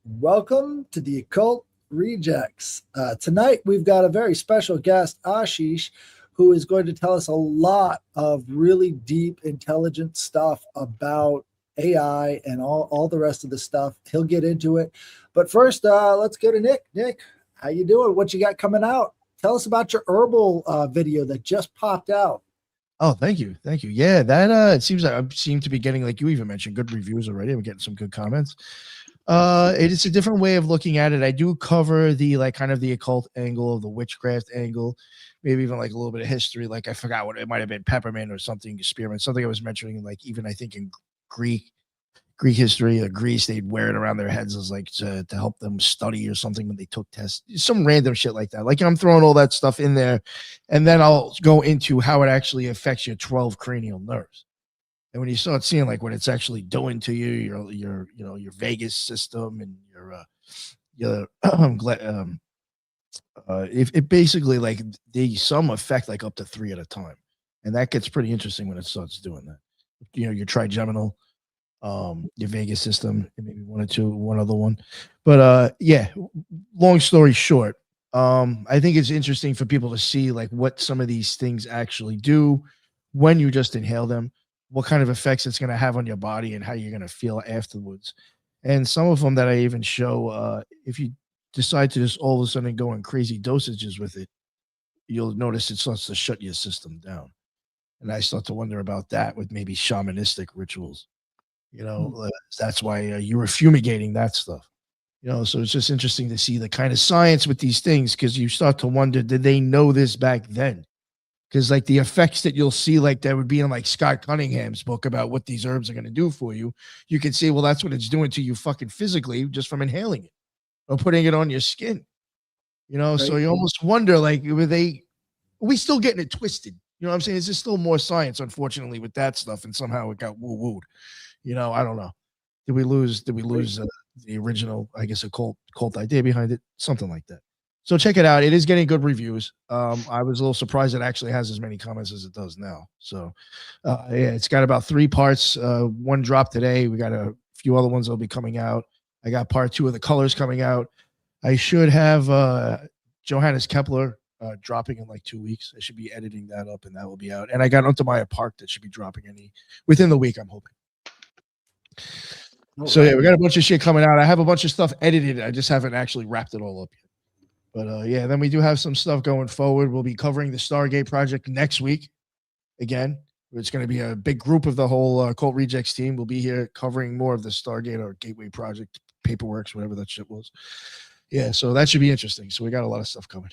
Welcome to the Occult Rejects. Tonight, we've got a very special guest, Ashish, who is going to tell us a lot of really deep, intelligent stuff about AI and all the rest of the stuff. He'll get into it. But first, let's go to Nick. Nick, how you doing? What you got coming out? Tell us about your herbal video that just popped out. Oh, thank you. Thank you. Yeah, that it seems like I seem to be getting, like you even mentioned, good reviews already. I'm getting some good comments. It is a different way of looking at it. I do cover the like kind of the occult angle, the witchcraft angle, maybe even like a little bit of history. Like I forgot what it might have been, peppermint or something, spearmint, something I was mentioning, like even I think in Greek history, Greece, they'd wear it around their heads as like to help them study or something when they took tests, some random shit like that. Like I'm throwing all that stuff in there, and then I'll go into how it actually affects your 12 cranial nerves. And when you start seeing like what it's actually doing to you, your vagus system and your if it basically like they some affect like up to 3 at a time, and that gets pretty interesting when it starts doing that. Your trigeminal, your vagus system, and maybe one other one. But yeah, long story short, I think it's interesting for people to see like what some of these things actually do when you just inhale them, what kind of effects it's going to have on your body and how you're going to feel afterwards. And some of them that I even show, if you decide to just all of a sudden go in crazy dosages with it, you'll notice it starts to shut your system down. And I start to wonder about that with maybe shamanistic rituals. That's why you were fumigating that stuff. So it's just interesting to see the kind of science with these things, because you start to wonder, did they know this back then? Because like the effects that you'll see, like that would be in like Scott Cunningham's book about what these herbs are going to do for you, you can see, well, that's what it's doing to you fucking physically just from inhaling it or putting it on your skin. So Right? you almost wonder, like, are we still getting it twisted? You know what I'm saying? Is there still more science, unfortunately, with that stuff? And somehow it got woo-wooed. I don't know. Did we lose the original, I guess, a cult idea behind it? Something like that. So check it out. It is getting good reviews. I was a little surprised it actually has as many comments as it does now. So yeah, it's got about 3 parts. One dropped today. We got a few other ones that'll be coming out. I got part 2 of the colors coming out. I should have Johannes Kepler dropping in like 2 weeks. I should be editing that up, and that will be out. And I got Untermeyer Park that should be dropping within the week, I'm hoping. So yeah, we got a bunch of shit coming out. I have a bunch of stuff edited. I just haven't actually wrapped it all up yet. But yeah, then we do have some stuff going forward. We'll be covering the Stargate project next week. Again, it's going to be a big group of the whole Cult Rejects team. We'll be here covering more of the Stargate or Gateway project paperwork, whatever that shit was. Yeah, so that should be interesting. So we got a lot of stuff coming.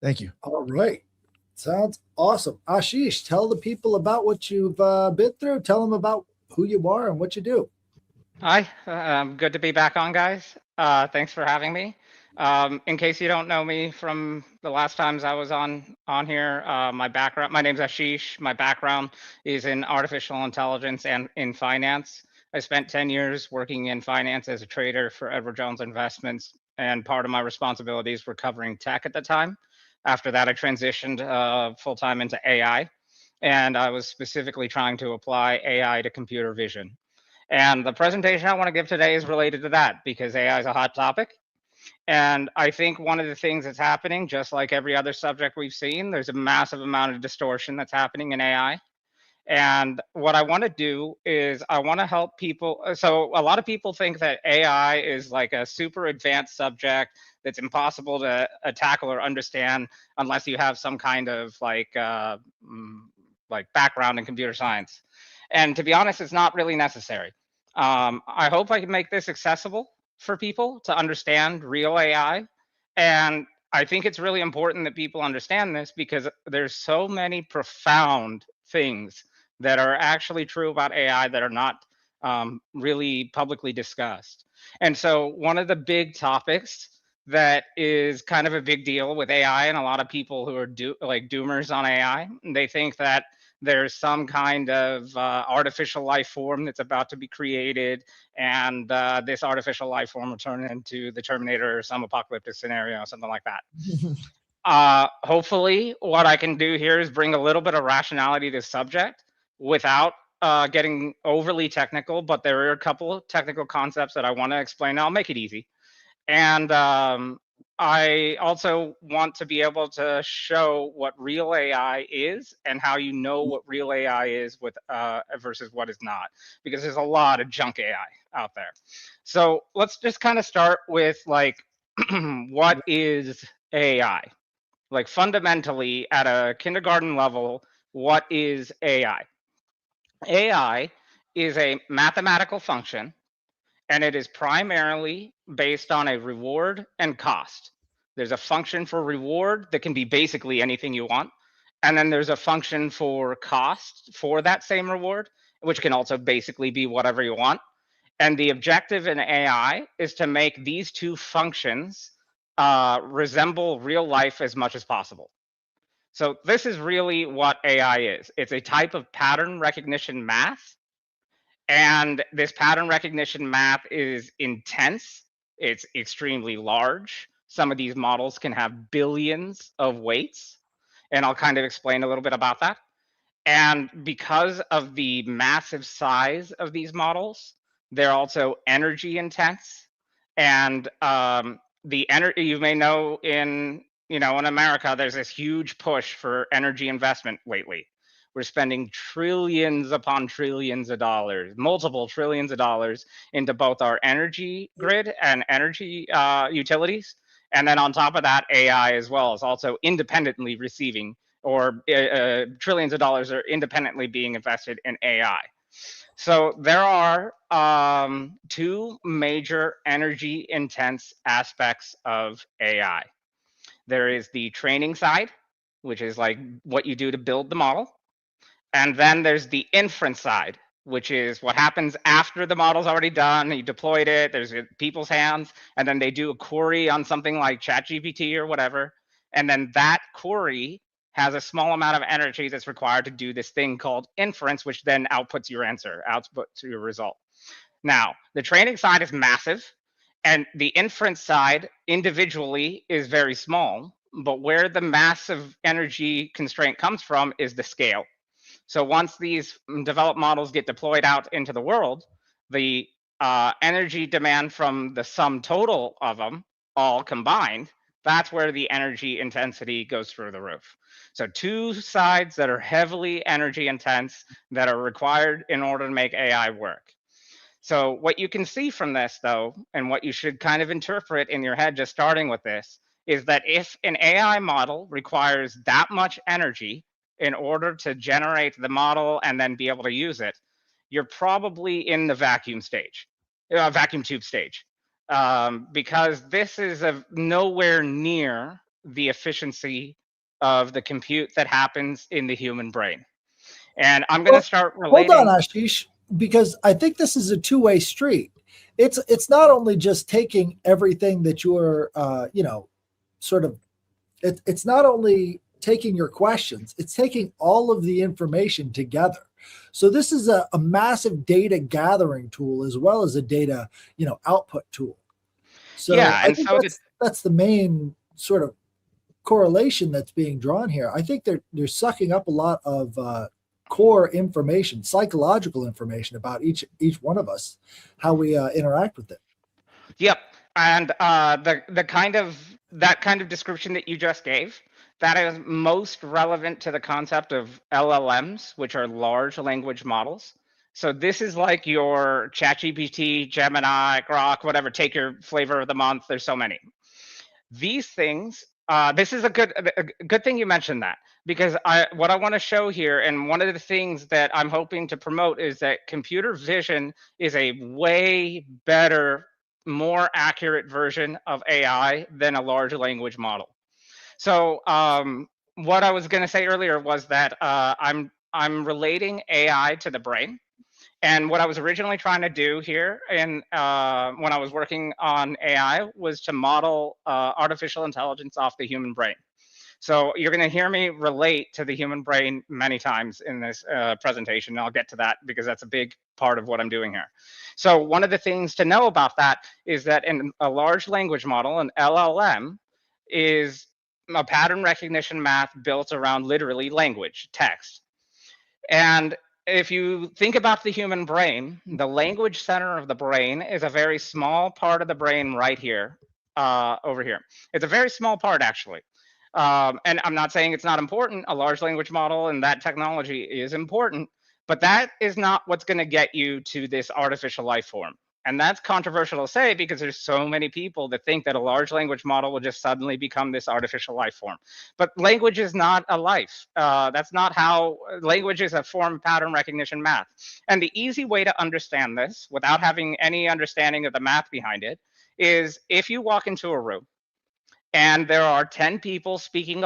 Thank you. All right. Sounds awesome. Ashish, tell the people about what you've been through. Tell them about who you are and what you do. Hi, good to be back on, guys. Thanks for having me. In case you don't know me from the last times I was on here, my name's Ashish. My background is in artificial intelligence and in finance. I spent 10 years working in finance as a trader for Edward Jones Investments, and part of my responsibilities were covering tech at the time. After that, I transitioned full-time into AI, and I was specifically trying to apply AI to computer vision. And the presentation I want to give today is related to that because AI is a hot topic. And I think one of the things that's happening, just like every other subject we've seen, there's a massive amount of distortion that's happening in AI. And what I want to do is I want to help people. So a lot of people think that AI is like a super advanced subject that's impossible to tackle or understand unless you have some kind of like background in computer science. And to be honest, it's not really necessary. I hope I can make this accessible for people to understand real AI. And I think it's really important that people understand this because there's so many profound things that are actually true about AI that are not really publicly discussed. And so one of the big topics that is kind of a big deal with AI and a lot of people who are doomers on AI, they think that there's some kind of artificial life form that's about to be created, and this artificial life form will turn into the Terminator or some apocalyptic scenario, something like that. Hopefully, what I can do here is bring a little bit of rationality to the subject without getting overly technical, but there are a couple of technical concepts that I want to explain. I'll make it easy. And I also want to be able to show what real AI is and how you know what real AI is with versus what is not, because there's a lot of junk AI out there. So let's just kind of start with like, what is AI? Like fundamentally at a kindergarten level, what is AI? AI is a mathematical function, and it is primarily based on a reward and cost. There's a function for reward that can be basically anything you want. And then there's a function for cost for that same reward, which can also basically be whatever you want. And the objective in AI is to make these two functions resemble real life as much as possible. So this is really what AI is. It's a type of pattern recognition math, and this pattern recognition math is intense. It's extremely large. Some of these models can have billions of weights, and I'll kind of explain a little bit about that. And because of the massive size of these models, they're also energy intense. And the energy, you may know in America, there's this huge push for energy investment lately. We're spending trillions upon trillions of dollars, multiple trillions of dollars into both our energy grid and energy utilities. And then on top of that, AI as well is also independently receiving, or trillions of dollars are independently being invested in AI. So there are two major energy intense aspects of AI. There is the training side, which is like what you do to build the model. And then there's the inference side, which is what happens after the model's already done. You deployed it, there's people's hands, and then they do a query on something like ChatGPT or whatever. And then that query has a small amount of energy that's required to do this thing called inference, which then outputs your answer, outputs your result. Now, the training side is massive, and the inference side individually is very small. But where the massive energy constraint comes from is the scale. So once these developed models get deployed out into the world, the energy demand from the sum total of them all combined, that's where the energy intensity goes through the roof. So two sides that are heavily energy intense that are required in order to make AI work. So what you can see from this, though, and what you should kind of interpret in your head just starting with this, is that if an AI model requires that much energy in order to generate the model and then be able to use it, you're probably in the vacuum tube stage, because this is nowhere near the efficiency of the compute that happens in the human brain. And I'm going to start relating. Hold on, Ashish, because I think this is a two-way street. It's not only just taking everything that you're, sort of. It's not only taking your questions; it's taking all of the information together. So this is a massive data gathering tool as well as a data, output tool. So Yeah, I and think so that's the main sort of correlation that's being drawn here. I think they're sucking up a lot of core information, psychological information about each one of us, how we interact with it. Yep, and the kind of that kind of description that you just gave, that is most relevant to the concept of LLMs, which are large language models. So this is like your ChatGPT, Gemini, Grok, whatever. Take your flavor of the month. There's so many. These things. This is a good thing you mentioned that, because what I want to show here, and one of the things that I'm hoping to promote, is that computer vision is a way better, more accurate version of AI than a large language model. So what I was going to say earlier was that I'm relating AI to the brain. And what I was originally trying to do here, when I was working on AI, was to model artificial intelligence off the human brain. So you're going to hear me relate to the human brain many times in this presentation. And I'll get to that because that's a big part of what I'm doing here. So one of the things to know about that is that in a large language model, an LLM is a pattern recognition math built around literally language, text. And if you think about the human brain, the language center of the brain is a very small part of the brain right here, over here. It's a very small part, actually. And I'm not saying it's not important. A large language model and that technology is important, but that is not what's going to get you to this artificial life form. And that's controversial to say because there's so many people that think that a large language model will just suddenly become this artificial life form. But language is not a life. That's not how language is a form of pattern recognition math. And the easy way to understand this without having any understanding of the math behind it is if you walk into a room and there are 10 people speaking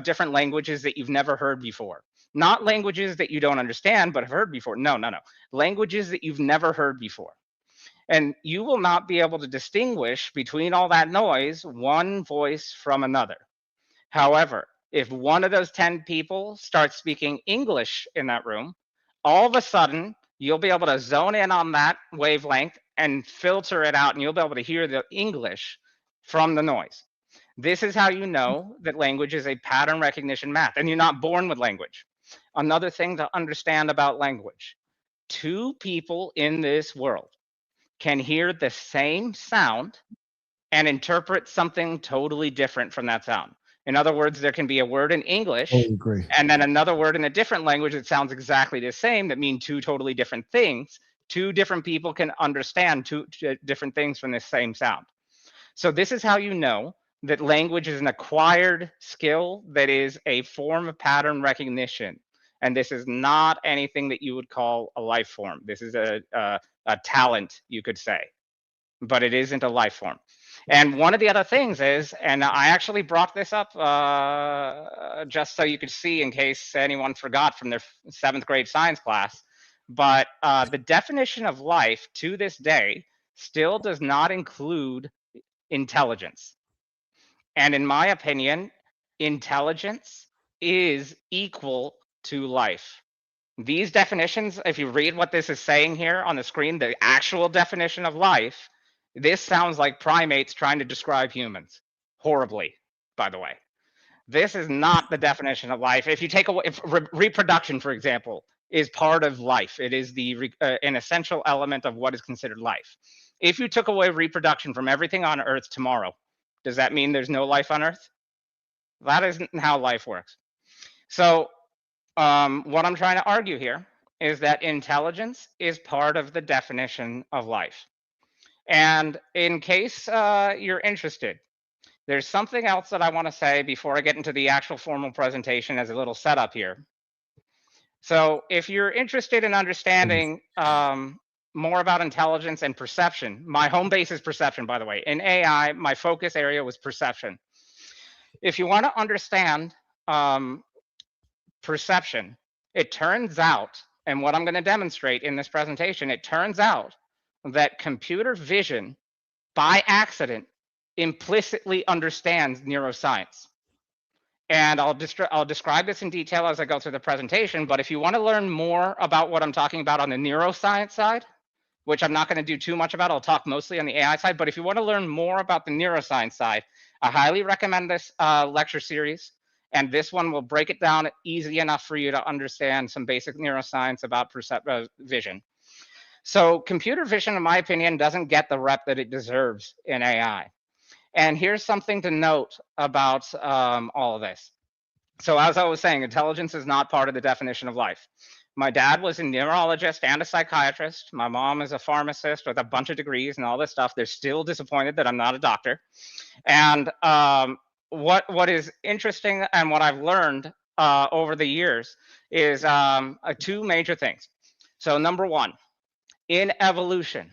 different languages that you've never heard before. Not languages that you don't understand but have heard before. No. Languages that you've never heard before. And you will not be able to distinguish between all that noise one voice from another. However, if one of those 10 people starts speaking English in that room, all of a sudden you'll be able to zone in on that wavelength and filter it out, and you'll be able to hear the English from the noise. This is how you know that language is a pattern recognition math, and you're not born with language. Another thing to understand about language: two people in this world can hear the same sound and interpret something totally different from that sound. In other words, there can be a word in English I agree. and then another word in a different language that sounds exactly the same that mean two totally different things. Two different people can understand two different things from the same sound. So this is how you know that language is an acquired skill that is a form of pattern recognition. And this is not anything that you would call a life form. This is a talent, you could say, but it isn't a life form. And one of the other things is, and I actually brought this up just so you could see in case anyone forgot from their 7th grade science class, but the definition of life to this day still does not include intelligence. And in my opinion, intelligence is equal to life. These definitions, if you read what this is saying here on the screen, the actual definition of life, this sounds like primates trying to describe humans. Horribly, by the way. This is not the definition of life. If you take away reproduction, for example, is part of life. It is an essential element of what is considered life. If you took away reproduction from everything on Earth tomorrow, does that mean there's no life on Earth? That isn't how life works. So what I'm trying to argue here is that intelligence is part of the definition of life. And in case you're interested, there's something else that I want to say before I get into the actual formal presentation as a little setup here. So if you're interested in understanding more about intelligence and perception, my home base is perception, by the way. In AI, my focus area was perception. If you want to understand perception, it turns out, and what I'm going to demonstrate in this presentation, it turns out that computer vision by accident implicitly understands neuroscience. And I'll describe this in detail as I go through the presentation, but if you want to learn more about what I'm talking about on the neuroscience side, which I'm not going to do too much about, I'll talk mostly on the AI side, but if you want to learn more about the neuroscience side, I highly recommend this lecture series. And this one will break it down easy enough for you to understand some basic neuroscience about vision. So computer vision, in my opinion, doesn't get the rep that it deserves in AI. And here's something to note about all of this. So as I was saying, intelligence is not part of the definition of life. My dad was a neurologist and a psychiatrist. My mom is a pharmacist with a bunch of degrees and all this stuff. They're still disappointed that I'm not a doctor. And what is interesting and what I've learned over the years is two major things. So number one, in evolution,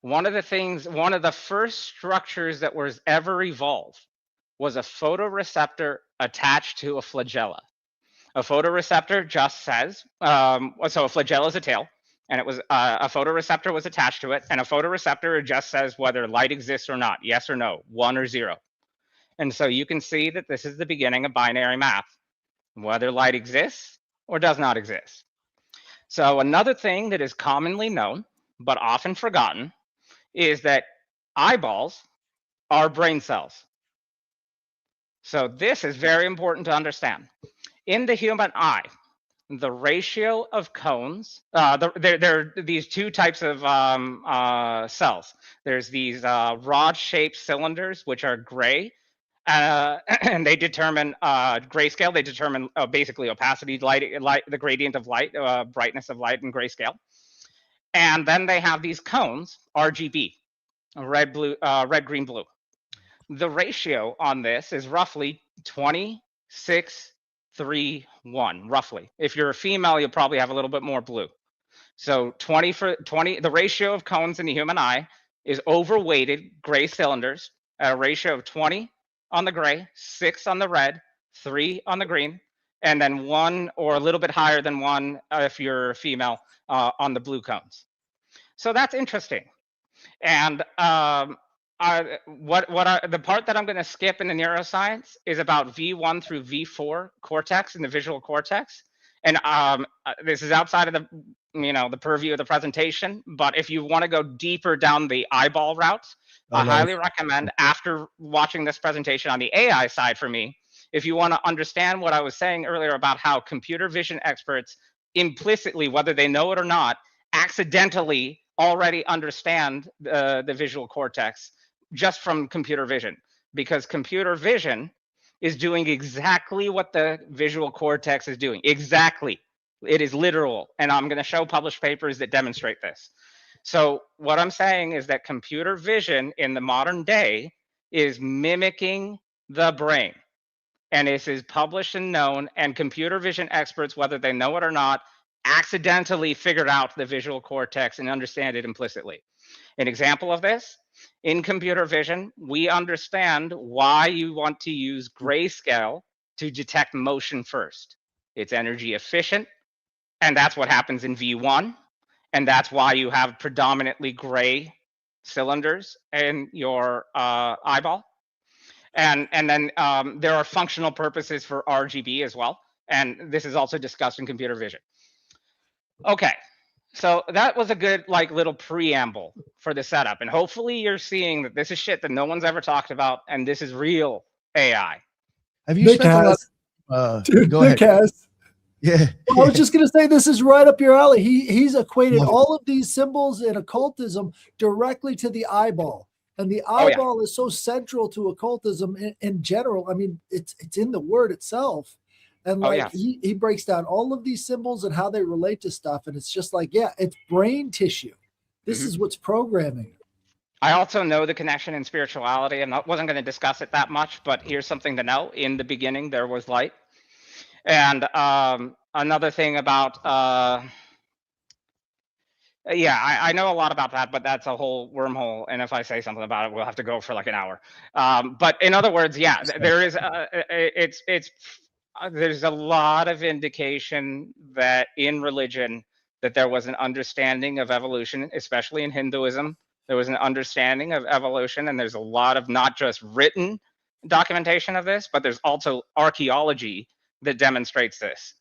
one of the first structures that was ever evolved was a photoreceptor attached to a flagella. A photoreceptor just says, so a flagella is a tail, and it was a photoreceptor was attached to it, and a photoreceptor just says whether light exists or not, yes or no, 1 or 0. And so you can see that this is the beginning of binary math, whether light exists or does not exist. So another thing that is commonly known, but often forgotten, is that eyeballs are brain cells. So this is very important to understand. In the human eye, the ratio of cones, there are these two types of cells. There's these rod-shaped cylinders, which are gray, and they determine grayscale. They determine basically opacity, light, the gradient of light, brightness of light, and grayscale. And then they have these cones, RGB, red, blue, red, green, blue. The ratio on this is roughly 26, 3, 1, roughly. If you're a female, you'll probably have a little bit more blue. So 20 for 20, the ratio of cones in the human eye is overweighted gray cylinders at a ratio of 20 on the gray, 6 on the red, 3 on the green, and then 1 or a little bit higher than 1 if you're a female on the blue cones. So that's interesting. And the part that I'm going to skip in the neuroscience is about V1 through V4 cortex in the visual cortex. And this is outside of the purview of the presentation. But if you want to go deeper down the eyeball route, I highly recommend, after watching this presentation on the AI side for me, if you want to understand what I was saying earlier about how computer vision experts implicitly, whether they know it or not, accidentally already understand the visual cortex just from computer vision, because computer vision is doing exactly what the visual cortex is doing. Exactly. It is literal. And I'm going to show published papers that demonstrate this. So what I'm saying is that computer vision in the modern day is mimicking the brain. And this is published and known, and computer vision experts, whether they know it or not, accidentally figured out the visual cortex and understand it implicitly. An example of this, in computer vision, we understand why you want to use grayscale to detect motion first. It's energy efficient, and that's what happens in V1, and that's why you have predominantly gray cylinders in your eyeball. And then there are functional purposes for RGB as well, and this is also discussed in computer vision. Okay, so that was a good little preamble for the setup, and hopefully you're seeing that this is shit that no one's ever talked about, and this is real AI. Have you spent a lot? Go ahead. Yeah. Well, I was just going to say, this is right up your alley. He's equated all of these symbols in occultism directly to the eyeball. And the eyeball is so central to occultism in general. I mean, it's in the word itself. And he breaks down all of these symbols and how they relate to stuff. And it's just like, it's brain tissue. This is what's programming. I also know the connection in spirituality, and I wasn't going to discuss it that much, but here's something to know. In the beginning, there was light. And another thing about, I know a lot about that, but that's a whole wormhole. And if I say something about it, we'll have to go for like an hour. But in other words, there is, there's a lot of indication that in religion that there was an understanding of evolution, especially in Hinduism. There was an understanding of evolution, and there's a lot of not just written documentation of this, but there's also archaeology that demonstrates this.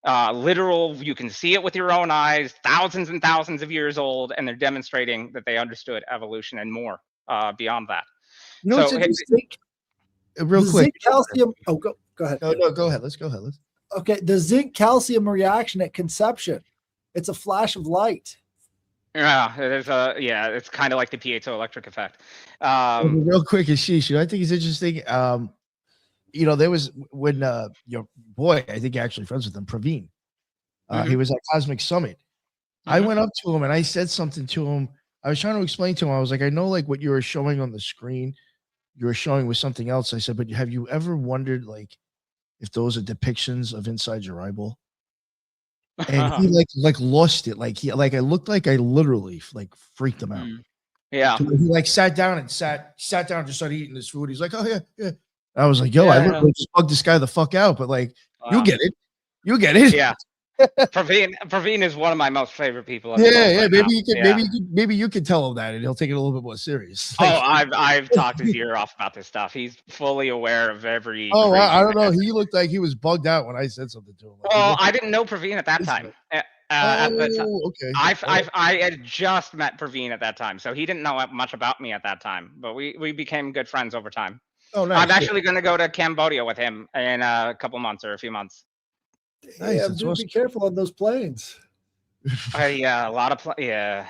Literal, you can see it with your own eyes, thousands and thousands of years old, and they're demonstrating that they understood evolution and more beyond that. You know, so it's real quick. Zinc calcium. Oh, go ahead. No, go ahead. Let's go ahead. Okay, the zinc calcium reaction at conception. It's a flash of light. Yeah, it's kind of like the piezoelectric effect. Real quick, Ashish, I think it's interesting. There was when your boy, I think you're actually friends with him, Praveen. He was at Cosmic Summit. I went up to him and I said something to him. I was trying to explain to him. I was like, I know like what you were showing on the screen, you were showing with something else. I said, but have you ever wondered like if those are depictions of inside your eyeball? And he like lost it. Like I looked like I literally like freaked him out. Yeah. He like sat down and sat down and just started eating his food. He's like, oh yeah. I was like, I literally just bugged this guy the fuck out. But like, you get it. Yeah. Praveen is one of my most favorite people. Maybe you could tell him that, and he'll take it a little bit more serious. I've talked his ear off about this stuff. He's fully aware of every. I don't know. He looked like he was bugged out when I said something to him. Well, I didn't know Praveen at that time. Okay. I had just met Praveen at that time, so he didn't know much about me at that time. But we became good friends over time. Oh, nice. I'm actually going to go to Cambodia with him in a couple months or a few months. Nice. Damn, That's dude, awesome. be careful on those planes. Yeah, a lot of yeah.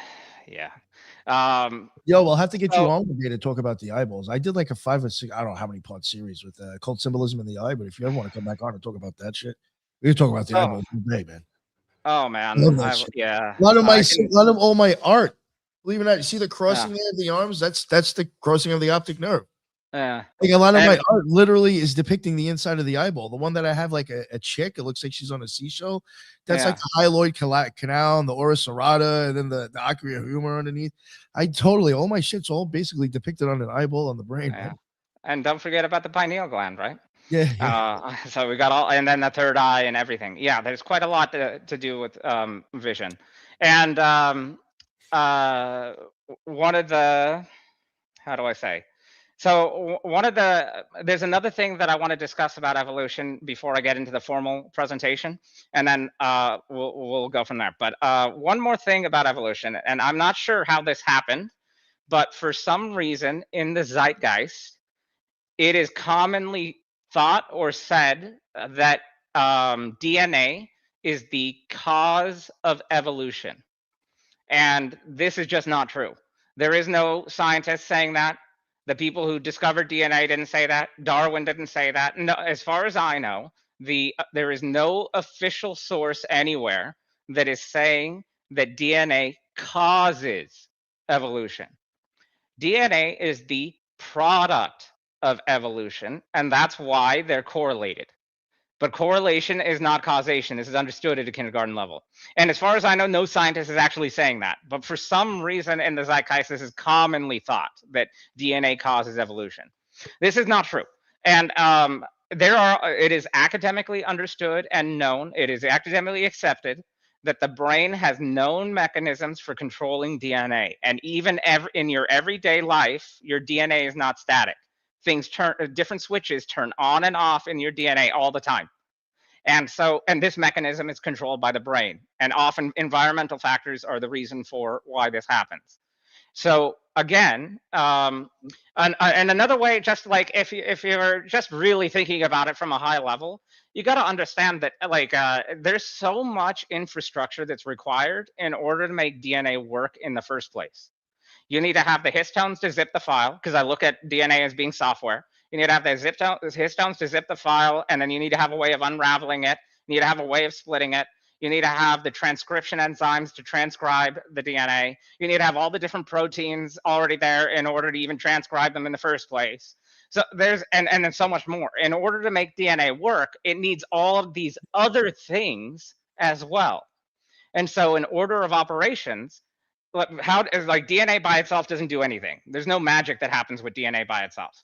Yo, we'll have to get you So, on one day to talk about the eyeballs. I did like a 5 or 6, I don't know how many part series with occult symbolism in the eye, but if you ever want to come back on and talk about that shit, we can talk about the oh, eyeballs all day, man. oh I man, love that I shit. yeah, A lot of I can. all my art. Believe it or not, you see the crossing Yeah, there of the arms? That's the crossing of the optic nerve. yeah, Like a lot of my and art literally is depicting the inside of the eyeball. The one that I have, like a chick, it looks like she's on a seashell. That's like yeah, the hyaloid canal and the ora serrata, and then the acria humor underneath. I totally all my shit's all basically depicted on an eyeball on the brain, yeah, man. and don't forget about the pineal gland, right? Yeah, yeah. So we got all, and then the third eye and everything. Yeah, there's quite a lot to do with vision, and one of the, how do I say? So one of the, there's another thing that I want to discuss about evolution before I get into the formal presentation, and then we'll go from there. But one more thing about evolution, and I'm not sure how this happened, but for some reason in the zeitgeist, it is commonly thought or said that DNA is the cause of evolution. And this is just not true. There is no scientist saying that. The people who discovered DNA didn't say that. Darwin didn't say that. No, as far as I know, there is no official source anywhere that is saying that DNA causes evolution. DNA is the product of evolution, and that's why they're correlated. But correlation is not causation. This is understood at a kindergarten level. And as far as I know, no scientist is actually saying that. But for some reason in the zeitgeist, this is commonly thought that DNA causes evolution. This is not true. And it is academically understood and known, it is academically accepted that the brain has known mechanisms for controlling DNA. And even in your everyday life, your DNA is not static. Things turn, different switches turn on and off in your DNA all the time. And so, and this mechanism is controlled by the brain. And often environmental factors are the reason for why this happens. So again, and another way, just like if you're just really thinking about it from a high level, you got to understand that like there's so much infrastructure that's required in order to make DNA work in the first place. You need to have the histones to zip the file, because I look at DNA as being software. You need to have the histones to zip the file, and then you need to have a way of unraveling it. You need to have a way of splitting it. You need to have the transcription enzymes to transcribe the DNA. You need to have all the different proteins already there in order to even transcribe them in the first place. So there's, and then so much more. In order to make DNA work, it needs all of these other things as well. And so in order of operations, how, like DNA by itself doesn't do anything. There's no magic that happens with DNA by itself.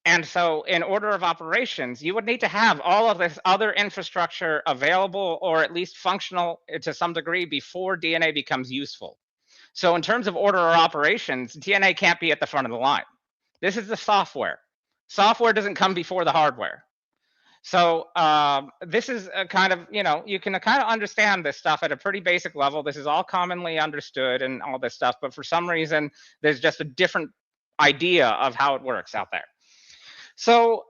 And so in order of operations, you would need to have all of this other infrastructure available or at least functional to some degree before DNA becomes useful. So in terms of order of operations, DNA can't be at the front of the line. This is the software. Software doesn't come before the hardware. So this is a kind of, you can kind of understand this stuff at a pretty basic level. This is all commonly understood and all this stuff, but for some reason, there's just a different idea of how it works out there. So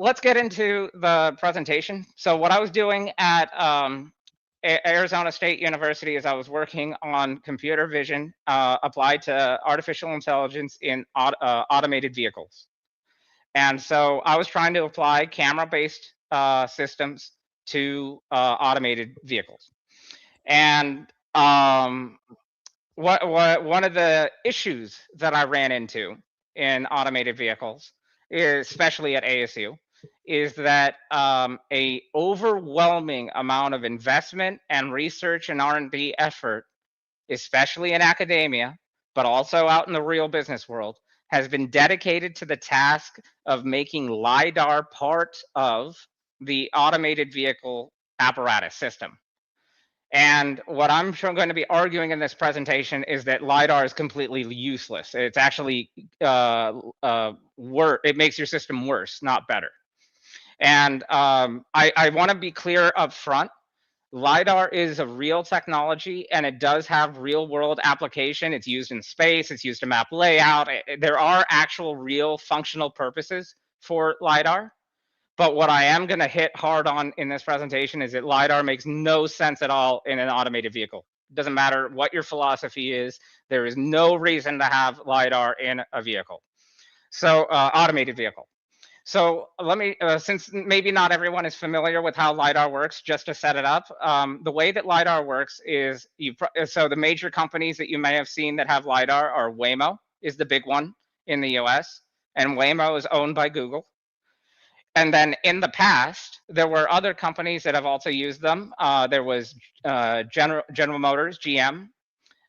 let's get into the presentation. So what I was doing at Arizona State University is I was working on computer vision applied to artificial intelligence in automated vehicles. And so I was trying to apply camera-based systems to automated vehicles. And one of the issues that I ran into in automated vehicles, especially at ASU, is that a overwhelming amount of investment and research and R&D effort, especially in academia, but also out in the real business world, has been dedicated to the task of making LiDAR part of the automated vehicle apparatus system. And what I'm going to be arguing in this presentation is that LiDAR is completely useless. It's actually, it makes your system worse, not better. And I want to be clear up front. LiDAR is a real technology, and it does have real world application. It's used in space, it's used to map layout. There are actual real functional purposes for LiDAR. But what I am going to hit hard on in this presentation is that LiDAR makes no sense at all in an automated vehicle. It doesn't matter what your philosophy is. There is no reason to have LiDAR in a vehicle. So automated vehicle. So let me, since maybe not everyone is familiar with how LiDAR works, just to set it up, the way that LiDAR works is, so the major companies that you may have seen that have LiDAR are Waymo is the big one in the US, and Waymo is owned by Google. And then in the past, there were other companies that have also used them. There was General Motors, GM,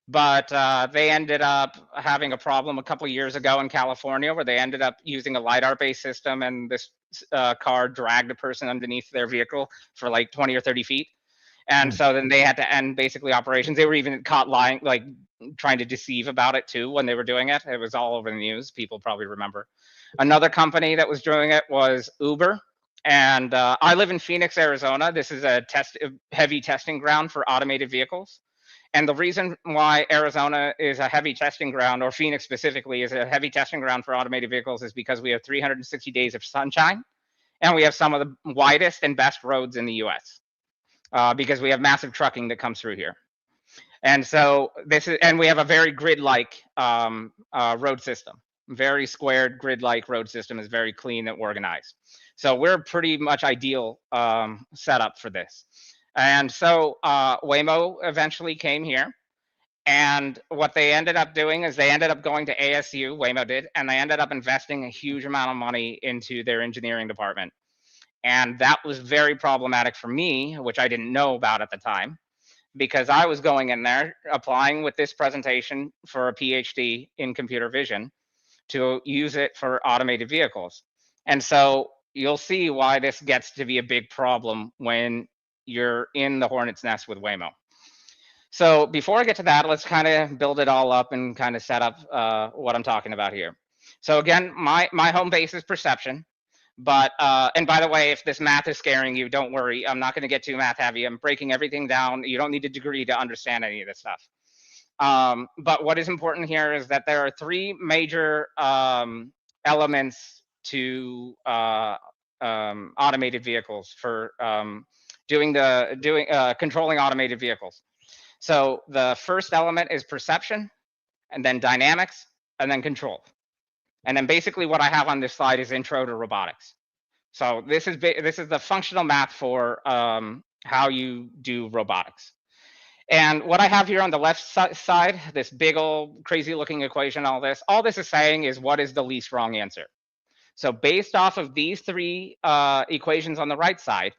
but they ended up having a problem a couple of years ago in California where they ended up using a LiDAR-based system, and this car dragged a person underneath their vehicle for like 20 or 30 feet. And so then they had to end basically operations. They were even caught lying, like trying to deceive about it too when they were doing it. It was all over the news. People probably remember. Another company that was doing it was Uber. And I live in Phoenix, Arizona. This is a heavy testing ground for automated vehicles. And the reason why Arizona is a heavy testing ground, or Phoenix specifically is a heavy testing ground for automated vehicles, is because we have 360 days of sunshine, and we have some of the widest and best roads in the US, because we have massive trucking that comes through here. And so and we have a very grid-like road system. Very squared grid-like road system, is very clean and organized. So we're pretty much ideal setup for this. And so Waymo eventually came here. And what they ended up doing is they ended up going to ASU, Waymo did, and they ended up investing a huge amount of money into their engineering department. And that was very problematic for me, which I didn't know about at the time, because I was going in there applying with this presentation for a PhD in computer vision to use it for automated vehicles. And so you'll see why this gets to be a big problem when you're in the hornet's nest with Waymo. So before I get to that, let's kind of build it all up and kind of set up what I'm talking about here. So again, my home base is perception. But, and by the way, if this math is scaring you, don't worry. I'm not going to get too math heavy. I'm breaking everything down. You don't need a degree to understand any of this stuff. But what is important here is that there are three major elements to automated vehicles for controlling automated vehicles. So the first element is perception, and then dynamics, and then control. And then basically what I have on this slide is intro to robotics. So this is the functional math for how you do robotics. And what I have here on the left side, this big old crazy looking equation, all this is saying is what is the least wrong answer. So based off of these three equations on the right side,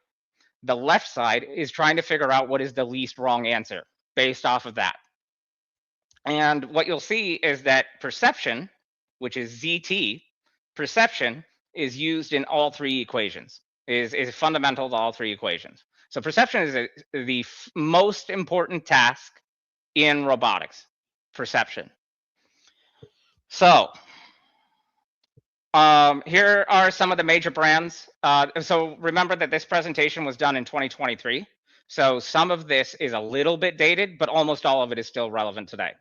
the left side is trying to figure out what is the least wrong answer based off of that. And what you'll see is that perception, which is ZT, perception is used in all three equations, is fundamental to all three equations. So perception is the most important task in robotics, perception. So here are some of the major brands. So remember that this presentation was done in 2023. So some of this is a little bit dated, but almost all of it is still relevant today.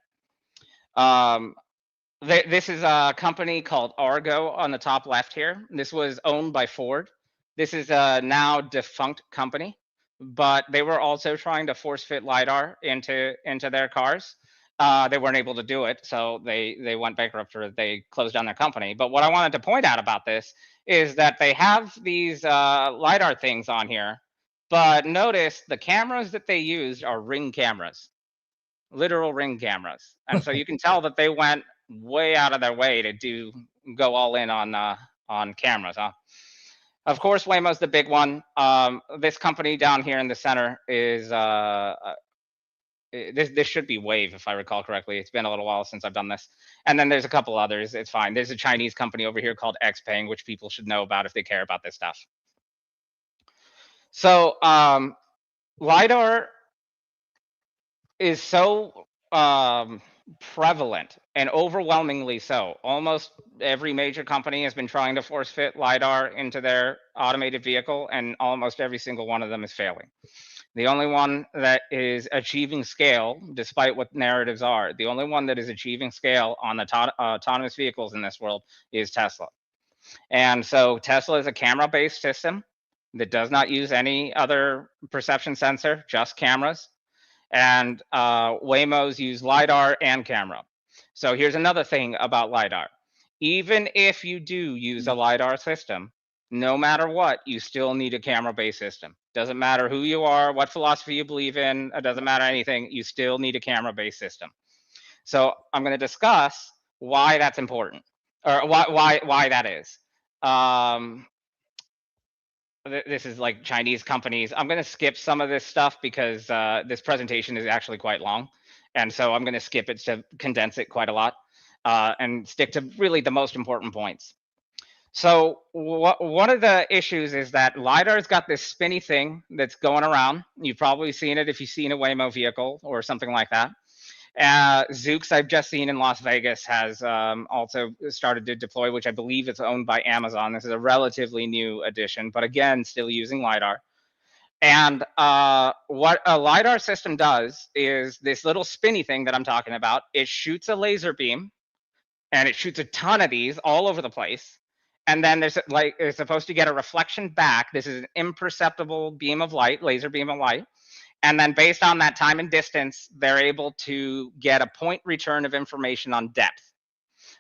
This is a company called Argo on the top left here. This was owned by Ford. This is a now defunct company, but they were also trying to force fit LiDAR into their cars. They weren't able to do it, so they went bankrupt, or they closed down their company. But what I wanted to point out about this is that they have these LiDAR things on here, but notice the cameras that they used are Ring cameras, literal Ring cameras. And so you can tell that they went way out of their way to go all in on cameras, huh? Of course, Waymo's the big one. This company down here in the center is this should be Wave, if I recall correctly. It's been a little while since I've done this. And then there's a couple others. It's fine. There's a Chinese company over here called Xpeng, which people should know about if they care about this stuff. So LiDAR is so prevalent, and overwhelmingly so. Almost every major company has been trying to force fit LiDAR into their automated vehicle, and almost every single one of them is failing. The only one that is achieving scale, despite what narratives are, the only one that is achieving scale on the autonomous vehicles in this world is Tesla. And so Tesla is a camera-based system that does not use any other perception sensor, just cameras. And Waymo's use LiDAR and camera. So here's another thing about LiDAR. Even if you do use a LiDAR system, no matter what, you still need a camera-based system. Doesn't matter who you are, what philosophy you believe in, it doesn't matter anything, you still need a camera-based system. So I'm going to discuss why that's important, or why that is. This is like Chinese companies. I'm going to skip some of this stuff because this presentation is actually quite long. And so I'm going to skip it to condense it quite a lot and stick to really the most important points. So one of the issues is that LiDAR's got this spinny thing that's going around. You've probably seen it if you've seen a Waymo vehicle or something like that. Zoox, I've just seen in Las Vegas, has also started to deploy, which I believe is owned by Amazon. This is a relatively new addition, but again, still using LiDAR. And what a LiDAR system does is this little spinny thing that I'm talking about, it shoots a laser beam, and it shoots a ton of these all over the place. And then there's like, it's supposed to get a reflection back. This is an imperceptible beam of light, laser beam of light. And then based on that time and distance, they're able to get a point return of information on depth.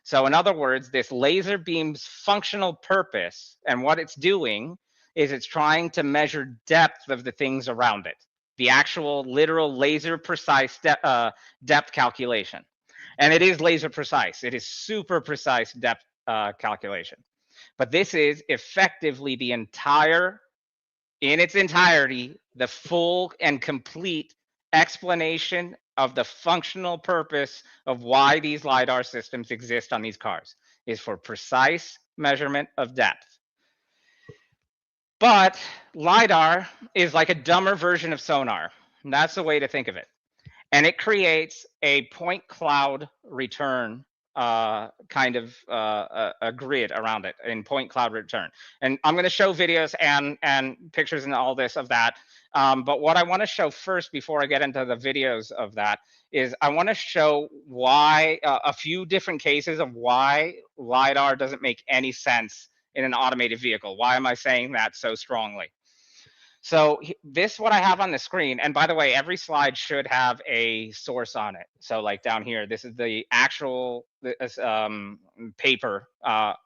So in other words, this laser beam's functional purpose and what it's doing is it's trying to measure depth of the things around it, the actual literal laser precise depth calculation. And it is laser precise. It is super precise depth calculation. But this is effectively the entire, in its entirety, the full and complete explanation of the functional purpose of why these LiDAR systems exist on these cars, is for precise measurement of depth. But LiDAR is like a dumber version of sonar. And that's the way to think of it. And it creates a point cloud return kind of a grid around it in point cloud return. And I'm going to show videos and pictures and all this of that. But what I want to show first before I get into the videos of that is I want to show why a few different cases of why LiDAR doesn't make any sense in an automated vehicle. Why am I saying that so strongly? So this, what I have on the screen, and by the way, every slide should have a source on it. So like down here, this is the actual paper,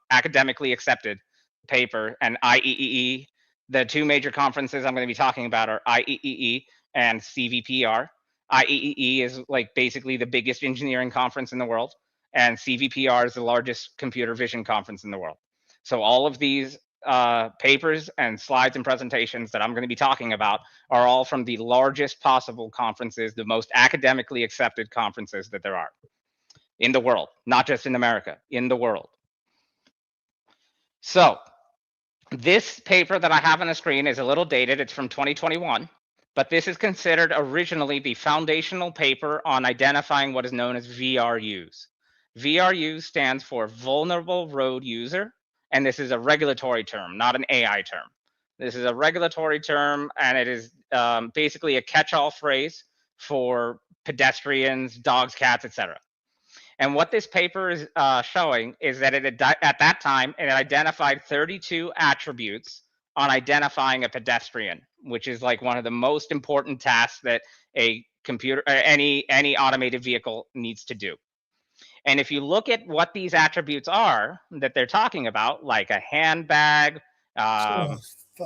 academically accepted paper, and IEEE. The two major conferences I'm going to be talking about are IEEE and CVPR. IEEE is like basically the biggest engineering conference in the world, and CVPR is the largest computer vision conference in the world. So all of these papers and slides and presentations that I'm going to be talking about are all from the largest possible conferences, the most academically accepted conferences that there are in the world, not just in America, in the world. So this paper that I have on the screen is a little dated. It's from 2021, but this is considered originally the foundational paper on identifying what is known as VRUs. VRU stands for Vulnerable Road User. And this is a regulatory term, not an AI term. This is a regulatory term, and it is basically a catch-all phrase for pedestrians, dogs, cats, etc. And what this paper is showing is that at that time, it identified 32 attributes on identifying a pedestrian, which is like one of the most important tasks that a computer, any automated vehicle needs to do. And if you look at what these attributes are that they're talking about, like a handbag,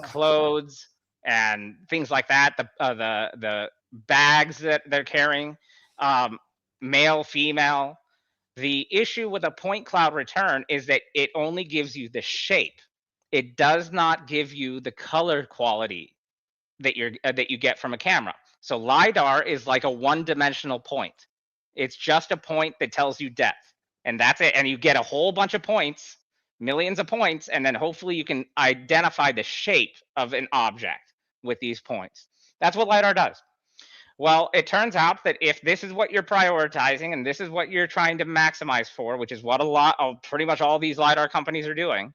clothes, and things like that, the bags that they're carrying, male, female. The issue with a point cloud return is that it only gives you the shape. It does not give you the color quality that you get from a camera. So LiDAR is like a one-dimensional point. It's just a point that tells you depth, and that's it. And you get a whole bunch of points, millions of points, and then hopefully you can identify the shape of an object with these points. That's what LiDAR does. Well, it turns out that if this is what you're prioritizing and this is what you're trying to maximize for, which is what pretty much all these LiDAR companies are doing,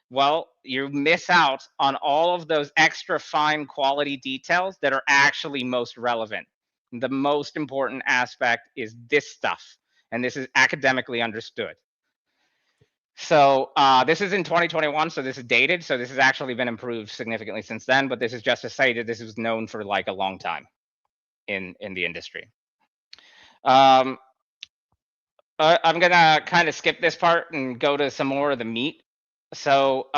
well, you miss out on all of those extra fine quality details that are actually most relevant. The most important aspect is this stuff, and this is academically understood. So this is in 2021, so this is dated. So this has actually been improved significantly since then. But this is just to say that this was known for like a long time in the industry. I'm gonna kind of skip this part and go to some more of the meat. So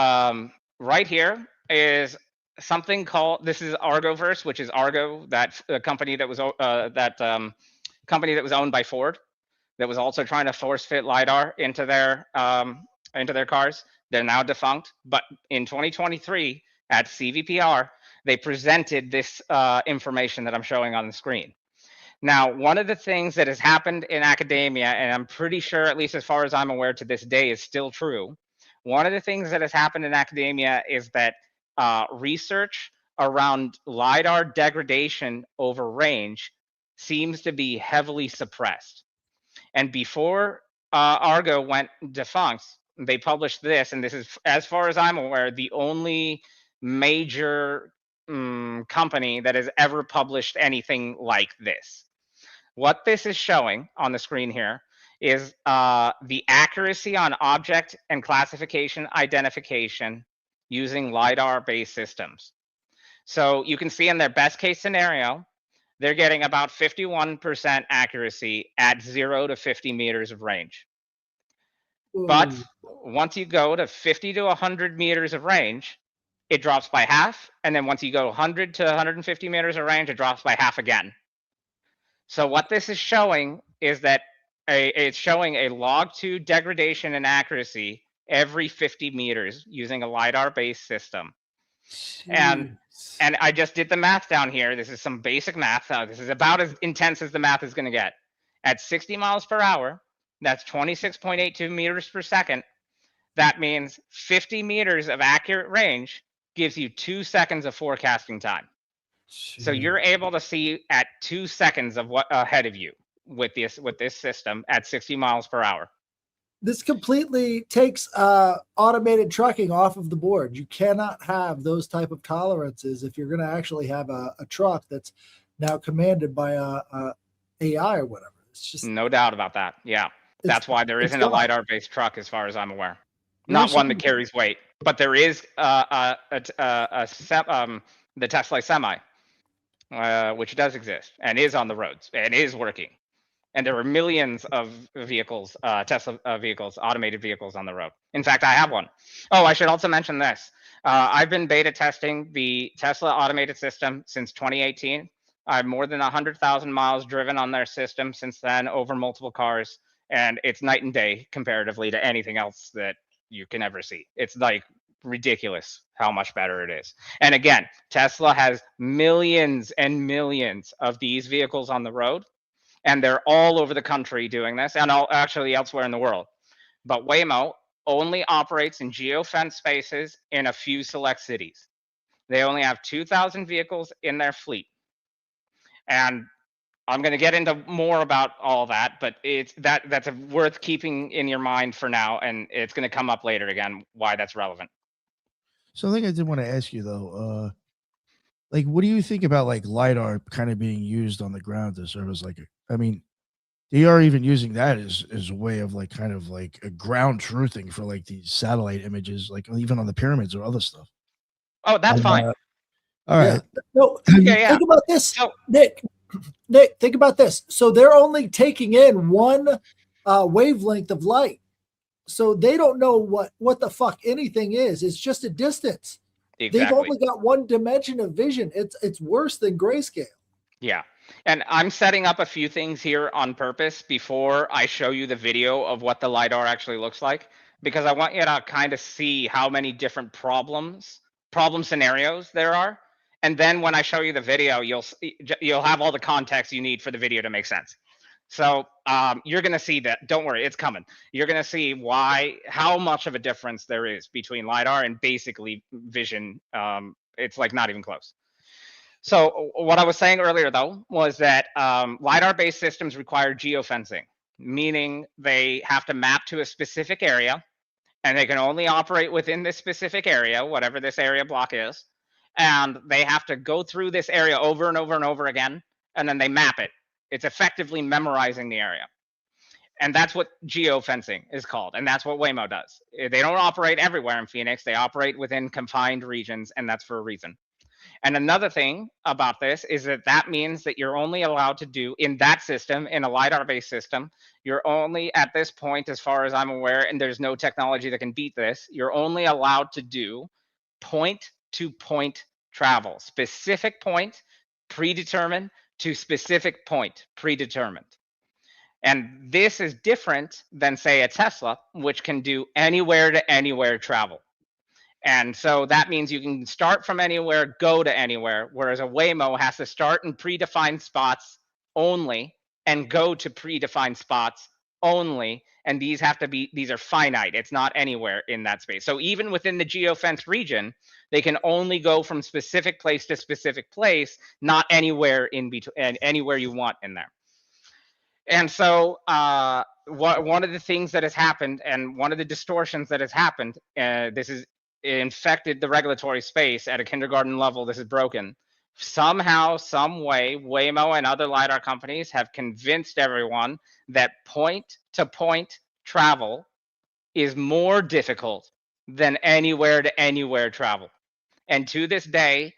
right here is something called, this is Argoverse, which is Argo, that company that was company that was owned by Ford, that was also trying to force fit lidar into their cars. They're now defunct, but in 2023 at CVPR, they presented this information that I'm showing on the screen. Now, one of the things that has happened in academia, and I'm pretty sure, at least as far as I'm aware to this day, is still true. One of the things that has happened in academia is that research around LiDAR degradation over range seems to be heavily suppressed. And before Argo went defunct, they published this, and this is, as far as I'm aware, the only major company that has ever published anything like this. What this is showing on the screen here is the accuracy on object and classification identification using LiDAR-based systems. So you can see in their best case scenario, they're getting about 51% accuracy at 0 to 50 meters of range. Ooh. But once you go to 50 to 100 meters of range, it drops by half. And then once you go 100 to 150 meters of range, it drops by half again. So what this is showing is that it's showing a log2 degradation in accuracy every 50 meters using a LiDAR-based system. And I just did the math down here. This is some basic math. This is about as intense as the math is going to get. At 60 miles per hour, that's 26.82 meters per second. That means 50 meters of accurate range gives you 2 seconds of forecasting time. So you're able to see at 2 seconds of what ahead of you with this system at 60 miles per hour. This completely takes automated trucking off of the board. You cannot have those type of tolerances if you're going to actually have a truck that's now commanded by a AI or whatever. It's just no doubt about that. Yeah, that's why there isn't a LiDAR-based truck, as far as I'm aware. Not one that carries weight, but there is the Tesla Semi, which does exist and is on the roads and is working. And there are millions of vehicles, Tesla vehicles, automated vehicles on the road. In fact, I have one. Oh, I should also mention this. I've been beta testing the Tesla automated system since 2018. I've more than 100,000 miles driven on their system since then over multiple cars. And it's night and day comparatively to anything else that you can ever see. It's like ridiculous how much better it is. And again, Tesla has millions and millions of these vehicles on the road. And they're all over the country doing this, and actually elsewhere in the world. But Waymo only operates in geo-fenced spaces in a few select cities. They only have 2,000 vehicles in their fleet. And I'm going to get into more about all that, but that's worth keeping in your mind for now, and it's going to come up later again why that's relevant. So I think I did want to ask you though, like, what do you think about like LiDAR kind of being used on the ground to serve as like, I mean, they are even using that as a way of like kind of like a ground truthing for like these satellite images, like even on the pyramids or other stuff. Oh, that's fine. All right. Yeah. No, think about this, so, Nick, think about this. So they're only taking in one wavelength of light. So they don't know what the fuck anything is. It's just a distance. Exactly. They've only got one dimension of vision. It's worse than grayscale. Yeah. And I'm setting up a few things here on purpose before I show you the video of what the LiDAR actually looks like, because I want you to kind of see how many different problem scenarios there are. And then when I show you the video, you'll have all the context you need for the video to make sense. So you're going to see that. Don't worry, it's coming. You're going to see how much of a difference there is between LiDAR and basically vision. It's like not even close. So what I was saying earlier, though, was that LiDAR-based systems require geofencing, meaning they have to map to a specific area, and they can only operate within this specific area, whatever this area block is, and they have to go through this area over and over and over again, and then they map it. It's effectively memorizing the area. And that's what geofencing is called. And that's what Waymo does. They don't operate everywhere in Phoenix. They operate within confined regions, and that's for a reason. And another thing about this is that that means that you're only allowed to do in that system, in a LiDAR-based system, you're only at this point, as far as I'm aware, and there's no technology that can beat this, you're only allowed to do point-to-point travel, specific point, predetermined, to specific point, predetermined. And this is different than, say, a Tesla, which can do anywhere to anywhere travel. And so that means you can start from anywhere, go to anywhere, whereas a Waymo has to start in predefined spots only and go to predefined spots only. And these are finite. It's not anywhere in that space. So even within the geofence region, they can only go from specific place to specific place, not anywhere in between, anywhere you want in there. And so one of the things that has happened, and one of the distortions that has happened, this is infected the regulatory space at a kindergarten level. This is broken. Somehow, some way, Waymo and other LiDAR companies have convinced everyone that point-to-point travel is more difficult than anywhere to anywhere travel. And to this day,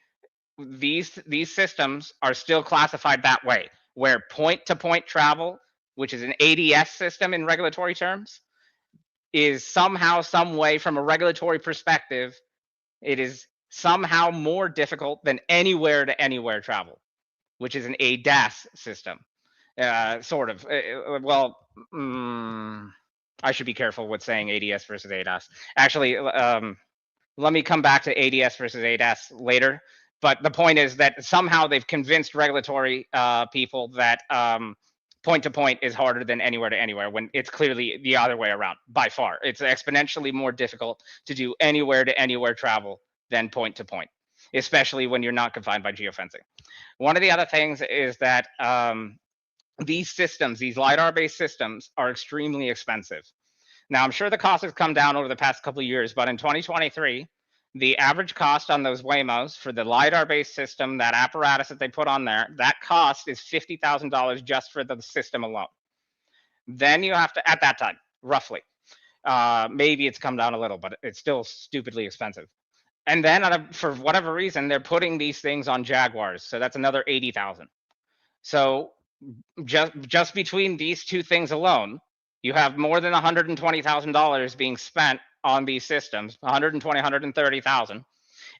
these systems are still classified that way, where point-to-point travel, which is an ADS system in regulatory terms, is somehow, some way, from a regulatory perspective, it is somehow more difficult than anywhere to anywhere travel, which is an ADAS system, sort of. I should be careful with saying ADS versus ADAS. Actually, let me come back to ADS versus ADAS later. But the point is that somehow they've convinced regulatory people that point-to-point is harder than anywhere to anywhere, when it's clearly the other way around, by far. It's exponentially more difficult to do anywhere to anywhere travel than point-to-point, especially when you're not confined by geofencing. One of the other things is that these systems, these LiDAR-based systems, are extremely expensive. Now, I'm sure the cost has come down over the past couple of years, but in 2023, the average cost on those Waymos for the LiDAR-based system, that apparatus that they put on there, that cost is $50,000 just for the system alone. Then you have to, at that time, roughly, maybe it's come down a little, but it's still stupidly expensive. And then for whatever reason, they're putting these things on Jaguars. So that's another 80,000. So just between these two things alone, you have more than $120,000 being spent on these systems, 120, 130,000.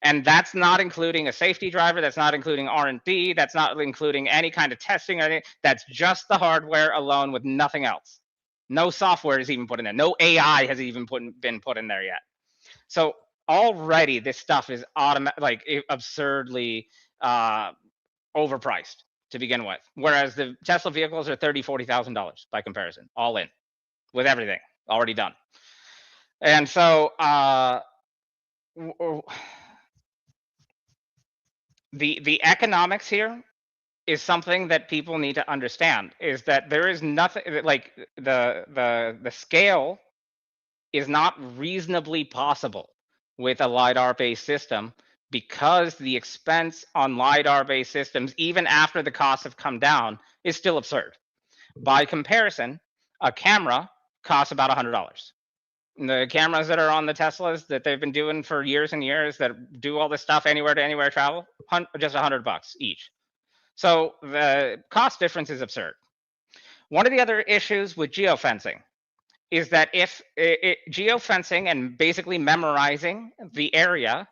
And that's not including a safety driver. That's not including R&D. That's not including any kind of testing or anything. That's just the hardware alone with nothing else. No software is even put in there. No AI has even been put in there yet. So already this stuff is absurdly overpriced to begin with. Whereas the Tesla vehicles are $30,000, $40,000 by comparison, all in, with everything already done. And so the economics here is something that people need to understand, is that there is nothing, like the scale is not reasonably possible with a LiDAR-based system, because the expense on LiDAR-based systems, even after the costs have come down, is still absurd. By comparison, a camera costs about $100. The cameras that are on the Teslas that they've been doing for years and years, that do all this stuff anywhere to anywhere travel, just $100 each. So the cost difference is absurd. One of the other issues with geofencing is that if geofencing and basically memorizing the area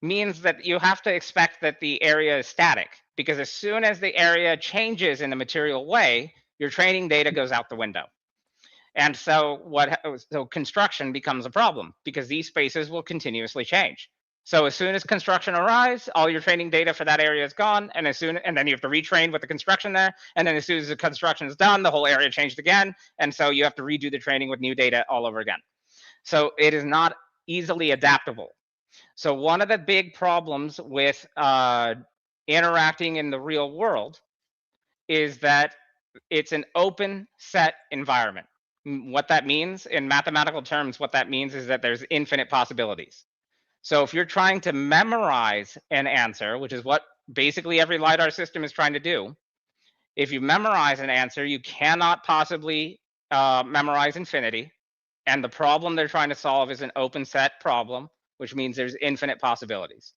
means that you have to expect that the area is static, because as soon as the area changes in a material way, your training data goes out the window. And so construction becomes a problem, because these spaces will continuously change. So as soon as construction arrives, all your training data for that area is gone, and then you have to retrain with the construction there, and then as soon as the construction is done, the whole area changed again, and so you have to redo the training with new data all over again. So it is not easily adaptable. So one of the big problems with interacting in the real world is that it's an open set environment. What that means in mathematical terms, what that means is that there's infinite possibilities. So if you're trying to memorize an answer, which is what basically every LiDAR system is trying to do, if you memorize an answer, you cannot possibly memorize infinity. And the problem they're trying to solve is an open set problem, which means there's infinite possibilities.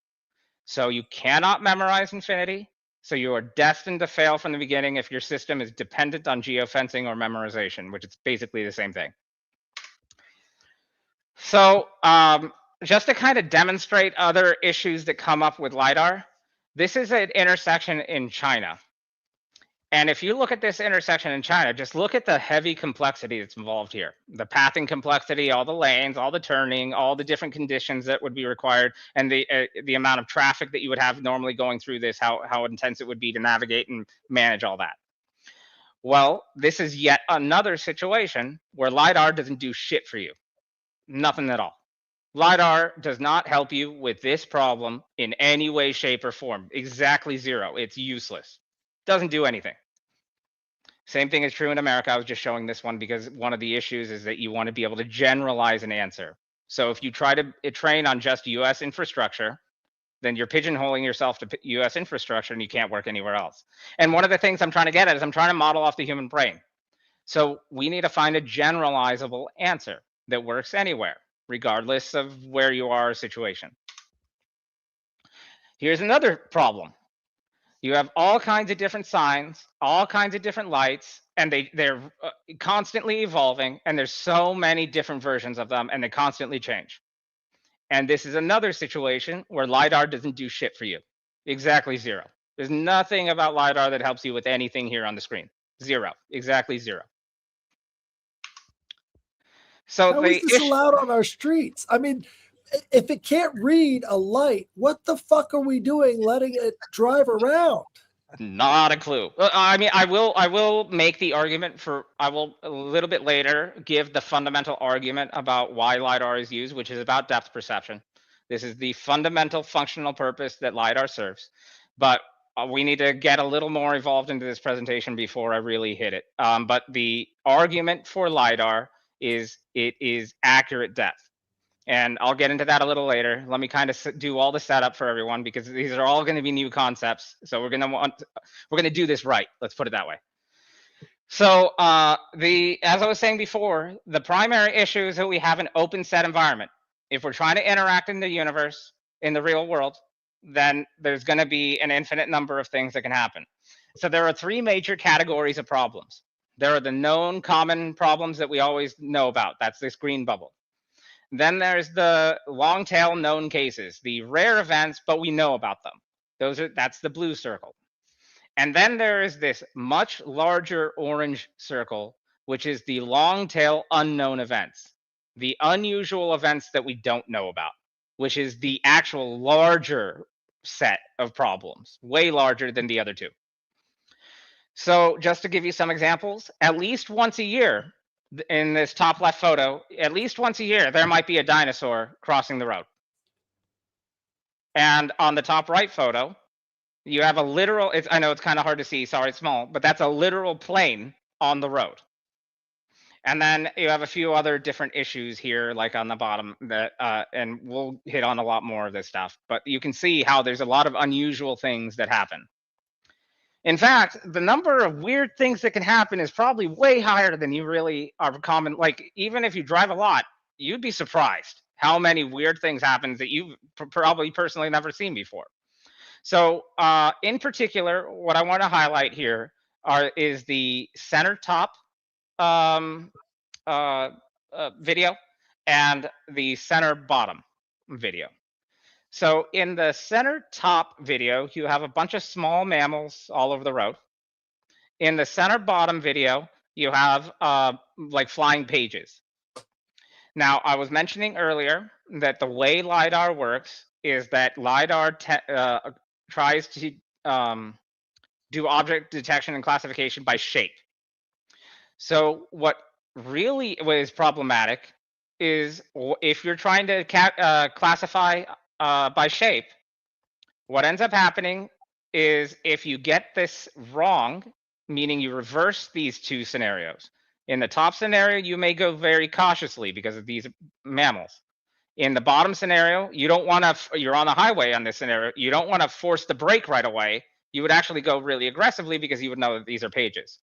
So you cannot memorize infinity. So you are destined to fail from the beginning if your system is dependent on geofencing or memorization, which is basically the same thing. So just to kind of demonstrate other issues that come up with LiDAR, this is an intersection in China. And if you look at this intersection in China, just look at the heavy complexity that's involved here. The pathing complexity, all the lanes, all the turning, all the different conditions that would be required, and the amount of traffic that you would have normally going through this, how intense it would be to navigate and manage all that. Well, this is yet another situation where LiDAR doesn't do shit for you. Nothing at all. LiDAR does not help you with this problem in any way, shape, or form. Exactly zero. It's useless. Doesn't do anything. Same thing is true in America. I was just showing this one because one of the issues is that you want to be able to generalize an answer. So if you try to train on just US infrastructure, then you're pigeonholing yourself to US infrastructure and you can't work anywhere else. And one of the things I'm trying to get at is I'm trying to model off the human brain. So we need to find a generalizable answer that works anywhere, regardless of where you are situation. Here's another problem. You have all kinds of different signs, all kinds of different lights, and they're constantly evolving, and there's so many different versions of them, and they constantly change. And this is another situation where LiDAR doesn't do shit for you. Exactly zero. There's nothing about LiDAR that helps you with anything here on the screen. Zero. Exactly zero. So how is this allowed on our streets? I mean, if it can't read a light, what the fuck are we doing letting it drive around? Not a clue. I mean, I will make the argument for, I will a little bit later give the fundamental argument about why LiDAR is used, which is about depth perception. This is the fundamental functional purpose that LiDAR serves. But we need to get a little more evolved into this presentation before I really hit it. But the argument for LiDAR is it is accurate depth. And I'll get into that a little later. Let me kind of do all the setup for everyone because these are all going to be new concepts. So we're going to do this right. Let's put it that way. So as I was saying before, the primary issue is that we have an open set environment. If we're trying to interact in the universe, in the real world, then there's going to be an infinite number of things that can happen. So there are three major categories of problems. There are the known common problems that we always know about. That's this green bubble. Then there's the long tail known cases, the rare events, but we know about them. That's the blue circle. And then there is this much larger orange circle, which is the long tail unknown events, the unusual events that we don't know about, which is the actual larger set of problems, way larger than the other two. So just to give you some examples, at least once a year, in this top left photo, at least once a year, there might be a dinosaur crossing the road. And on the top right photo, you have a literal, I know it's kind of hard to see, sorry, it's small, but that's a literal plane on the road. And then you have a few other different issues here, like on the bottom, that, and we'll hit on a lot more of this stuff, but you can see how there's a lot of unusual things that happen. In fact, the number of weird things that can happen is probably way higher than you really are common. Like, even if you drive a lot, you'd be surprised how many weird things happen that you've probably personally never seen before. So in particular, what I want to highlight here is the center top video and the center bottom video. So in the center top video, you have a bunch of small mammals all over the road. In the center bottom video, you have like flying pages. Now, I was mentioning earlier that the way LiDAR works is that LiDAR tries to do object detection and classification by shape. So what really is problematic is if you're trying to classify by shape, what ends up happening is if you get this wrong, meaning you reverse these two scenarios. In the top scenario, you may go very cautiously because of these mammals. In the bottom scenario, you don't want to, you're on the highway on this scenario, you don't want to force the brake right away. You would actually go really aggressively because you would know that these are pages.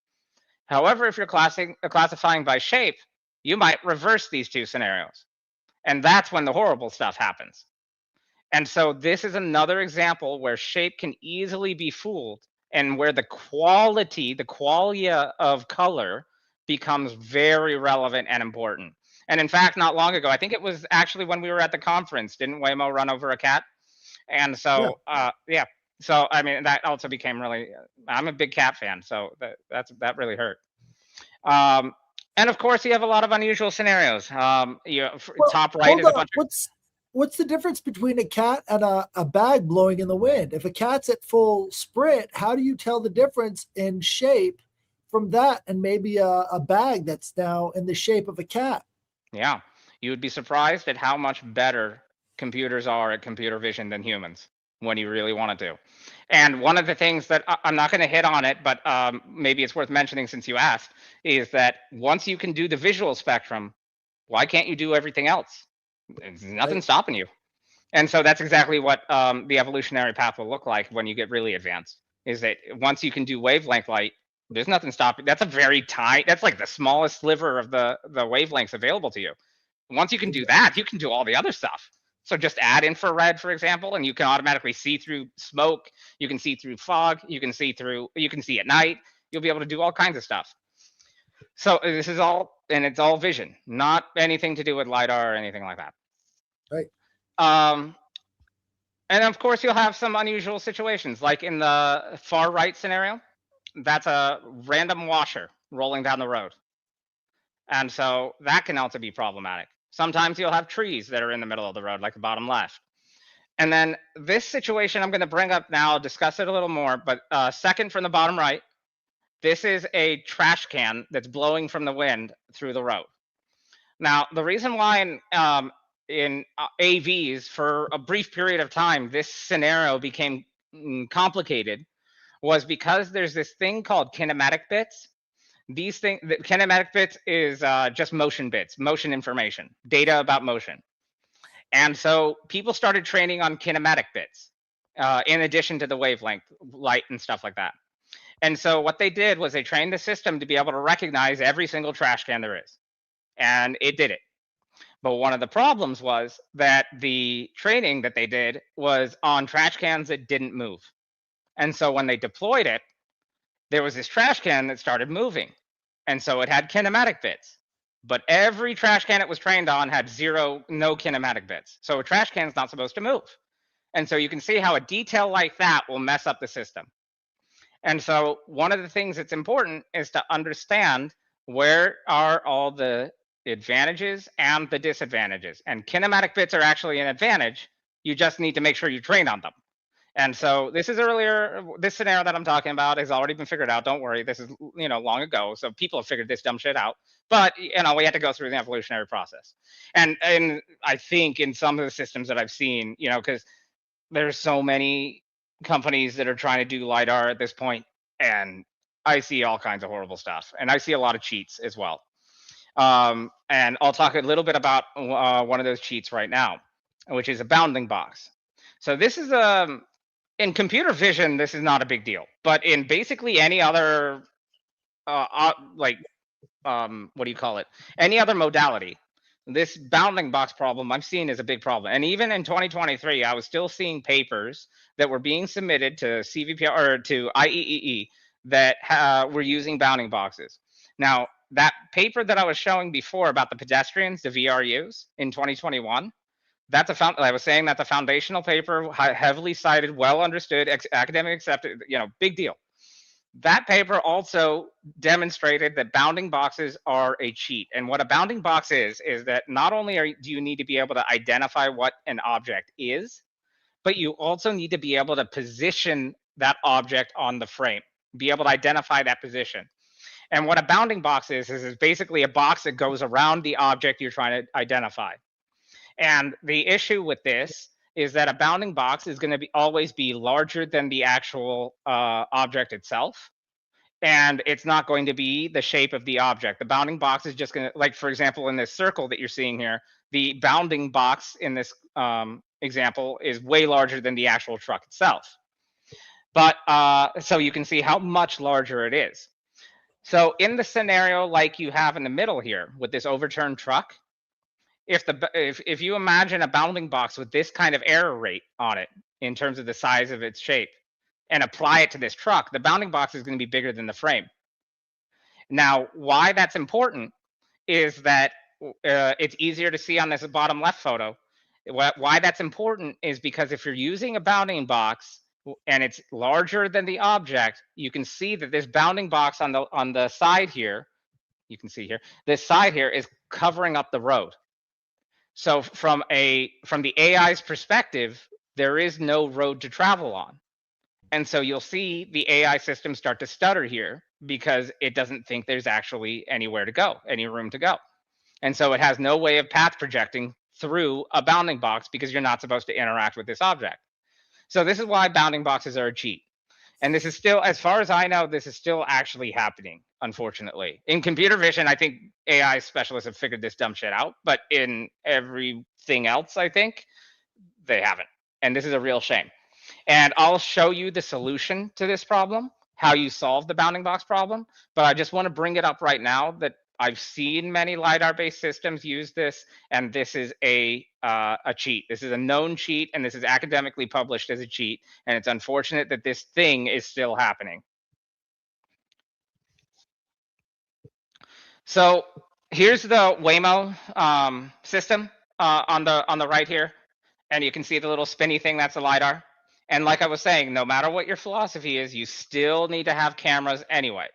However, if you're classifying by shape, you might reverse these two scenarios. And that's when the horrible stuff happens. And so this is another example where shape can easily be fooled, and where the qualia of color becomes very relevant and important. And in fact, not long ago, I think it was actually when we were at the conference, didn't Waymo run over a cat? And Yeah. so, yeah. So, I mean, that also became really, I'm a big cat fan. So that really hurt. And of course, you have a lot of unusual scenarios. Top right Hold is a on. bunch of. What's the difference between a cat and a bag blowing in the wind? If a cat's at full sprint, how do you tell the difference in shape from that and maybe a bag that's now in the shape of a cat? Yeah, you would be surprised at how much better computers are at computer vision than humans when you really want to. And one of the things that I'm not going to hit on it, but maybe it's worth mentioning since you asked, is that once you can do the visual spectrum, why can't you do everything else? There's nothing Right. stopping you. And so that's exactly what the evolutionary path will look like when you get really advanced. Is that once you can do wavelength light, there's nothing stopping. That's a very tiny. That's like the smallest sliver of the wavelengths available to you. Once you can do that, you can do all the other stuff. So just add infrared, for example, and you can automatically see through smoke. You can see through fog. You can see at night. You'll be able to do all kinds of stuff. So this is all, and it's all vision, not anything to do with LiDAR or anything like that. Right. And of course, you'll have some unusual situations, like in the far right scenario. That's a random washer rolling down the road. And so that can also be problematic. Sometimes you'll have trees that are in the middle of the road, like the bottom left. And then this situation I'm going to bring up now, discuss it a little more, but second from the bottom right, this is a trash can that's blowing from the wind through the road. Now, the reason why in AVs for a brief period of time, this scenario became complicated was because there's this thing called kinematic bits. These things, the kinematic bits is just motion bits, motion information, data about motion. And so people started training on kinematic bits in addition to the wavelength, light, and stuff like that. And so what they did was they trained the system to be able to recognize every single trash can there is. And it did it. But one of the problems was that the training that they did was on trash cans that didn't move. And so when they deployed it, there was this trash can that started moving. And so it had kinematic bits. But every trash can it was trained on had no kinematic bits. So a trash can is not supposed to move. And so you can see how a detail like that will mess up the system. And so one of the things that's important is to understand where are all the advantages and the disadvantages. And kinematic bits are actually an advantage. You just need to make sure you train on them. And so this scenario that I'm talking about has already been figured out. Don't worry, this is long ago. So people have figured this dumb shit out. But we had to go through the evolutionary process. And I think in some of the systems that I've seen, because there's so many companies that are trying to do LiDAR at this point, and I see all kinds of horrible stuff. And I see a lot of cheats as well. And I'll talk a little bit about one of those cheats right now, which is a bounding box. So this is in computer vision, this is not a big deal, but in basically any other what do you call it? Any other modality, this bounding box problem I'm seeing is a big problem. And even in 2023, I was still seeing papers that were being submitted to CVPR or to IEEE that were using bounding boxes. Now, that paper that I was showing before about the pedestrians, the VRUs in 2021, I was saying that's a foundational paper, heavily cited, well understood, academic accepted, big deal. That paper also demonstrated that bounding boxes are a cheat. And what a bounding box is that not only do you need to be able to identify what an object is, but you also need to be able to position that object on the frame, be able to identify that position. And what a bounding box is basically a box that goes around the object you're trying to identify. And the issue with this is that a bounding box is going to always be larger than the actual object itself. And it's not going to be the shape of the object. The bounding box is just going to, like, for example, in this circle that you're seeing here, the bounding box in this example is way larger than the actual truck itself. But so you can see how much larger it is. So in the scenario like you have in the middle here with this overturned truck, if you imagine a bounding box with this kind of error rate on it in terms of the size of its shape and apply it to this truck, the bounding box is going to be bigger than the frame. Now, why that's important is that it's easier to see on this bottom left photo. Why that's important is because if you're using a bounding box and it's larger than the object, you can see that this bounding box on the side here, you can see here, this side here is covering up the road. So from the AI's perspective, there is no road to travel on. And so you'll see the AI system start to stutter here because it doesn't think there's actually anywhere to go, any room to go. And so it has no way of path projecting through a bounding box because you're not supposed to interact with this object. So this is why bounding boxes are a cheat. And this is still, as far as I know, this is still actually happening, unfortunately. In computer vision, I think AI specialists have figured this dumb shit out, but in everything else, I think they haven't. And this is a real shame. And I'll show you the solution to this problem, how you solve the bounding box problem. But I just want to bring it up right now that I've seen many LiDAR-based systems use this, and this is a cheat. This is a known cheat, and this is academically published as a cheat. And it's unfortunate that this thing is still happening. So here's the Waymo system on the right here, and you can see the little spinny thing that's a LiDAR. And like I was saying, no matter what your philosophy is, you still need to have cameras anyway.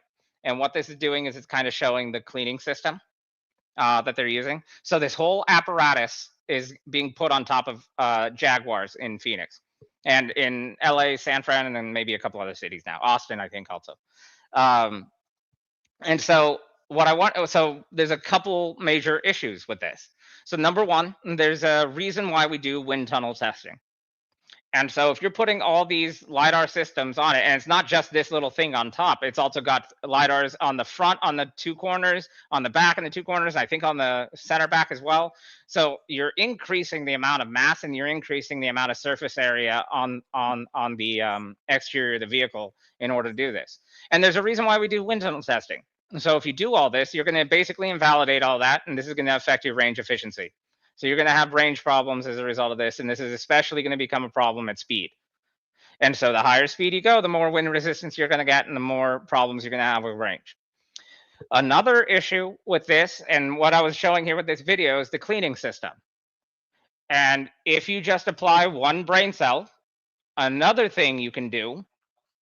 And what this is doing is it's kind of showing the cleaning system that they're using. So this whole apparatus is being put on top of Jaguars in Phoenix, and in LA, San Fran, and then maybe a couple other cities now. Austin, I think, also. And so so there's a couple major issues with this. So number one, there's a reason why we do wind tunnel testing. And so if you're putting all these LiDAR systems on it, and it's not just this little thing on top, it's also got LiDARs on the front, on the two corners, on the back, and the two corners, I think on the center back as well. So you're increasing the amount of mass and you're increasing the amount of surface area on the exterior of the vehicle in order to do this. And there's a reason why we do wind tunnel testing. So if you do all this, you're going to basically invalidate all that, and this is going to affect your range efficiency. So you're going to have range problems as a result of this, and this is especially going to become a problem at speed. And so the higher speed you go, the more wind resistance you're going to get, and the more problems you're going to have with range. Another issue with this, and what I was showing here with this video, is the cleaning system. And if you just apply one brain cell, another thing you can do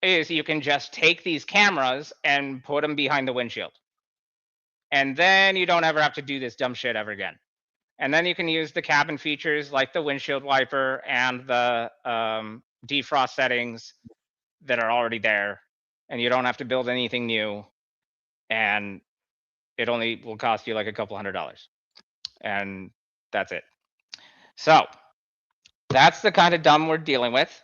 is you can just take these cameras and put them behind the windshield. And then you don't ever have to do this dumb shit ever again. And then you can use the cabin features like the windshield wiper and the defrost settings that are already there. And you don't have to build anything new. And it only will cost you like a couple $100. And that's it. So that's the kind of dumb we're dealing with.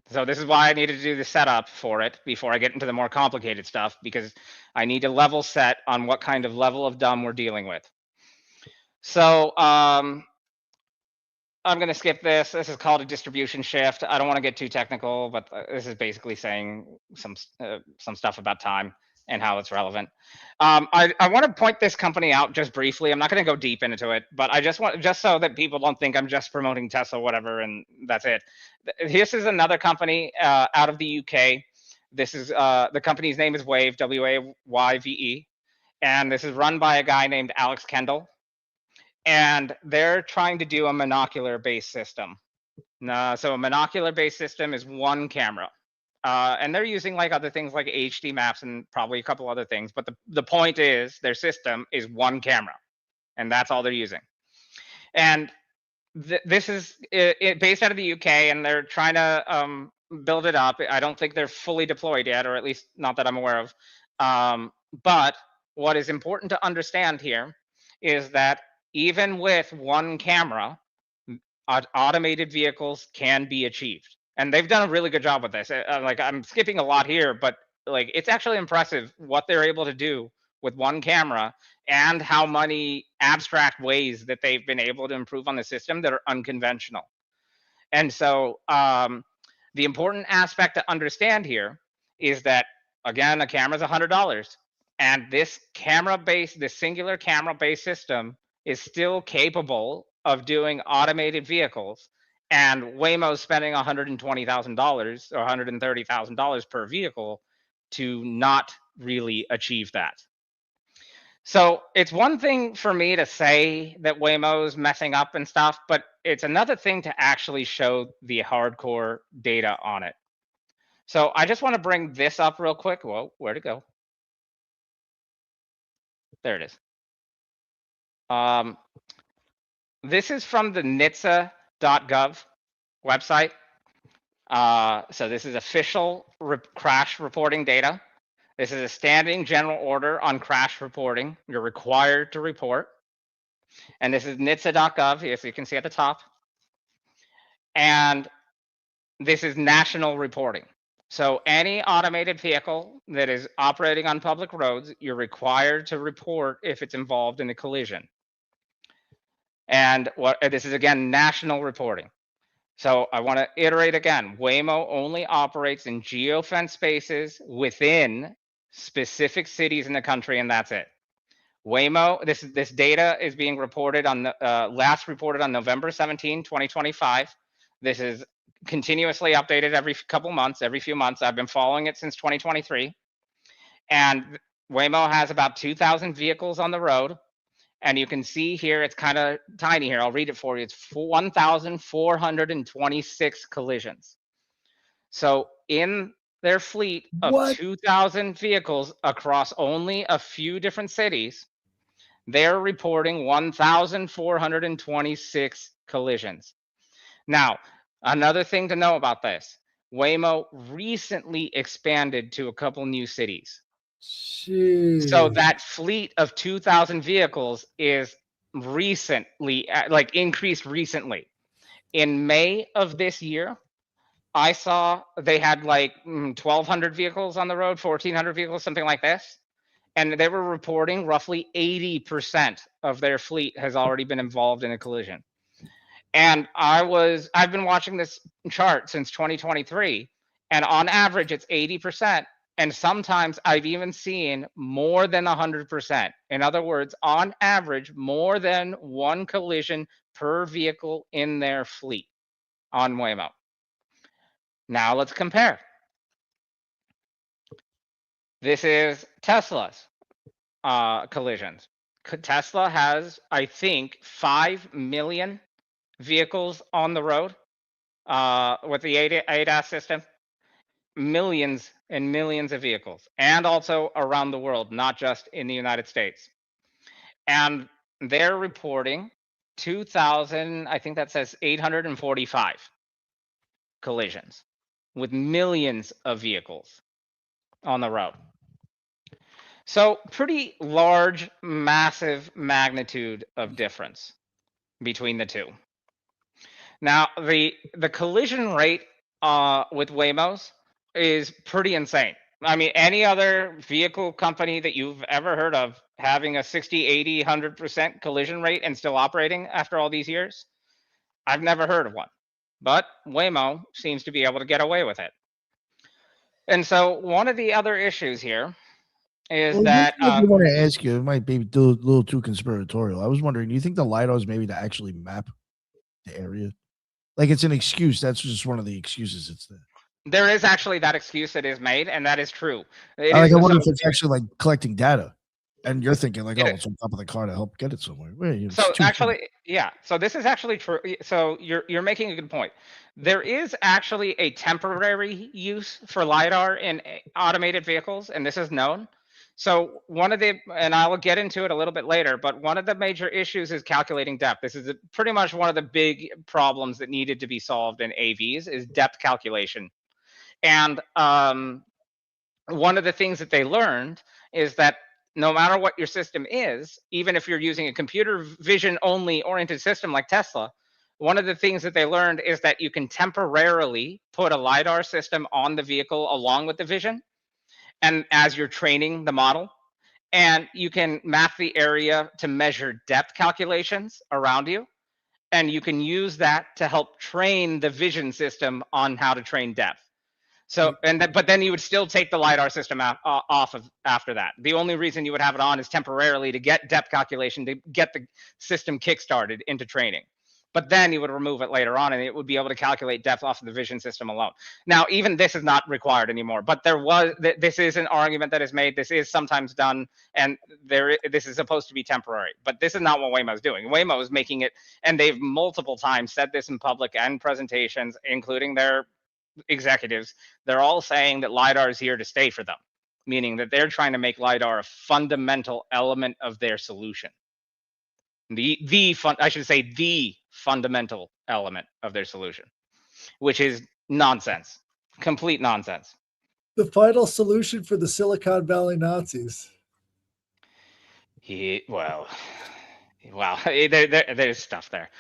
So this is why I needed to do the setup for it before I get into the more complicated stuff, because I need to level set on what kind of level of dumb we're dealing with. So I'm going to skip this. This is called a distribution shift. I don't want to get too technical, but this is basically saying some stuff about time and how it's relevant. I want to point this company out just briefly. I'm not going to go deep into it, but I just so that people don't think I'm just promoting Tesla, whatever, and that's it. This is another company out of the UK. This is the company's name is Wave, W-A-Y-V-E, and this is run by a guy named Alex Kendall. And they're trying to do a monocular-based system. So a monocular-based system is one camera. And they're using like other things like HD maps and probably a couple other things. But the point is their system is one camera. And that's all they're using. And this is based out of the UK, and they're trying to build it up. I don't think they're fully deployed yet, or at least not that I'm aware of. But what is important to understand here is that even with one camera, automated vehicles can be achieved. And they've done a really good job with this. Like, I'm skipping a lot here, but like, it's actually impressive what they're able to do with one camera and how many abstract ways that they've been able to improve on the system that are unconventional. And so the important aspect to understand here is that, again, a camera is $100. And this singular camera-based system is still capable of doing automated vehicles. And Waymo's spending $120,000 or $130,000 per vehicle to not really achieve that. So it's one thing for me to say that Waymo's messing up and stuff, but it's another thing to actually show the hardcore data on it. So I just want to bring this up real quick. Whoa, where'd it go? There it is. This is from the NHTSA.gov website. So this is official crash reporting data. This is a standing general order on crash reporting. You're required to report. And this is NHTSA.gov, as you can see at the top. And this is national reporting. So any automated vehicle that is operating on public roads, you're required to report if it's involved in a collision. And this is, again, national reporting. So I want to iterate again, Waymo only operates in geofence spaces within specific cities in the country, and that's it. Waymo, this data is being reported on last reported on November 17, 2025. This is continuously updated every couple months, every few months. I've been following it since 2023. And Waymo has about 2,000 vehicles on the road. And you can see here, it's kind of tiny here. I'll read it for you. It's 1,426 collisions. So in their fleet of 2,000 vehicles across only a few different cities, they're reporting 1,426 collisions. Now, another thing to know about this, Waymo recently expanded to a couple new cities. Jeez. So that fleet of 2,000 vehicles is recently, like increased recently. In May of this year, I saw they had like 1,200 vehicles on the road, 1,400 vehicles, something like this. And they were reporting roughly 80% of their fleet has already been involved in a collision. And I've been watching this chart since 2023, and on average, it's 80%. And sometimes I've even seen more than 100%. In other words, on average, more than one collision per vehicle in their fleet on Waymo. Now let's compare. This is Tesla's collisions. Tesla has, I think, 5 million vehicles on the road with the ADAS system. Millions and millions of vehicles, and also around the world, not just in the United States. And they're reporting 2,000, I think that says 845 collisions with millions of vehicles on the road. So pretty large, massive magnitude of difference between the two. Now, the collision rate with Waymos is pretty insane. I mean, any other vehicle company that you've ever heard of having a 60, 80, 100% collision rate and still operating after all these years? I've never heard of one. But Waymo seems to be able to get away with it. And so one of the other issues here is that I want to ask you, it might be a little too conspiratorial. I was wondering, do you think the LiDARs maybe to actually map the area? Like it's an excuse. That's just one of the excuses. It's there. There is actually that excuse that is made, and that is true. I wonder if it's actually like collecting data, and you're thinking like, oh, it's on top of the car to help get it somewhere. So actually, yeah. So this is actually true. So you're making a good point. There is actually a temporary use for LiDAR in automated vehicles, and this is known. So one of the, and I will get into it a little bit later, but one of the major issues is calculating depth. This is pretty much one of the big problems that needed to be solved in AVs is depth calculation. And one of the things that they learned is that no matter what your system is, even if you're using a computer vision only oriented system like Tesla, one of the things that they learned is that you can temporarily put a LiDAR system on the vehicle along with the vision, and as you're training the model, and you can map the area to measure depth calculations around you, and you can use that to help train the vision system on how to train depth. So, but then you would still take the LiDAR system off of after that. The only reason you would have it on is temporarily to get depth calculation, to get the system kickstarted into training. But then you would remove it later on and it would be able to calculate depth off of the vision system alone. Now, even this is not required anymore, but this is an argument that is made. This is sometimes done, and this is supposed to be temporary, but this is not what Waymo is doing. Waymo is making it, and they've multiple times said this in public and presentations, including their executives. They're all saying that LiDAR is here to stay for them, meaning that they're trying to make LiDAR a fundamental element of their solution. The fundamental element of their solution, which is nonsense, complete nonsense. The final solution for the Silicon Valley Nazis. Well, there's stuff there.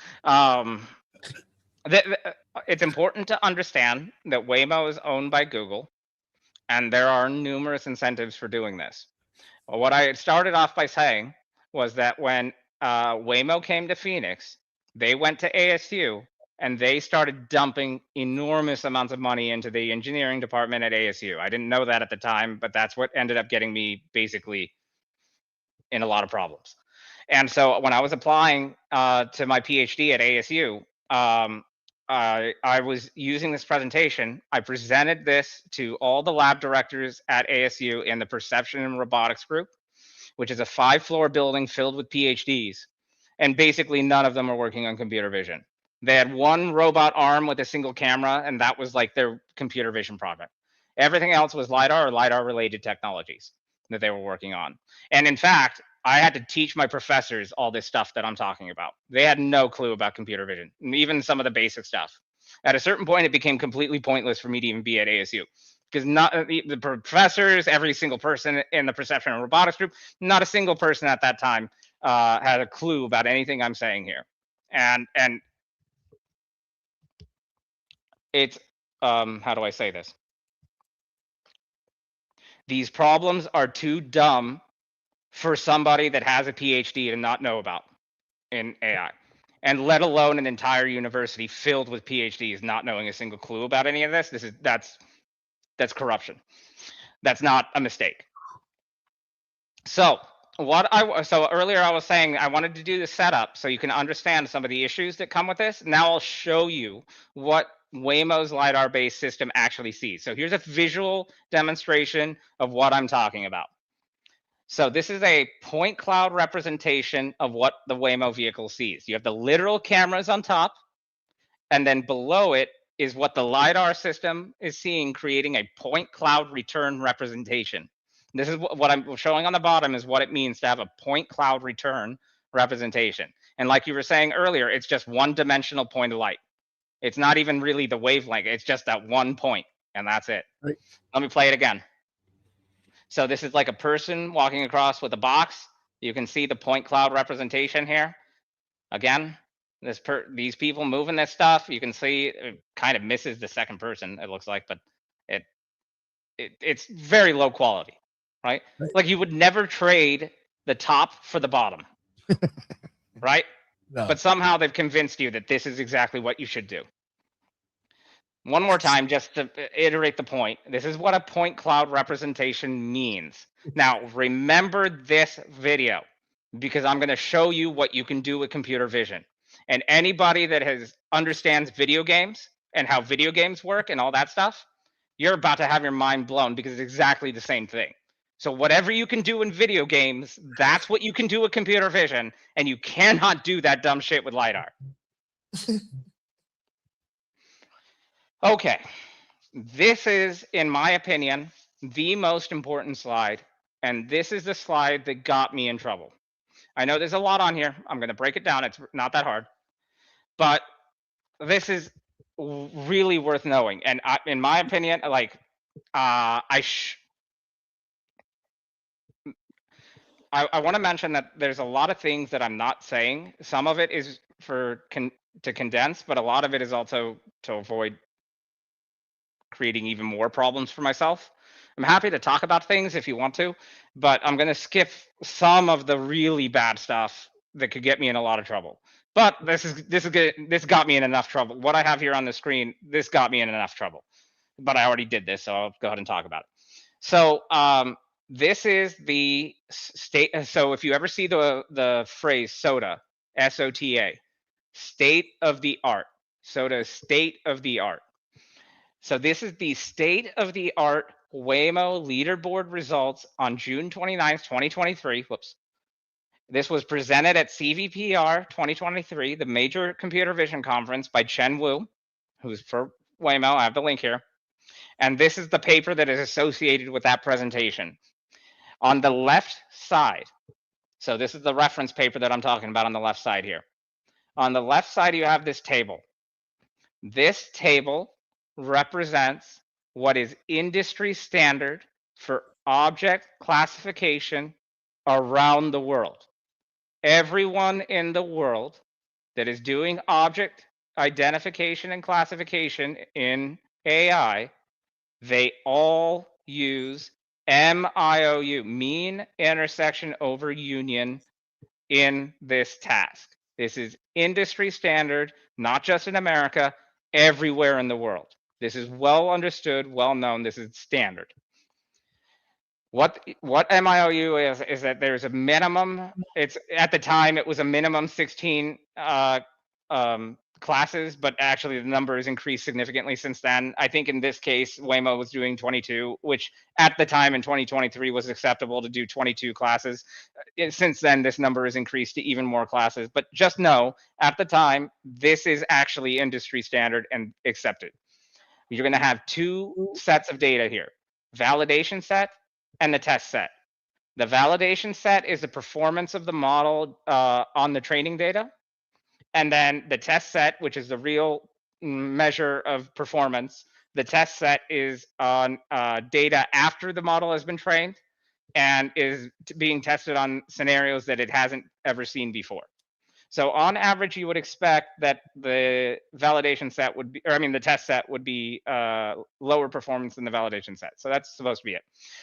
It's important to understand that Waymo is owned by Google, and there are numerous incentives for doing this. Well, what I started off by saying was that when Waymo came to Phoenix, they went to ASU and they started dumping enormous amounts of money into the engineering department at ASU. I didn't know that at the time, but that's what ended up getting me basically in a lot of problems. And so when I was applying to my PhD at ASU, I was using this presentation. I presented this to all the lab directors at ASU in the Perception and Robotics group, which is a 5-floor building filled with PhDs. And basically none of them are working on computer vision. They had one robot arm with a single camera, and that was like their computer vision project. Everything else was LiDAR or LiDAR related technologies that they were working on. And in fact, I had to teach my professors all this stuff that I'm talking about. They had no clue about computer vision, even some of the basic stuff. At a certain point, it became completely pointless for me to even be at ASU, because not the professors, every single person in the perception and robotics group, not a single person at that time had a clue about anything I'm saying here. And it's, how do I say this? These problems are too dumb for somebody that has a PhD to not know about in AI, and let alone an entire university filled with PhDs not knowing a single clue about any of this. That's corruption. That's not a mistake. So earlier I was saying I wanted to do the setup so you can understand some of the issues that come with this. Now I'll show you what Waymo's LiDAR-based system actually sees. So here's a visual demonstration of what I'm talking about. So this is a point cloud representation of what the Waymo vehicle sees. You have the literal cameras on top, and then below it is what the LiDAR system is seeing, creating a point cloud return representation. This is what I'm showing on the bottom is what it means to have a point cloud return representation. And like you were saying earlier, it's just one-dimensional point of light. It's not even really the wavelength. It's just that one point, and that's it. Right. Let me play it again. So this is like a person walking across with a box. You can see the point cloud representation here. Again, these people moving this stuff, you can see it kind of misses the second person, it looks like, but it's very low quality, right? Like you would never trade the top for the bottom, right? No. But somehow they've convinced you that this is exactly what you should do. One more time, just to iterate the point. This is what a point cloud representation means. Now, remember this video, because I'm going to show you what you can do with computer vision. And anybody that understands video games and how video games work and all that stuff, you're about to have your mind blown, because it's exactly the same thing. So whatever you can do in video games, that's what you can do with computer vision, and you cannot do that dumb shit with LiDAR. Okay, this is, in my opinion, the most important slide, and this is the slide that got me in trouble. I know there's a lot on here. I'm going to break it down. It's not that hard, but this is really worth knowing. And in my opinion, like, I want to mention that there's a lot of things that I'm not saying. Some of it is to condense, but a lot of it is also to avoid creating even more problems for myself. I'm happy to talk about things if you want to, but I'm going to skip some of the really bad stuff that could get me in a lot of trouble. But this got me in enough trouble. What I have here on the screen, this got me in enough trouble. but I already did this, so I'll go ahead and talk about it. So this is the state. So if you ever see the phrase SOTA, SOTA, state of the art. SOTA is state of the art. So this is the state of the art Waymo leaderboard results on June 29th, 2023. Whoops. This was presented at CVPR 2023, the major computer vision conference by Chen Wu, who's for Waymo. I have the link here. And this is the paper that is associated with that presentation. On the left side, so this is the reference paper that I'm talking about on the left side here. On the left side, you have this table. This table represents what is industry standard for object classification around the world. Everyone in the world that is doing object identification and classification in AI, they all use MIOU, mean intersection over union, in this task. This is industry standard, not just in America, everywhere in the world. This is well understood, well known. This is standard. What MIOU is that there's a minimum. It's at the time it was a minimum 16 classes, but actually the number has increased significantly since then. I think in this case, Waymo was doing 22, which at the time in 2023 was acceptable to do 22 classes. Since then, this number has increased to even more classes. But just know, at the time, this is actually industry standard and accepted. You're going to have two sets of data here, validation set and the test set. The validation set is the performance of the model on the training data. And then the test set, which is the real measure of performance, the test set is on data after the model has been trained and is being tested on scenarios that it hasn't ever seen before. So on average, you would expect that the validation set would be, or I mean, the test set would be lower performance than the validation set. So that's supposed to be it.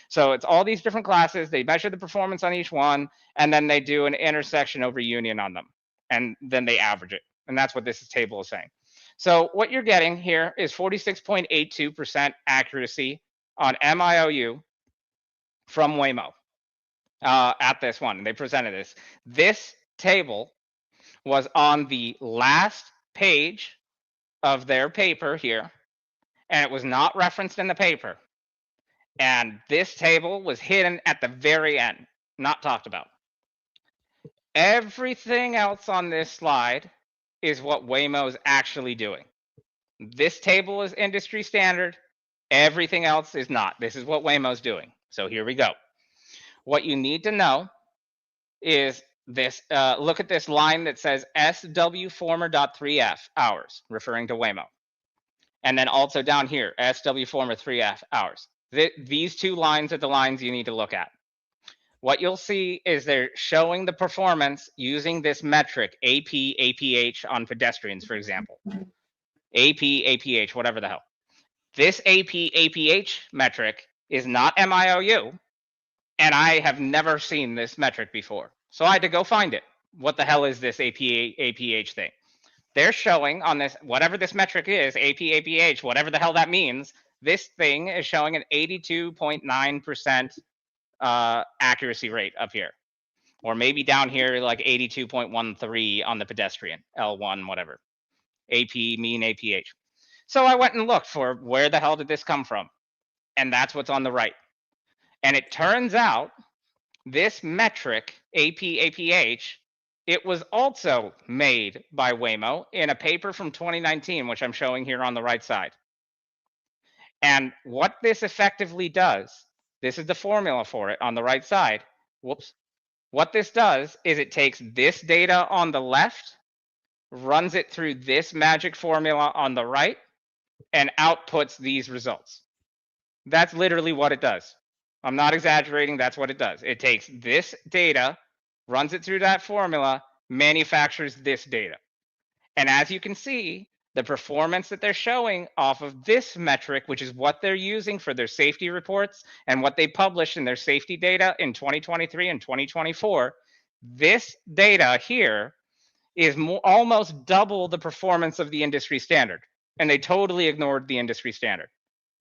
So it's all these different classes. They measure the performance on each one, and then they do an intersection over union on them. And then they average it. And that's what this table is saying. So what you're getting here is 46.82% accuracy on MIOU from Waymo at this one. And they presented this. This table was on the last page of their paper here, and it was not referenced in the paper. And this table was hidden at the very end, not talked about. Everything else on this slide is what Waymo is actually doing. This table is industry standard. Everything else is not. This is what Waymo's doing. So here we go. What you need to know is this. Look at this line that says SWFormer.3F hours, referring to Waymo. And then also down here, SWFormer 3F hours. These two lines are the lines you need to look at. What you'll see is they're showing the performance using this metric, AP, APH on pedestrians, for example. AP, APH, whatever the hell. This AP, APH metric is not MIOU, and I have never seen this metric before. So I had to go find it. What the hell is this AP, APH thing? They're showing on this, whatever this metric is, AP, APH, whatever the hell that means, this thing is showing an 82.9% accuracy rate up here, or maybe down here like 82.13 on the pedestrian, L1, whatever, AP, mean APH. So I went and looked for where the hell did this come from, and that's what's on the right. And it turns out this metric, AP, APH, it was also made by Waymo in a paper from 2019, which I'm showing here on the right side. And what this effectively does, this is the formula for it on the right side. Whoops. What this does is it takes this data on the left, runs it through this magic formula on the right, and outputs these results. That's literally what it does. I'm not exaggerating. That's what it does. It takes this data, runs it through that formula, manufactures this data. And as you can see, the performance that they're showing off of this metric, which is what they're using for their safety reports and what they published in their safety data in 2023 and 2024, this data here is almost double the performance of the industry standard. And they totally ignored the industry standard.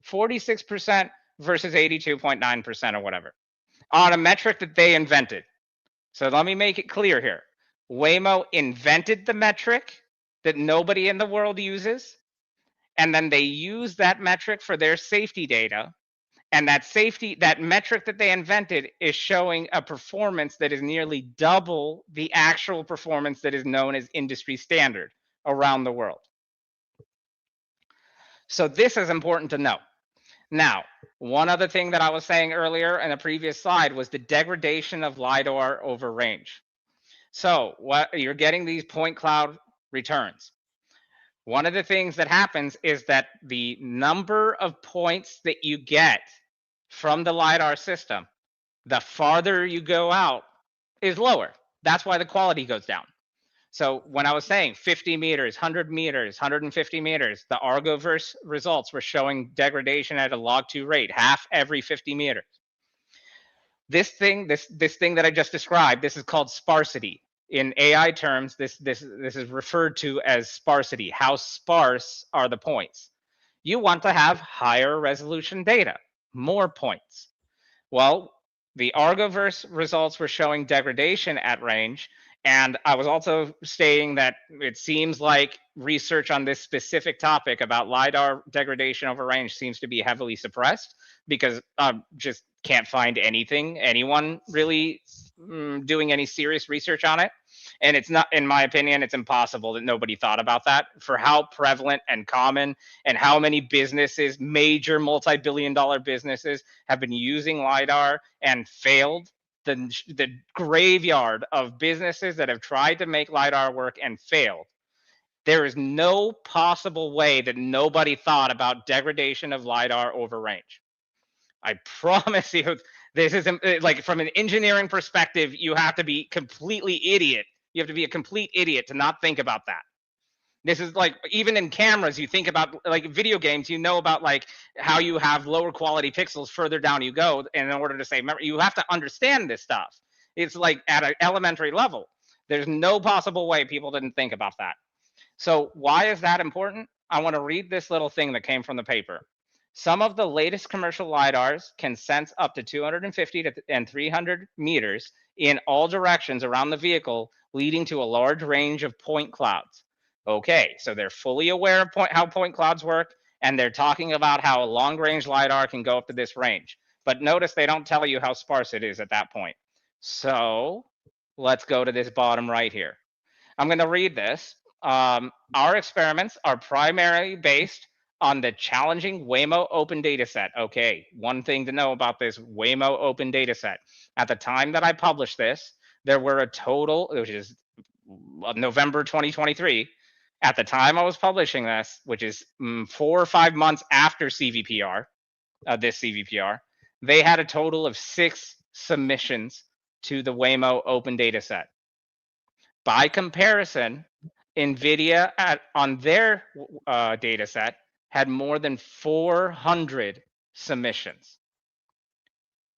46% versus 82.9% or whatever, on a metric that they invented. So let me make it clear here. Waymo invented the metric that nobody in the world uses, and then they use that metric for their safety data. And that metric that they invented is showing a performance that is nearly double the actual performance that is known as industry standard around the world. So this is important to know. Now, one other thing that I was saying earlier in a previous slide was the degradation of LiDAR over range. So what you're getting these point cloud returns. One of the things that happens is that the number of points that you get from the LiDAR system, the farther you go out, is lower. That's why the quality goes down. So when I was saying 50 meters, 100 meters, 150 meters, the Argoverse results were showing degradation at a log2 rate, half every 50 meters. This thing that I just described, this is called sparsity. In AI terms, this is referred to as sparsity. How sparse are the points? You want to have higher resolution data, more points. Well, the Argoverse results were showing degradation at range. And I was also stating that it seems like research on this specific topic about LiDAR degradation over range seems to be heavily suppressed, because just can't find anyone really doing any serious research on it. And it's not, in my opinion, it's impossible that nobody thought about that for how prevalent and common and how many businesses, major multi-billion-dollar businesses, have been using LiDAR and failed. The graveyard of businesses that have tried to make LiDAR work and failed. There is no possible way that nobody thought about degradation of LiDAR over range. I promise you, this is like, from an engineering perspective, you have to be completely idiot. You have to be a complete idiot to not think about that. This is like, even in cameras, you think about, like, video games, you know about like how you have lower quality pixels further down you go. And in order to say, remember, you have to understand this stuff. It's like at an elementary level. There's no possible way people didn't think about that. So why is that important? I want to read this little thing that came from the paper. Some of the latest commercial LiDARs can sense up to 250 and 300 meters in all directions around the vehicle, leading to a large range of point clouds. Okay, so they're fully aware of how point clouds work, and they're talking about how a long-range LiDAR can go up to this range. But notice they don't tell you how sparse it is at that point. So let's go to this bottom right here. I'm going to read this. Our experiments are primarily based on the challenging Waymo open dataset. Okay, one thing to know about this Waymo open dataset. At the time that I published this, there were a total, which is November 2023. At the time I was publishing this, which is 4 or 5 months after CVPR, this CVPR, they had a total of 6 submissions to the Waymo open dataset. By comparison, NVIDIA on their data set had more than 400 submissions.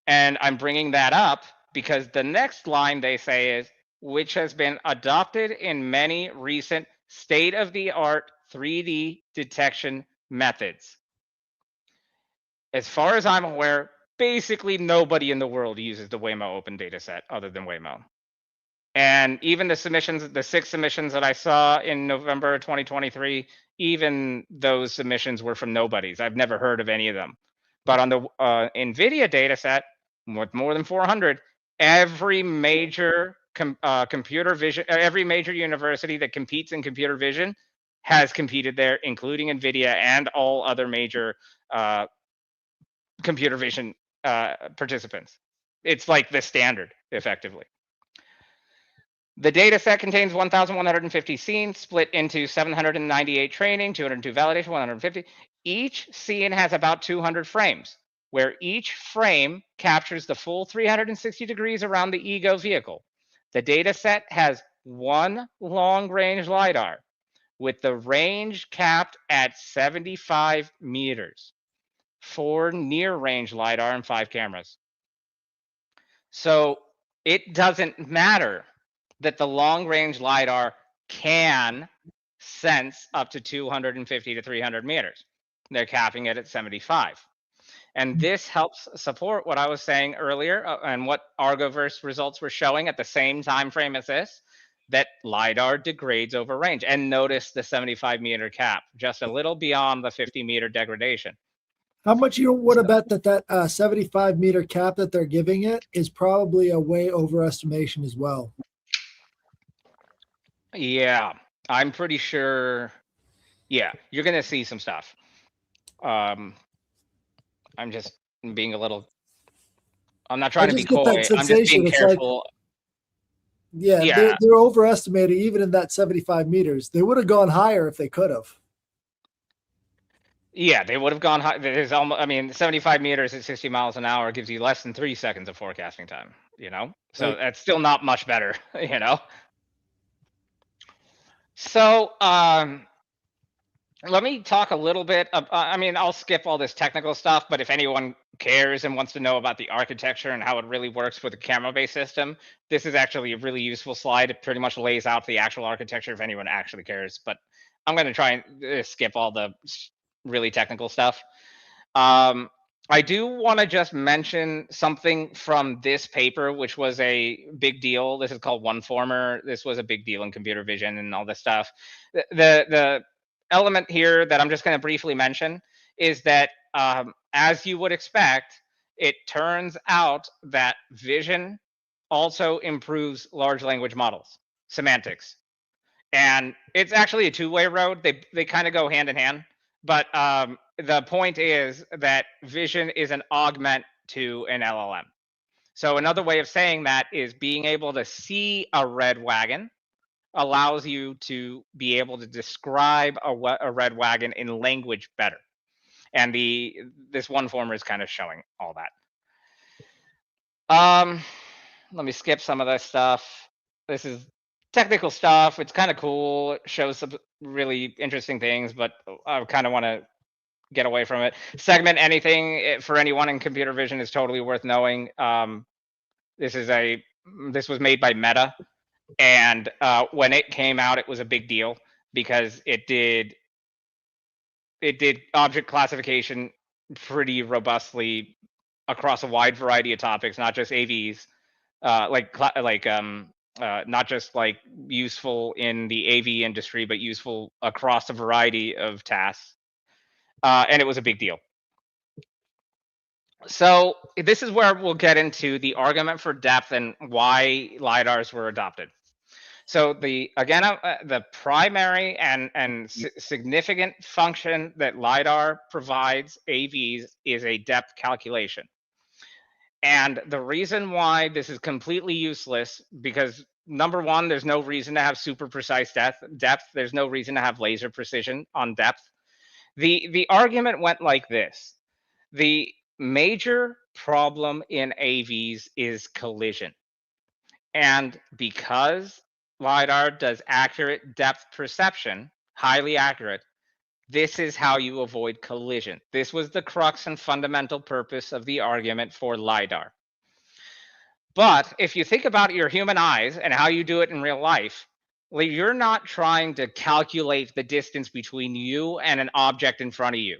And I'm bringing that up because the next line they say is, which has been adopted in many recent state-of-the-art 3D detection methods. As far as I'm aware, basically nobody in the world uses the Waymo open dataset other than Waymo. And even the submissions, the 6 submissions that I saw in November 2023, even those submissions were from nobodies. I've never heard of any of them. But on the NVIDIA data set, with more than 400, every major computer vision, every major university that competes in computer vision has competed there, including NVIDIA and all other major computer vision participants. It's like the standard, effectively. The data set contains 1,150 scenes split into 798 training, 202 validation, 150. Each scene has about 200 frames, where each frame captures the full 360 degrees around the ego vehicle. The data set has 1 long-range LiDAR, with the range capped at 75 meters, 4 near-range LiDAR, and 5 cameras. So it doesn't matter that the long-range LiDAR can sense up to 250 to 300 meters. They're capping it at 75. And this helps support what I was saying earlier and what Argoverse results were showing at the same time frame as this, that LiDAR degrades over range. And notice the 75-meter cap, just a little beyond the 50-meter degradation. How much you would have bet that 75-meter cap that they're giving it is probably a way overestimation as well? Yeah, I'm pretty sure. Yeah, you're going to see some stuff. I'm just being a little, I'm not trying to be coy. I'm just being careful. Like, yeah. They're overestimating even in that 75 meters. They would have gone higher if they could have. Yeah, they would have gone high. There's almost, I mean, 75 meters at 60 miles an hour gives you less than 3 seconds of forecasting time, you know? So Right. that's still not much better, you know? So, let me talk a little bit. I mean, I'll skip all this technical stuff, but if anyone cares and wants to know about the architecture and how it really works with a camera-based system, this is actually a really useful slide. It pretty much lays out the actual architecture if anyone actually cares. But I'm going to try and skip all the really technical stuff. I do want to just mention something from this paper, which was a big deal. This is called OneFormer. This was a big deal in computer vision and all this stuff. The element here that I'm just going to briefly mention is that, as you would expect, it turns out that vision also improves large language models, semantics. And it's actually a two-way road. They kind of go hand in hand. But the point is that vision is an augment to an LLM. So another way of saying that is being able to see a red wagon allows you to be able to describe a red wagon in language better. And this OneFormer is kind of showing all that. Let me skip some of this stuff. This is technical stuff. It's kind of cool. It shows some really interesting things, but I kind of want to get away from it. Segment anything for anyone in computer vision is totally worth knowing. This was made by Meta, and when it came out, it was a big deal because it did object classification pretty robustly across a wide variety of topics, not just AVs, not just like useful in the AV industry, but useful across a variety of tasks. And it was a big deal. So this is where we'll get into the argument for depth and why LiDARs were adopted. So the primary and significant function that LiDAR provides AVs is a depth calculation. And the reason why this is completely useless, because number one, there's no reason to have super precise depth. There's no reason to have laser precision on depth. The argument went like this. The major problem in AVs is collision. And because LiDAR does accurate depth perception, highly accurate, this is how you avoid collision. This was the crux and fundamental purpose of the argument for LiDAR. But if you think about your human eyes and how you do it in real life, you're not trying to calculate the distance between you and an object in front of you.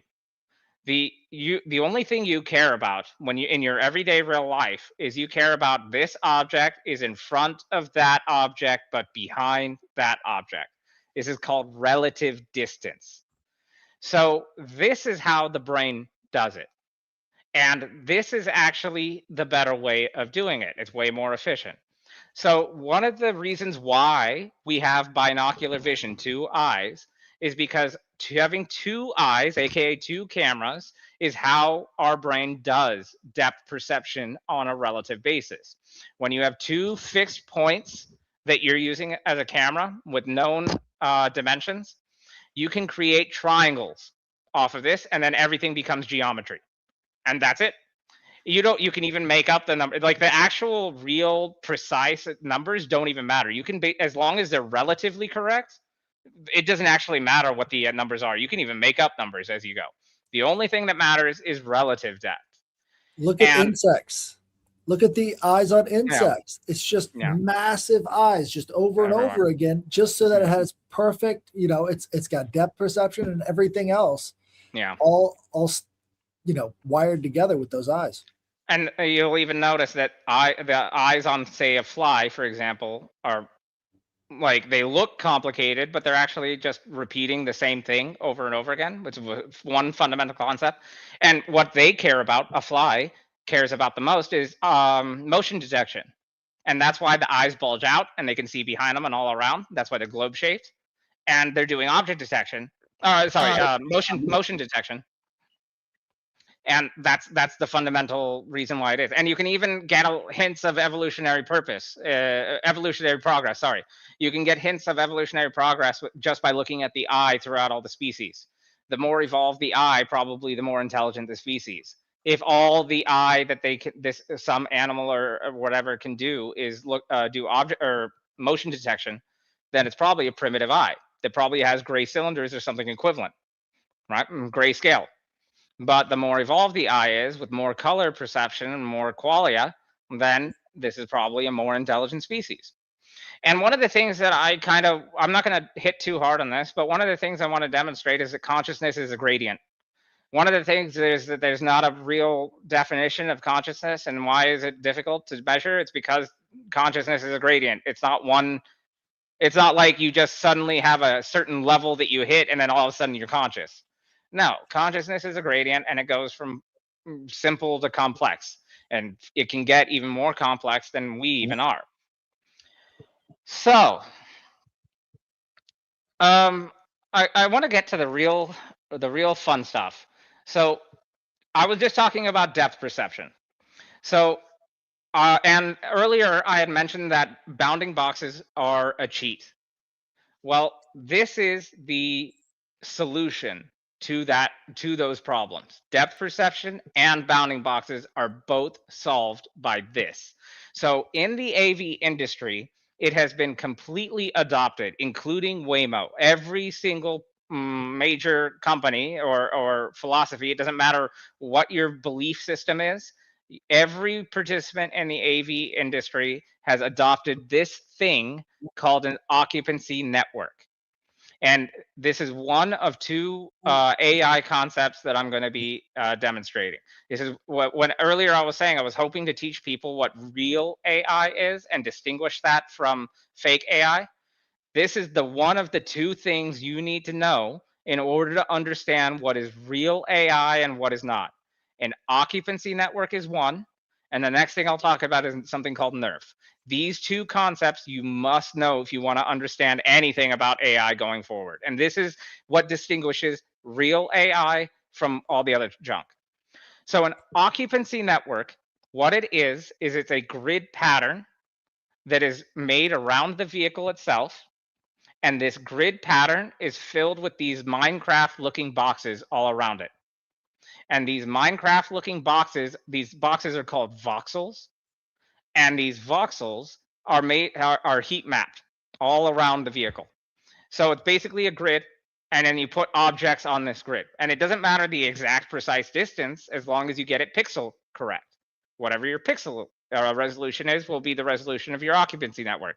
The only thing you care about when you in your everyday real life is you care about this object is in front of that object but behind that object. This is called relative distance. So this is how the brain does it. And this is actually the better way of doing it. It's way more efficient. So one of the reasons why we have binocular vision, 2 eyes, is because having 2 eyes, aka 2 cameras, is how our brain does depth perception on a relative basis. When you have 2 fixed points that you're using as a camera with known dimensions, you can create triangles off of this, and then everything becomes geometry. And that's it. You can even make up the number, like the actual real precise numbers don't even matter. You can be, as long as they're relatively correct, it doesn't actually matter what the numbers are. You can even make up numbers as you go. The only thing that matters is relative depth. Look at insects. Look at the eyes on insects. It's just massive eyes, just over and over again, just so that it has perfect, it's got depth perception and everything else. Yeah. all wired together with those eyes. And you'll even notice that the eyes on, say, a fly, for example, are like, they look complicated, but they're actually just repeating the same thing over and over again, which is one fundamental concept. And what they care about, a fly cares about the most, is motion detection. And that's why the eyes bulge out and they can see behind them and all around. That's why they're globe shaped. And they're doing object detection. Motion detection. And that's the fundamental reason why it is. And you can even get hints of evolutionary progress. Sorry, you can get hints of evolutionary progress just by looking at the eye throughout all the species. The more evolved the eye, probably the more intelligent the species. If all the eye that some animal or whatever can do is do object or motion detection, then it's probably a primitive eye that probably has gray cylinders or something equivalent, right? Grayscale. But the more evolved the eye is, with more color perception and more qualia, then this is probably a more intelligent species. And one of the things that I'm not going to hit too hard on this, but one of the things I want to demonstrate is that consciousness is a gradient. One of the things is that there's not a real definition of consciousness. And why is it difficult to measure? It's because consciousness is a gradient. It's not like you just suddenly have a certain level that you hit and then all of a sudden you're conscious. No, consciousness is a gradient, and it goes from simple to complex, and it can get even more complex than we even are. So, I want to get to the real fun stuff. So, I was just talking about depth perception. So, and earlier I had mentioned that bounding boxes are a cheat. Well, this is the solution to those problems. Depth perception and bounding boxes are both solved by this. So in the AV industry, it has been completely adopted, including Waymo. Every single major company or philosophy, it doesn't matter what your belief system is, every participant in the AV industry has adopted this thing called an occupancy network. And this is one of two AI concepts that I'm going to be demonstrating. This is when earlier I was saying I was hoping to teach people what real AI is and distinguish that from fake AI. This is one of the two things you need to know in order to understand what is real AI and what is not. An occupancy network is one, and the next thing I'll talk about is something called NERF. These two concepts you must know if you want to understand anything about AI going forward. And this is what distinguishes real AI from all the other junk. So an occupancy network, what it is it's a grid pattern that is made around the vehicle itself. And this grid pattern is filled with these Minecraft looking boxes all around it. And these Minecraft looking boxes, these boxes are called voxels. And these voxels are heat mapped all around the vehicle. So it's basically a grid, and then you put objects on this grid. And it doesn't matter the exact precise distance as long as you get it pixel correct. Whatever your pixel resolution is will be the resolution of your occupancy network.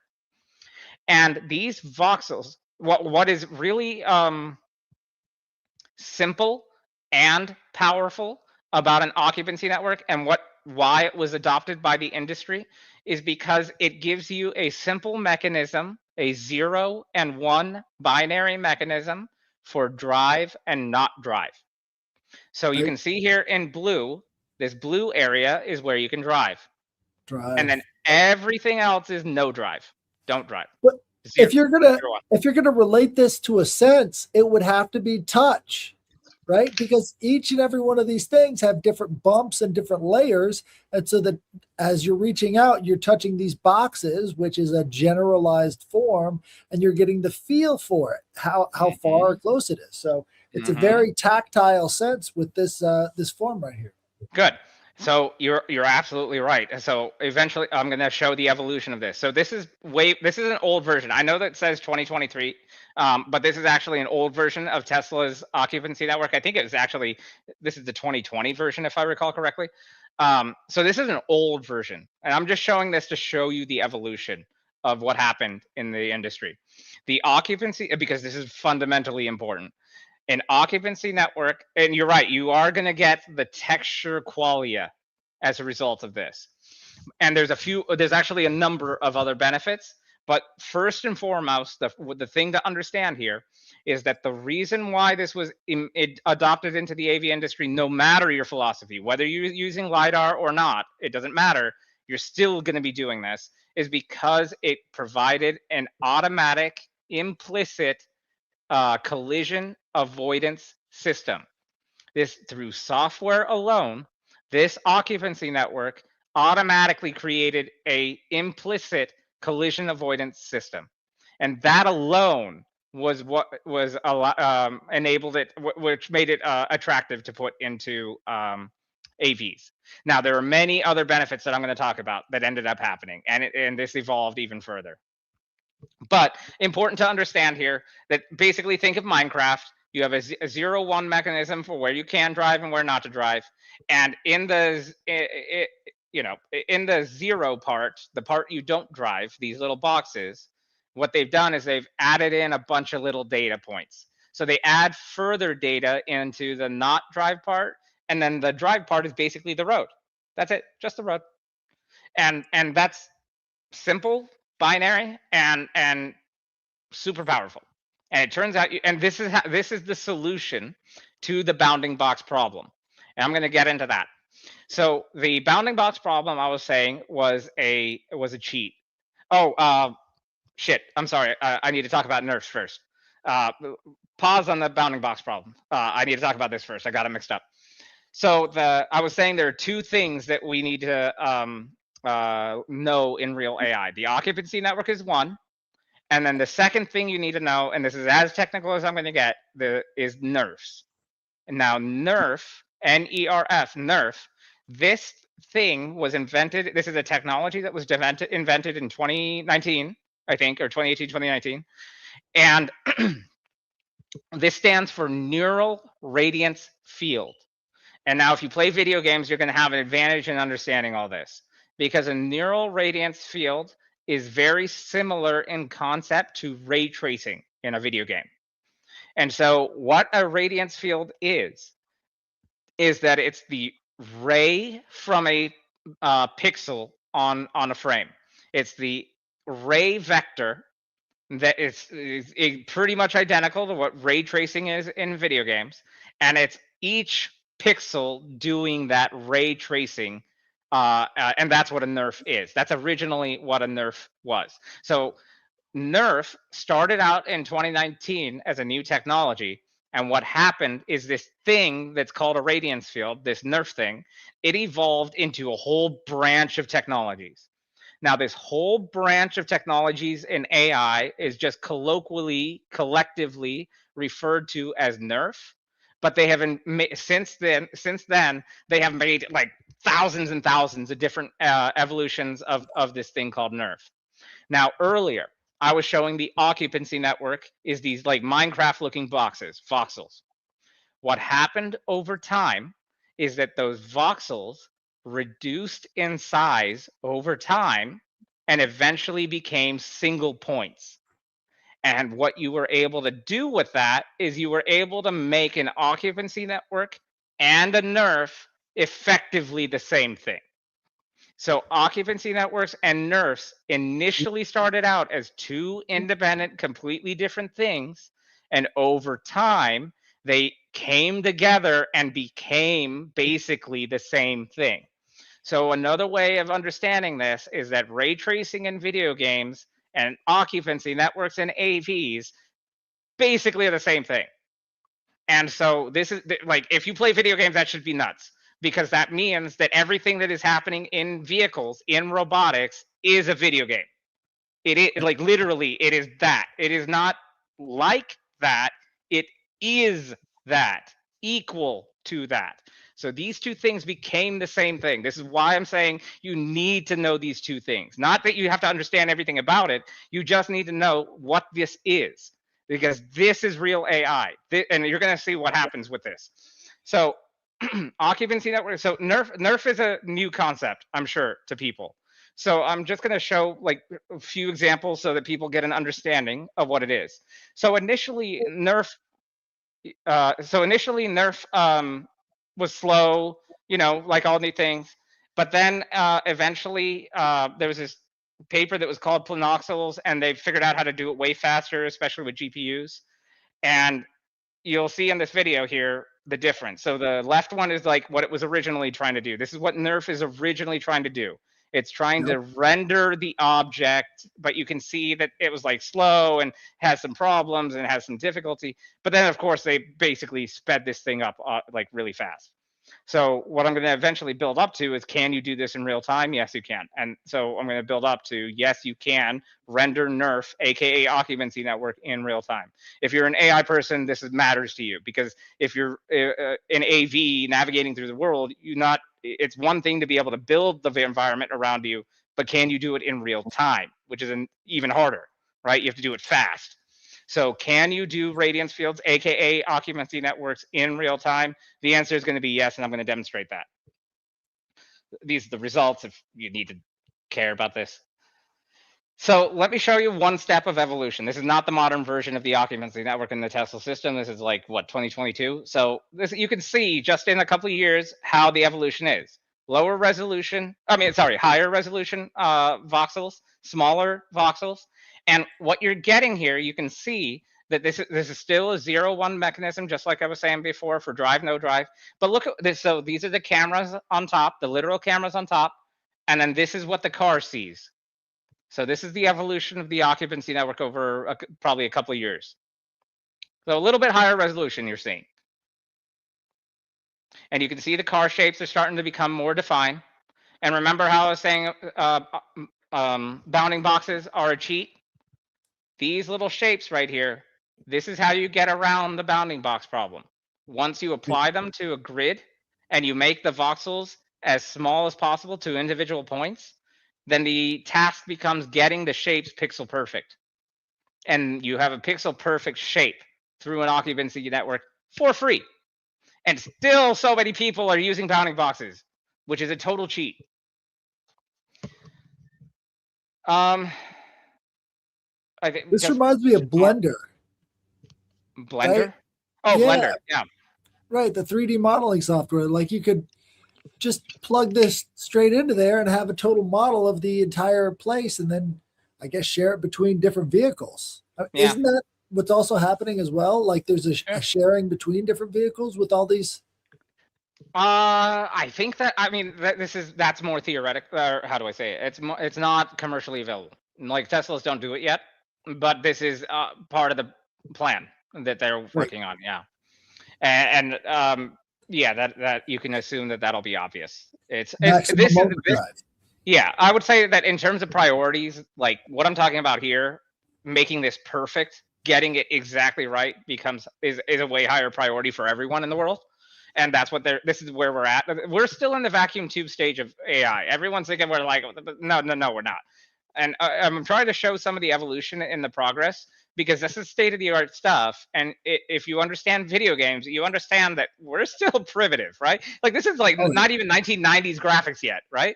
And these voxels, what is really simple and powerful about an occupancy network and why it was adopted by the industry is because it gives you a simple mechanism, a 0 and 1 binary mechanism for drive and not drive. So you can see here in blue, this blue area is where you can drive. And then everything else is no drive. Don't drive. But if you're gonna relate this to a sense, it would have to be touch, right? Because each and every one of these things have different bumps and different layers. And so that as you're reaching out, you're touching these boxes, which is a generalized form, and you're getting the feel for it, how far or close it is. So it's a very tactile sense with this this form right here. Good. So you're absolutely right. So eventually I'm going to show the evolution of this. So this is an old version. I know that it says 2023, but this is actually an old version of Tesla's occupancy network. I think this is the 2020 version, if I recall correctly. So this is an old version, and I'm just showing this to show you the evolution of what happened in the industry. The occupancy, because this is fundamentally important. An occupancy network, and you're right, you are going to get the texture qualia as a result of this. And there's actually a number of other benefits. But first and foremost, the thing to understand here is that the reason why this was adopted into the AV industry, no matter your philosophy, whether you're using LiDAR or not, it doesn't matter, you're still going to be doing this, is because it provided an automatic, implicit collision avoidance system. This, through software alone, this occupancy network automatically created a implicit collision avoidance system, and that alone was what was enabled it, which made it attractive to put into AVs. Now, there are many other benefits that I'm going to talk about that ended up happening, and this evolved even further. But important to understand here that basically think of Minecraft. You have a 0-1 mechanism for where you can drive and where not to drive. And in the in the 0 part, the part you don't drive, these little boxes, what they've done is they've added in a bunch of little data points. So they add further data into the not drive part, and then the drive part is basically the road. That's it, just the road. And that's simple, binary, and super powerful. And it turns out, and this is the solution to the bounding box problem. And I'm going to get into that. So the bounding box problem, I was saying, was a cheat. Oh, shit. I'm sorry. I need to talk about nerfs first. Pause on the bounding box problem. I need to talk about this first. I got it mixed up. So I was saying there are two things that we need to know in real AI. The occupancy network is one. And then the second thing you need to know, and this is as technical as I'm going to get, is nerfs. And now nerf, N-E-R-F, nerf, this thing was invented, this is a technology that was invented in 2019, I think, or 2018, 2019. And this stands for neural radiance field. And now if you play video games, you're going to have an advantage in understanding all this, because a neural radiance field is very similar in concept to ray tracing in a video game. And so what a radiance field is that it's the ray from a pixel on a frame. It's the ray vector that is pretty much identical to what ray tracing is in video games. And it's each pixel doing that ray tracing, and that's what a nerf is. That's originally what a nerf was. So nerf started out in 2019 as a new technology, and what happened is this thing that's called a radiance field, this nerf thing, it evolved into a whole branch of technologies. Now, this whole branch of technologies in AI is just collectively referred to as nerf, but they haven't since then they have made like thousands and thousands of different evolutions of this thing called nerf. Now, earlier I was showing the occupancy network is these like Minecraft looking boxes, voxels. What happened over time is that those voxels reduced in size over time and eventually became single points. And what you were able to do with that is you were able to make an occupancy network and a nerf effectively the same thing. So occupancy networks and nerfs initially started out as two independent, completely different things. And over time, they came together and became basically the same thing. So another way of understanding this is that ray tracing in video games and occupancy networks in AVs basically are the same thing. And so this is like, if you play video games, that should be nuts, because that means that everything that is happening in vehicles, in robotics, is a video game. It is like literally, it is that. It is not like that. It is that, equal to that. So these two things became the same thing. This is why I'm saying you need to know these two things. Not that you have to understand everything about it. You just need to know what this is, because this is real AI. And you're going to see what happens with this. So occupancy network. So nerf is a new concept, I'm sure, to people. So I'm just going to show like a few examples so that people get an understanding of what it is. So initially, nerf. so initially Nerf was slow, you know, like all new things. But then eventually there was this paper that was called Planoxyls, and they figured out how to do it way faster, especially with GPUs. And you'll see in this video here the difference. So the left one is like what it was originally trying to do. This is what Nerf is originally trying to do. It's trying to render the object, but you can see that it was like slow and has some problems and has some difficulty. But then, of course, they basically sped this thing up like really fast. So what I'm going to eventually build up to is, can you do this in real time? Yes, you can. And so I'm going to build up to, yes, you can render NERF, aka occupancy network, in real time. If you're an AI person, this matters to you, because if you're an AV navigating through the world, it's one thing to be able to build the environment around you, but can you do it in real time, which is even harder, right? You have to do it fast. So can you do radiance fields, aka occupancy networks, in real time? The answer is going to be yes, and I'm going to demonstrate that. These are the results if you need to care about this. So let me show you one step of evolution. This is not the modern version of the occupancy network in the Tesla system. This is like, what, 2022? So this, you can see just in a couple of years how the evolution is. Higher resolution voxels, smaller voxels. And what you're getting here, you can see that this is still a 0-1 mechanism, just like I was saying before, for drive, no drive. But look at this. So these are the cameras on top, the literal cameras on top. And then this is what the car sees. So this is the evolution of the occupancy network over probably a couple of years. So a little bit higher resolution you're seeing. And you can see the car shapes are starting to become more defined. And remember how I was saying bounding boxes are a cheat? These little shapes right here, this is how you get around the bounding box problem. Once you apply them to a grid and you make the voxels as small as possible to individual points, then the task becomes getting the shapes pixel perfect. And you have a pixel perfect shape through an occupancy network for free. And still so many people are using bounding boxes, which is a total cheat. I think this reminds me of Blender. Blender? Right? Oh, Yeah. Blender, yeah. Right, the 3D modeling software. Like you could just plug this straight into there and have a total model of the entire place, and then I guess share it between different vehicles. Yeah. Isn't that what's also happening as well? Like there's a sharing between different vehicles with all these. I think that, I mean, that's more theoretic. How do I say it? It's not commercially available. Like Teslas don't do it yet, but this is part of the plan that they're working on. Yeah, and yeah, that you can assume that that'll be obvious. Yeah, I would say that in terms of priorities, like what I'm talking about here, making this perfect, getting it exactly right is a way higher priority for everyone in the world. And that's what this is where we're at. We're still in the vacuum tube stage of AI. Everyone's thinking we're like, no, we're not. And I'm trying to show some of the evolution in the progress, because this is state of the art stuff. And if you understand video games, you understand that we're still primitive, right? Like this is like not even 1990s graphics yet, right?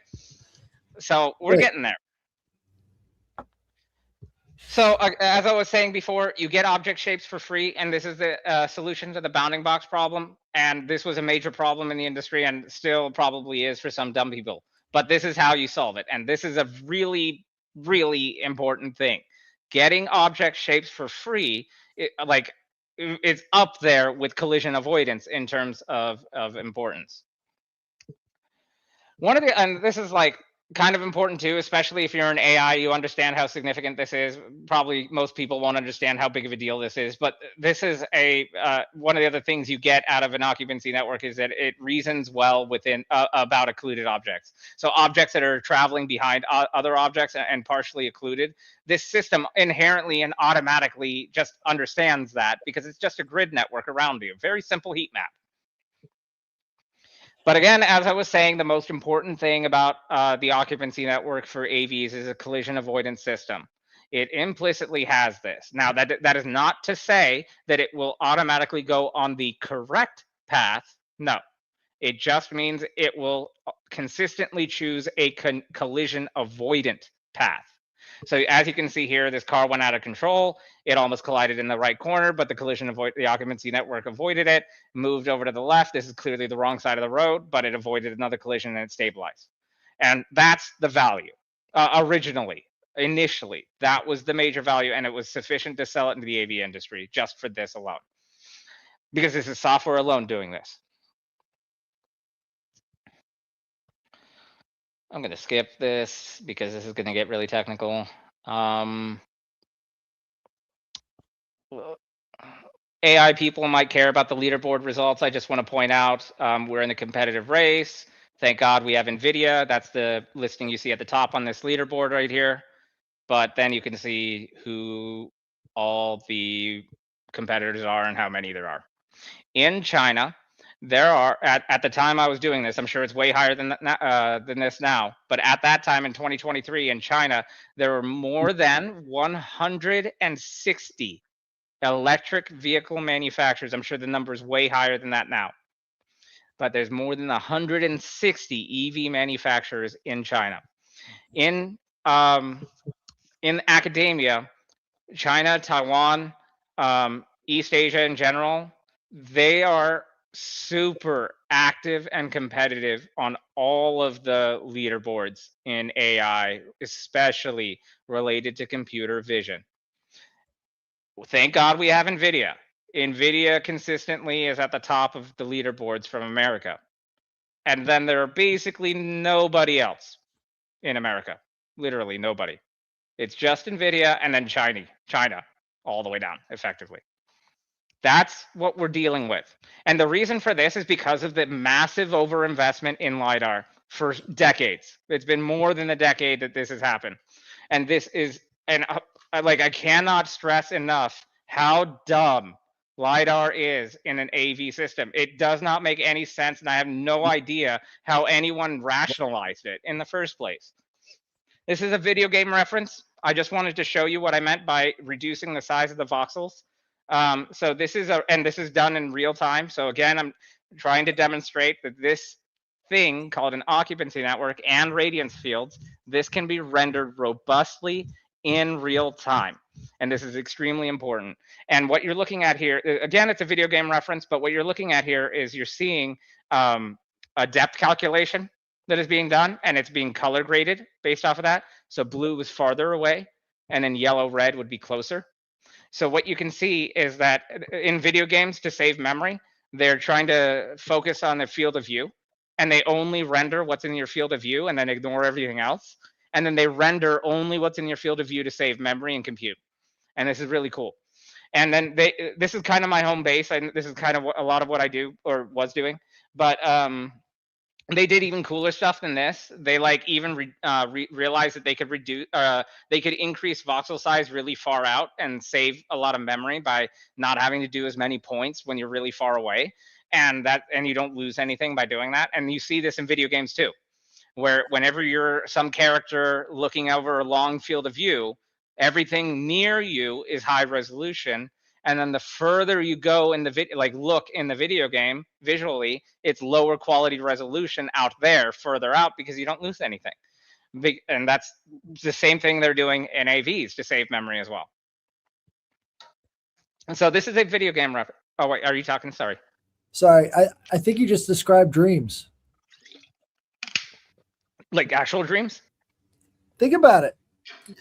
So we're getting there. So as I was saying before, you get object shapes for free, and this is the solution to the bounding box problem. And this was a major problem in the industry, and still probably is for some dumb people. But this is how you solve it, and this is a really, really important thing. Getting object shapes for free, it's up there with collision avoidance in terms of importance. And this is like kind of important too, especially if you're an AI, you understand how significant this is. Probably most people won't understand how big of a deal this is, but this is one of the other things you get out of an occupancy network is that it reasons well within about occluded objects. So objects that are traveling behind other objects and partially occluded, this system inherently and automatically just understands that, because it's just a grid network around you. Very simple heat map. But again, as I was saying, the most important thing about the occupancy network for AVs is a collision avoidance system. It implicitly has this. Now, that is not to say that it will automatically go on the correct path. No, it just means it will consistently choose a collision avoidant path. So as you can see here, this car went out of control. It almost collided in the right corner, but the occupancy network avoided it, moved over to the left. This is clearly the wrong side of the road, but it avoided another collision and it stabilized. And that's the value. Initially, that was the major value, and it was sufficient to sell it into the AV industry just for this alone. Because this is software alone doing this. I'm going to skip this because this is going to get really technical. AI people might care about the leaderboard results. I just want to point out we're in a competitive race. Thank God we have NVIDIA. That's the listing you see at the top on this leaderboard right here. But then you can see who all the competitors are and how many there are. In China, there are, at the time I was doing this, I'm sure it's way higher than this now, but at that time in 2023 in China, there were more than 160 electric vehicle manufacturers. I'm sure the number is way higher than that now. But there's more than 160 EV manufacturers in China. In academia, China, Taiwan, East Asia in general, they are super active and competitive on all of the leaderboards in AI, especially related to computer vision. Thank God we have NVIDIA. NVIDIA consistently is at the top of the leaderboards from America. And then there are basically nobody else in America. Literally nobody. It's just NVIDIA and then China, all the way down, effectively. That's what we're dealing with. And the reason for this is because of the massive overinvestment in LiDAR for decades. It's been more than a decade that this has happened. And this is, and like, I cannot stress enough how dumb LiDAR is in an AV system. It does not make any sense, and I have no idea how anyone rationalized it in the first place. This is a video game reference. I just wanted to show you what I meant by reducing the size of the voxels. So this is and this is done in real time. So again, I'm trying to demonstrate that this thing called an occupancy network and radiance fields, this can be rendered robustly in real time. And this is extremely important. And what you're looking at here, again, it's a video game reference, but what you're looking at here is you're seeing a depth calculation that is being done, and it's being color graded based off of that. So blue is farther away, and then yellow, red would be closer. So what you can see is that in video games, to save memory, they're trying to focus on the field of view, and they only render what's in your field of view and then ignore everything else. And then they render only what's in your field of view to save memory and compute. And this is really cool. And then this is kind of my home base, and this is kind of a lot of what I do or was doing. But they did even cooler stuff than this. They like even realized that they could increase voxel size really far out and save a lot of memory by not having to do as many points when you're really far away, and you don't lose anything by doing that. And you see this in video games too, where whenever you're some character looking over a long field of view, everything near you is high resolution. And then the further you go in the video, like look in the video game visually, it's lower quality resolution out there, further out, because you don't lose anything. And that's the same thing they're doing in AVs to save memory as well. And so this is a video game reference. Oh, wait, are you talking? Sorry. Sorry, I think you just described dreams. Like actual dreams? Think about it.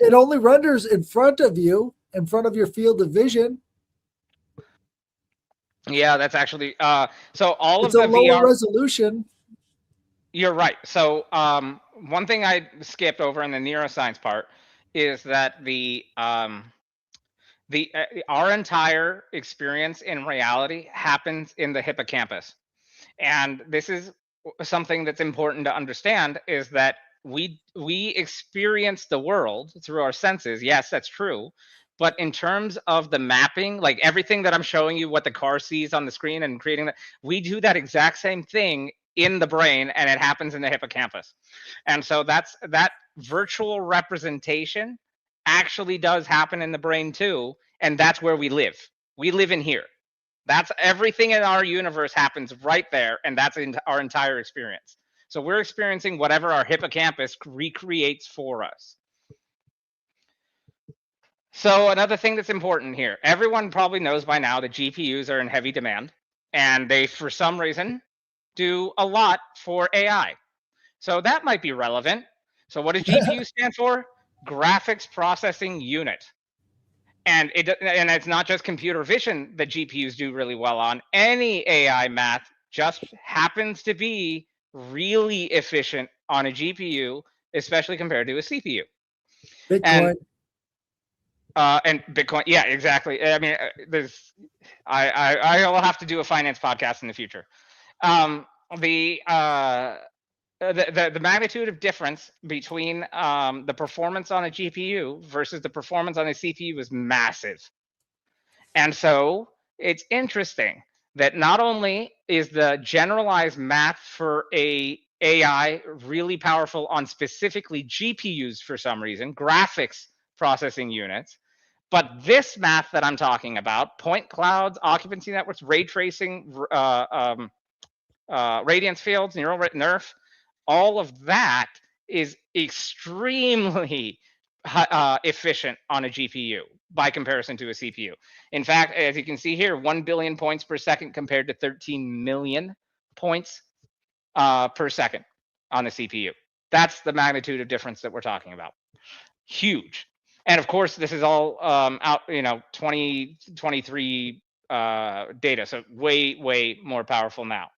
It only renders in front of you, in front of your field of vision. Yeah, that's actually so all it's of the a lower VR resolution. You're right. So one thing I skipped over in the neuroscience part is that our entire experience in reality happens in the hippocampus. And this is something that's important to understand, is that we experience the world through our senses. Yes, that's true. But in terms of the mapping, like everything that I'm showing you, what the car sees on the screen and creating that, we do that exact same thing in the brain, and it happens in the hippocampus. And so that virtual representation actually does happen in the brain too. And that's where we live. We live in here. That's everything in our universe happens right there. And that's our entire experience. So we're experiencing whatever our hippocampus recreates for us. So another thing that's important here, everyone probably knows by now that GPUs are in heavy demand, and they, for some reason, do a lot for AI. So that might be relevant. So what does GPU stand for? Graphics Processing Unit. And it's not just computer vision that GPUs do really well on. Any AI math just happens to be really efficient on a GPU, especially compared to a CPU. Bitcoin. And Bitcoin, yeah, exactly. I mean, there's, I will have to do a finance podcast in the future. Um, the magnitude of difference between the performance on a GPU versus the performance on a CPU is massive. And so it's interesting that not only is the generalized math for a AI really powerful on specifically GPUs for some reason, graphics processing units, but this math that I'm talking about, point clouds, occupancy networks, ray tracing, radiance fields, neural NERF, all of that is extremely efficient on a GPU by comparison to a CPU. In fact, as you can see here, 1 billion points per second compared to 13 million points per second on a CPU. That's the magnitude of difference that we're talking about. Huge. And of course, this is all out, 2023 data, so way more powerful now.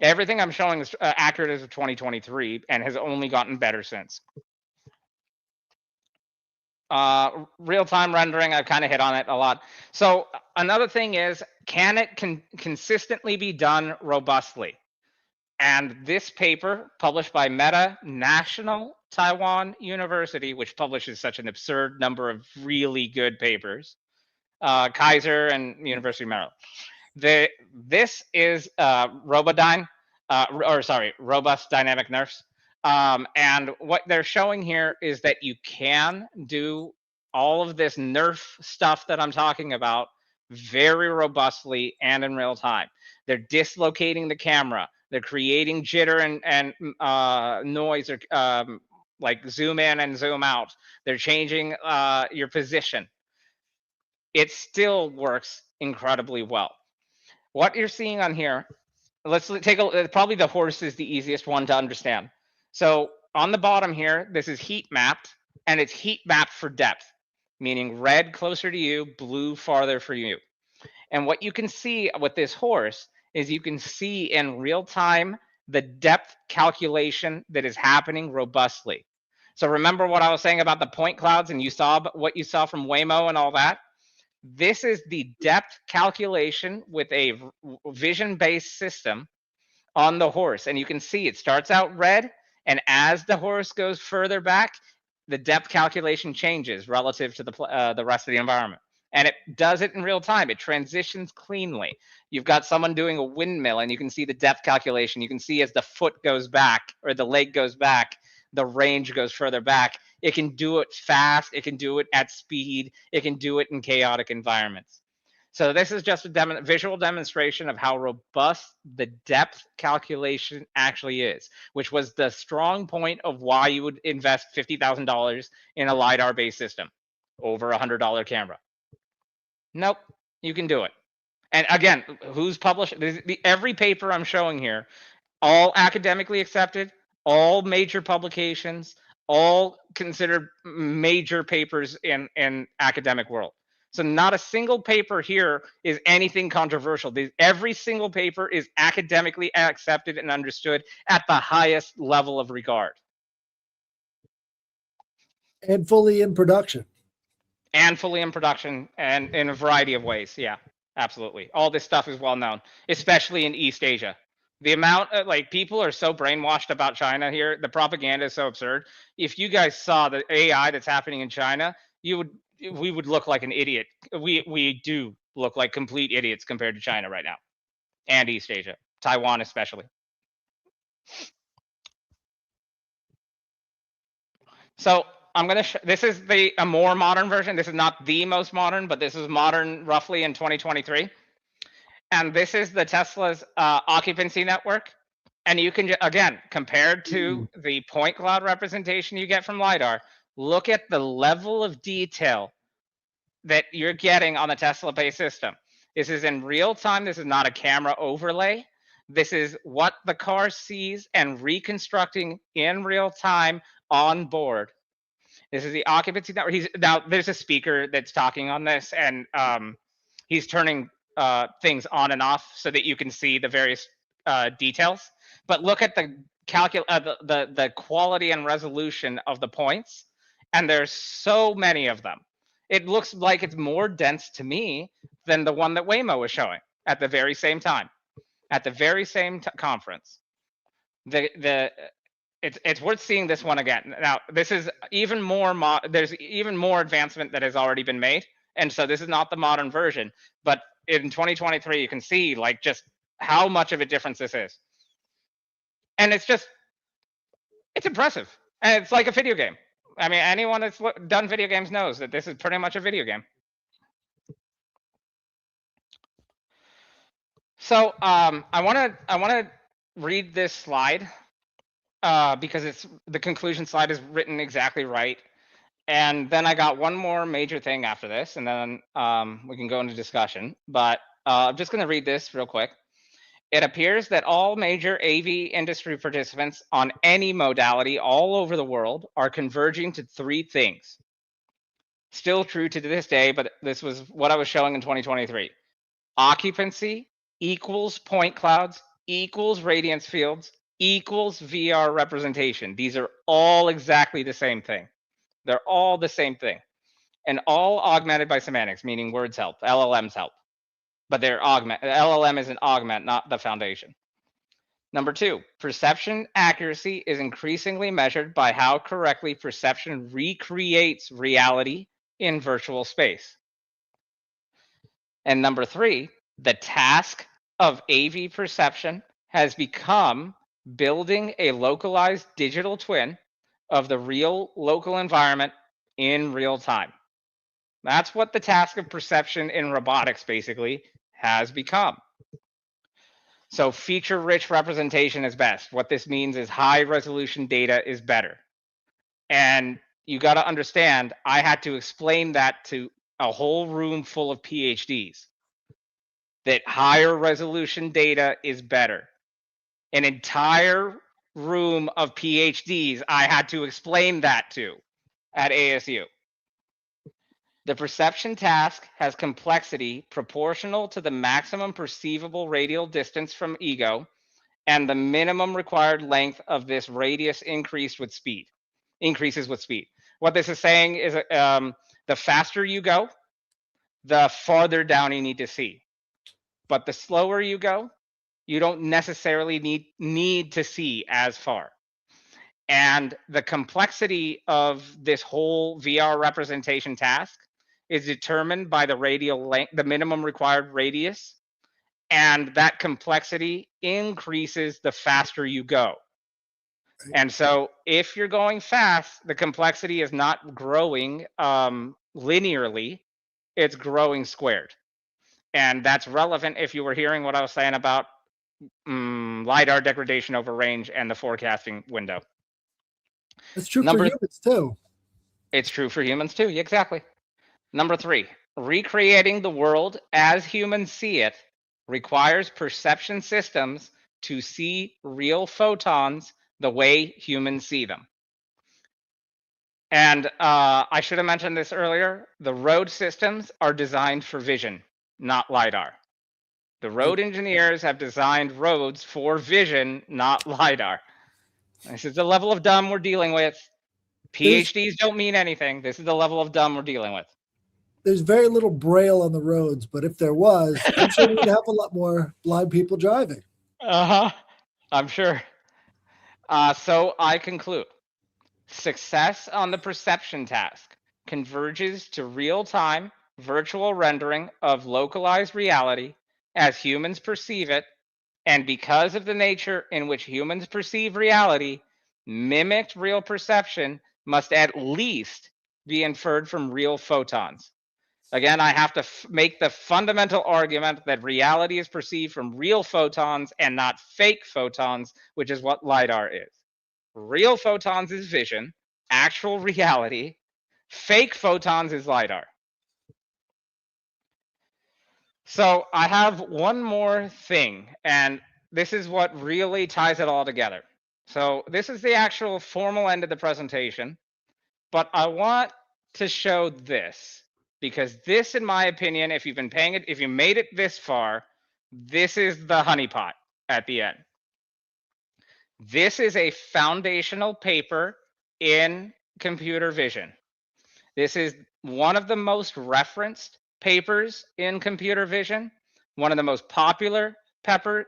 Everything I'm showing is accurate as of 2023 and has only gotten better since. Real-time rendering, I've kind of hit on it a lot. So another thing is, can it consistently be done robustly? And this paper, published by Meta National Taiwan University, which publishes such an absurd number of really good papers, Kaiser and University of Maryland. This is Robodyne, robust dynamic nerfs. And what they're showing here is that you can do all of this nerf stuff that I'm talking about very robustly and in real time. They're dislocating the camera. They're creating jitter and noise, or like zoom in and zoom out. They're changing your position. It still works incredibly well. What you're seeing on here, let's take probably the horse is the easiest one to understand. So on the bottom here, this is heat mapped, and it's heat mapped for depth, meaning red closer to you, blue farther for you. And what you can see with this horse is you can see in real time the depth calculation that is happening robustly. So remember what I was saying about the point clouds, and you saw what you saw from Waymo and all that? This is the depth calculation with a vision-based system on the horse. And you can see it starts out red, and as the horse goes further back, the depth calculation changes relative to the rest of the environment. And it does it in real time. It transitions cleanly. You've got someone doing a windmill, and you can see the depth calculation. You can see as the foot goes back, or the leg goes back, the range goes further back. It can do it fast. It can do it at speed. It can do it in chaotic environments. So this is just a visual demonstration of how robust the depth calculation actually is, which was the strong point of why you would invest $50,000 in a LiDAR-based system over a $100 camera. Nope, you can do it. And again, who's published? Every paper I'm showing here, all academically accepted, all major publications, all considered major papers in academic world. So not a single paper here is anything controversial. Every single paper is academically accepted and understood at the highest level of regard. And fully in production. And fully in production, and in a variety of ways. Yeah, absolutely. All this stuff is well known, especially in East Asia. The amount of, people are so brainwashed about China here. The propaganda is so absurd. If you guys saw the AI that's happening in China, we would look like an idiot. We do look like complete idiots compared to China right now, and East Asia, Taiwan especially. So I'm going to this is a more modern version. This is not the most modern, but this is modern roughly in 2023. And this is the Tesla's occupancy network. And you can, again, compared to the point cloud representation you get from LiDAR, look at the level of detail that you're getting on the Tesla-based system. This is in real time. This is not a camera overlay. This is what the car sees and reconstructing in real time on board. This is the occupancy network. Now there's a speaker that's talking on this, and he's turning things on and off so that you can see the various details. But look at the quality and resolution of the points, and there's so many of them. It looks like it's more dense to me than the one that Waymo was showing at the very same time, at the very same conference. It's worth seeing this one again. Now, this is even more, there's even more advancement that has already been made. And so this is not the modern version, but in 2023, you can see like just how much of a difference this is. And it's impressive. And it's like a video game. I mean, anyone that's done video games knows that this is pretty much a video game. So I want to read this slide because the conclusion slide is written exactly right. And then I got one more major thing after this, and then we can go into discussion. But I'm just going to read this real quick. It appears that all major AV industry participants on any modality all over the world are converging to three things. Still true to this day, but this was what I was showing in 2023. Occupancy equals point clouds equals radiance fields equals VR representation. These are all exactly the same thing. They're all the same thing. And all augmented by semantics, meaning words help, LLMs help. But they're LLM is an augment, not the foundation. Number two, perception accuracy is increasingly measured by how correctly perception recreates reality in virtual space. And number three, the task of AV perception has become building a localized digital twin of the real local environment in real time. That's what the task of perception in robotics basically has become. So feature-rich representation is best. What this means is high-resolution data is better. And you got to understand, I had to explain that to a whole room full of PhDs, that higher resolution data is better. An entire room of PhDs I had to explain that to at ASU. The perception task has complexity proportional to the maximum perceivable radial distance from ego and the minimum required length of this radius increases with speed. What this is saying is the faster you go, the farther down you need to see. But the slower you go, you don't necessarily need to see as far. And the complexity of this whole VR representation task is determined by the radial length, the minimum required radius, and that complexity increases the faster you go. And so if you're going fast, the complexity is not growing linearly, it's growing squared. And that's relevant if you were hearing what I was saying about LiDAR degradation over range and the forecasting window. It's true for humans too. It's true for humans too, exactly. Number three, recreating the world as humans see it requires perception systems to see real photons the way humans see them. And I should have mentioned this earlier. The road systems are designed for vision, not LiDAR. The road engineers have designed roads for vision, not LiDAR. This is the level of dumb we're dealing with. PhDs don't mean anything. This is the level of dumb we're dealing with. There's very little braille on the roads, but if there was, I'm sure we'd have a lot more blind people driving. I'm sure. So I conclude. Success on the perception task converges to real-time virtual rendering of localized reality as humans perceive it, and because of the nature in which humans perceive reality, mimicked real perception must at least be inferred from real photons. Again, I have to make the fundamental argument that reality is perceived from real photons and not fake photons, which is what LiDAR is. Real photons is vision, actual reality. Fake photons is LiDAR. So I have one more thing, and this is what really ties it all together. So this is the actual formal end of the presentation, but I want to show this because this, in my opinion, if you've been paying it, if you made it this far, this is the honeypot at the end. This is a foundational paper in computer vision. This is one of the most referenced papers in computer vision, one of the most popular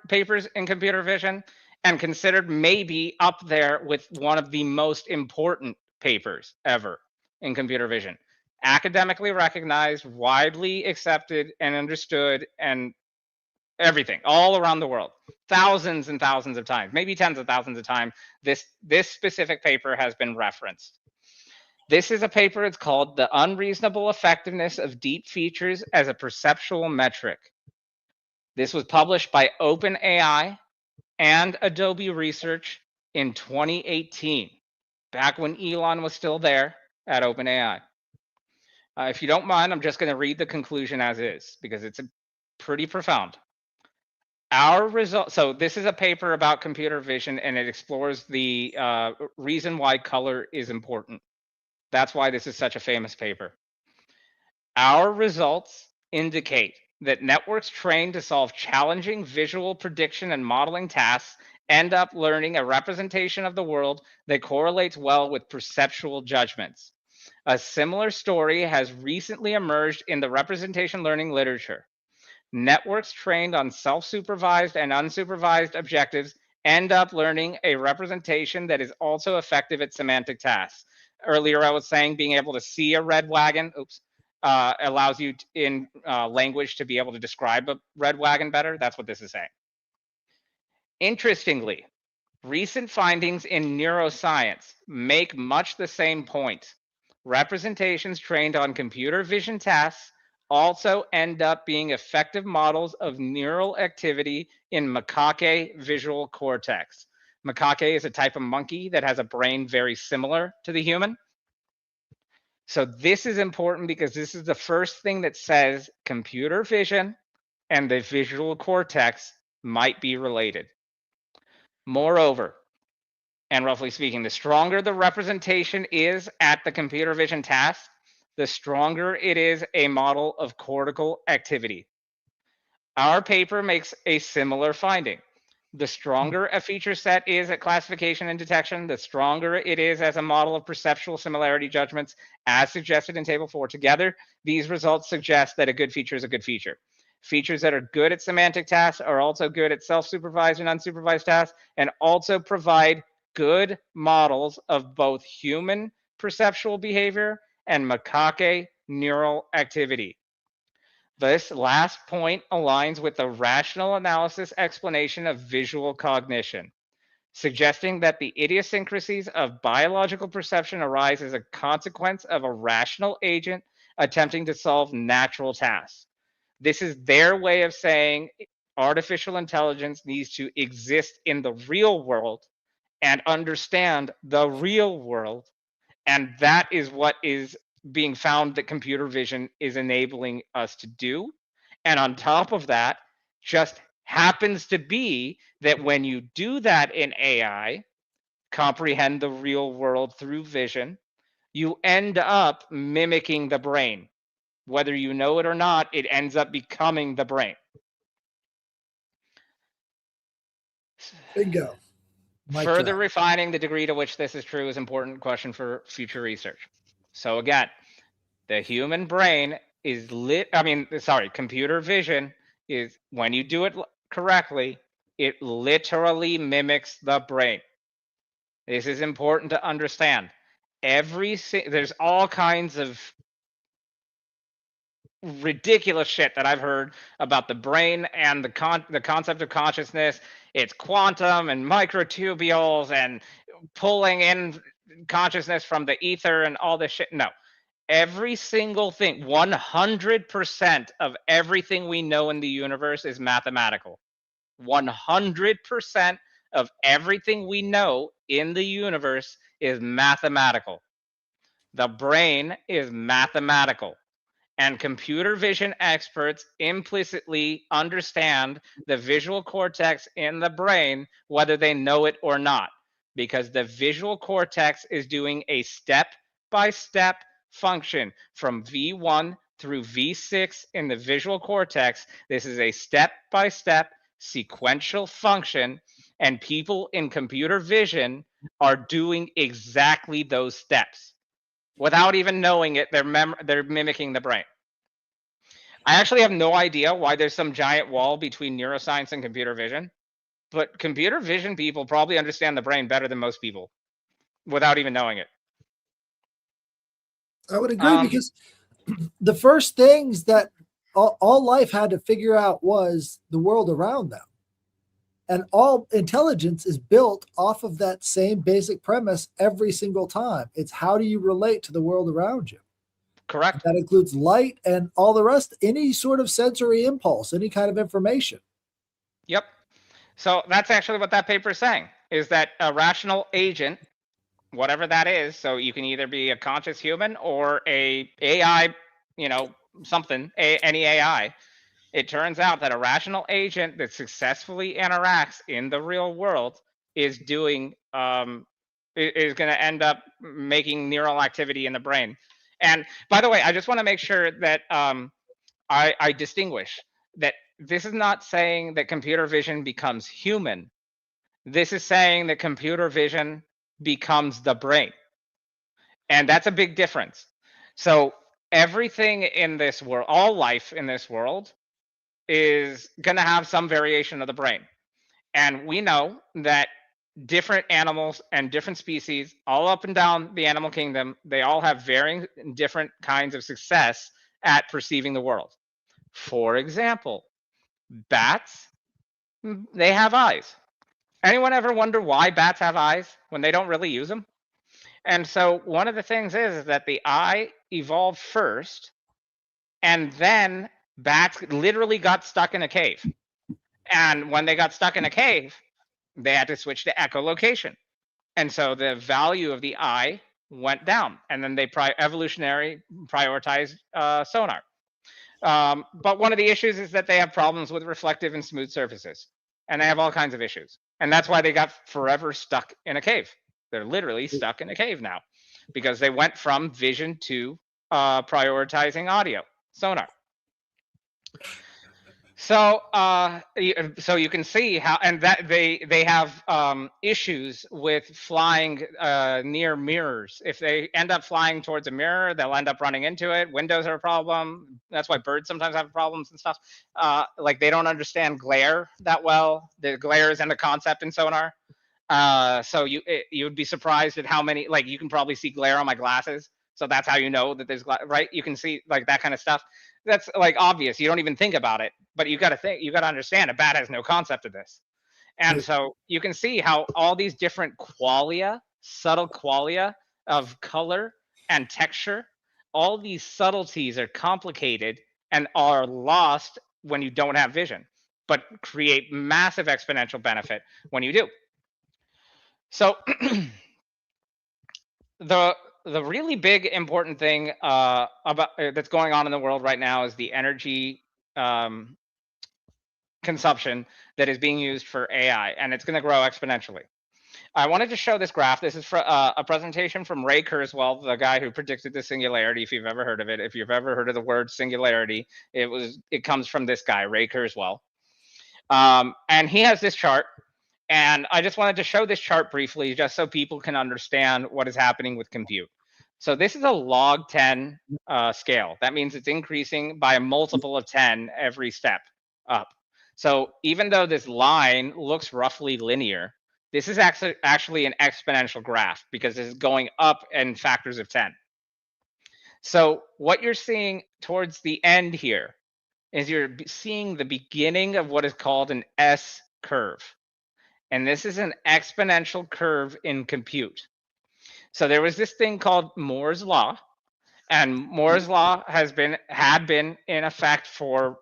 papers in computer vision, and considered maybe up there with one of the most important papers ever in computer vision. Academically recognized, widely accepted and understood, and everything all around the world, thousands and thousands of times, maybe tens of thousands of times. This specific paper has been referenced. This is a paper. It's called The Unreasonable Effectiveness of Deep Features as a Perceptual Metric. This was published by OpenAI and Adobe Research in 2018, back when Elon was still there at OpenAI. If you don't mind, I'm just going to read the conclusion as is because it's pretty profound. Our result. So this is a paper about computer vision, and it explores the reason why color is important. That's why this is such a famous paper. Our results indicate that networks trained to solve challenging visual prediction and modeling tasks end up learning a representation of the world that correlates well with perceptual judgments. A similar story has recently emerged in the representation learning literature. Networks trained on self-supervised and unsupervised objectives end up learning a representation that is also effective at semantic tasks. Earlier, I was saying being able to see a red wagon, allows you in language to be able to describe a red wagon better. That's what this is saying. Interestingly, recent findings in neuroscience make much the same point. Representations trained on computer vision tasks also end up being effective models of neural activity in macaque visual cortex. Macaque is a type of monkey that has a brain very similar to the human. So this is important because this is the first thing that says computer vision and the visual cortex might be related. Moreover, and roughly speaking, the stronger the representation is at the computer vision task, the stronger it is a model of cortical activity. Our paper makes a similar finding. The stronger a feature set is at classification and detection, the stronger it is as a model of perceptual similarity judgments, as suggested in Table 4. Together, these results suggest that a good feature is a good feature. Features that are good at semantic tasks are also good at self-supervised and unsupervised tasks, and also provide good models of both human perceptual behavior and macaque neural activity. This last point aligns with the rational analysis explanation of visual cognition, suggesting that the idiosyncrasies of biological perception arise as a consequence of a rational agent attempting to solve natural tasks. This is their way of saying artificial intelligence needs to exist in the real world and understand the real world. And that is what is being found that computer vision is enabling us to do. And on top of that, just happens to be that when you do that in AI, comprehend the real world through vision, you end up mimicking the brain. Whether you know it or not, it ends up becoming the brain. Bingo. Further refining the degree to which this is true is an important question for future research. So again, the human brain is computer vision is, when you do it correctly, it literally mimics the brain. This is important to understand. There's all kinds of ridiculous shit that I've heard about the brain and the concept of consciousness. It's quantum and microtubules and pulling in consciousness from the ether and all this shit. No, every single thing, 100% of everything we know in the universe is mathematical. 100% of everything we know in the universe is mathematical. The brain is mathematical. And computer vision experts implicitly understand the visual cortex in the brain, whether they know it or not, because the visual cortex is doing a step-by-step function from V1 through V6 in the visual cortex. This is a step-by-step sequential function, and people in computer vision are doing exactly those steps. Without even knowing it, they're mimicking the brain. I actually have no idea why there's some giant wall between neuroscience and computer vision, but computer vision people probably understand the brain better than most people without even knowing it. I would agree, because the first things that all life had to figure out was the world around them. And all intelligence is built off of that same basic premise every single time. It's how do you relate to the world around you? Correct. That includes light and all the rest, any sort of sensory impulse, any kind of information. Yep. So that's actually what that paper is saying, is that a rational agent, whatever that is, so you can either be a conscious human or a AI, something, any AI. It turns out that a rational agent that successfully interacts in the real world is doing is going to end up making neural activity in the brain. And by the way, I just want to make sure that I distinguish that this is not saying that computer vision becomes human. This is saying that computer vision becomes the brain. And that's a big difference. So everything in this world, all life in this world, is going to have some variation of the brain. And we know that different animals and different species, all up and down the animal kingdom, they all have varying different kinds of success at perceiving the world. For example, bats, they have eyes. Anyone ever wonder why bats have eyes when they don't really use them? And so one of the things is that the eye evolved first, and then bats literally got stuck in a cave. And when they got stuck in a cave, they had to switch to echolocation. And so the value of the eye went down. And then they evolutionary prioritized sonar. But one of the issues is that they have problems with reflective and smooth surfaces. And they have all kinds of issues. And that's why they got forever stuck in a cave. They're literally stuck in a cave now because they went from vision to prioritizing audio, sonar. So, so you can see how, and that they have issues with flying near mirrors. If they end up flying towards a mirror, they'll end up running into it. Windows are a problem. That's why birds sometimes have problems and stuff. Like they don't understand glare that well. The glare isn't a concept in sonar. So you'd be surprised at how many. Like you can probably see glare on my glasses. So that's how you know that there's right. You can see like that kind of stuff. That's like obvious. You don't even think about it, but you got to understand a bat has no concept of this. And so you can see how all these different qualia, subtle qualia of color and texture, all these subtleties are complicated and are lost when you don't have vision, but create massive exponential benefit when you do. So the really big important thing about that's going on in the world right now is the energy consumption that is being used for AI, and it's going to grow exponentially. I wanted to show this graph. This is for a presentation from Ray Kurzweil, the guy who predicted the singularity. If you've ever heard of it, if you've ever heard of the word singularity, it comes from this guy, Ray Kurzweil, and he has this chart. And I just wanted to show this chart briefly, just so people can understand what is happening with compute. So this is a log 10 scale. That means it's increasing by a multiple of 10 every step up. So even though this line looks roughly linear, this is actually an exponential graph because it's going up in factors of 10. So what you're seeing towards the end here is you're seeing the beginning of what is called an S curve. And this is an exponential curve in compute. So there was this thing called Moore's law, and Moore's law had been in effect for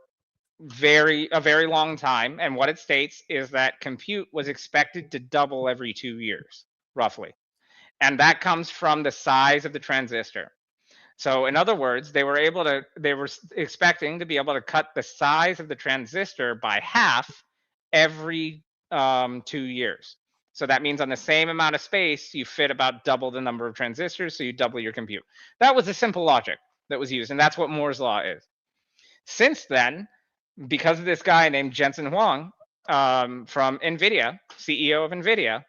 a very long time. And what it states is that compute was expected to double every 2 years, roughly. And that comes from the size of the transistor. So in other words, they were expecting to be able to cut the size of the transistor by half every 2 years. So that means on the same amount of space, you fit about double the number of transistors, so you double your compute. That was the simple logic that was used, and that's what Moore's law is. Since then, because of this guy named Jensen Huang from NVIDIA, CEO of NVIDIA,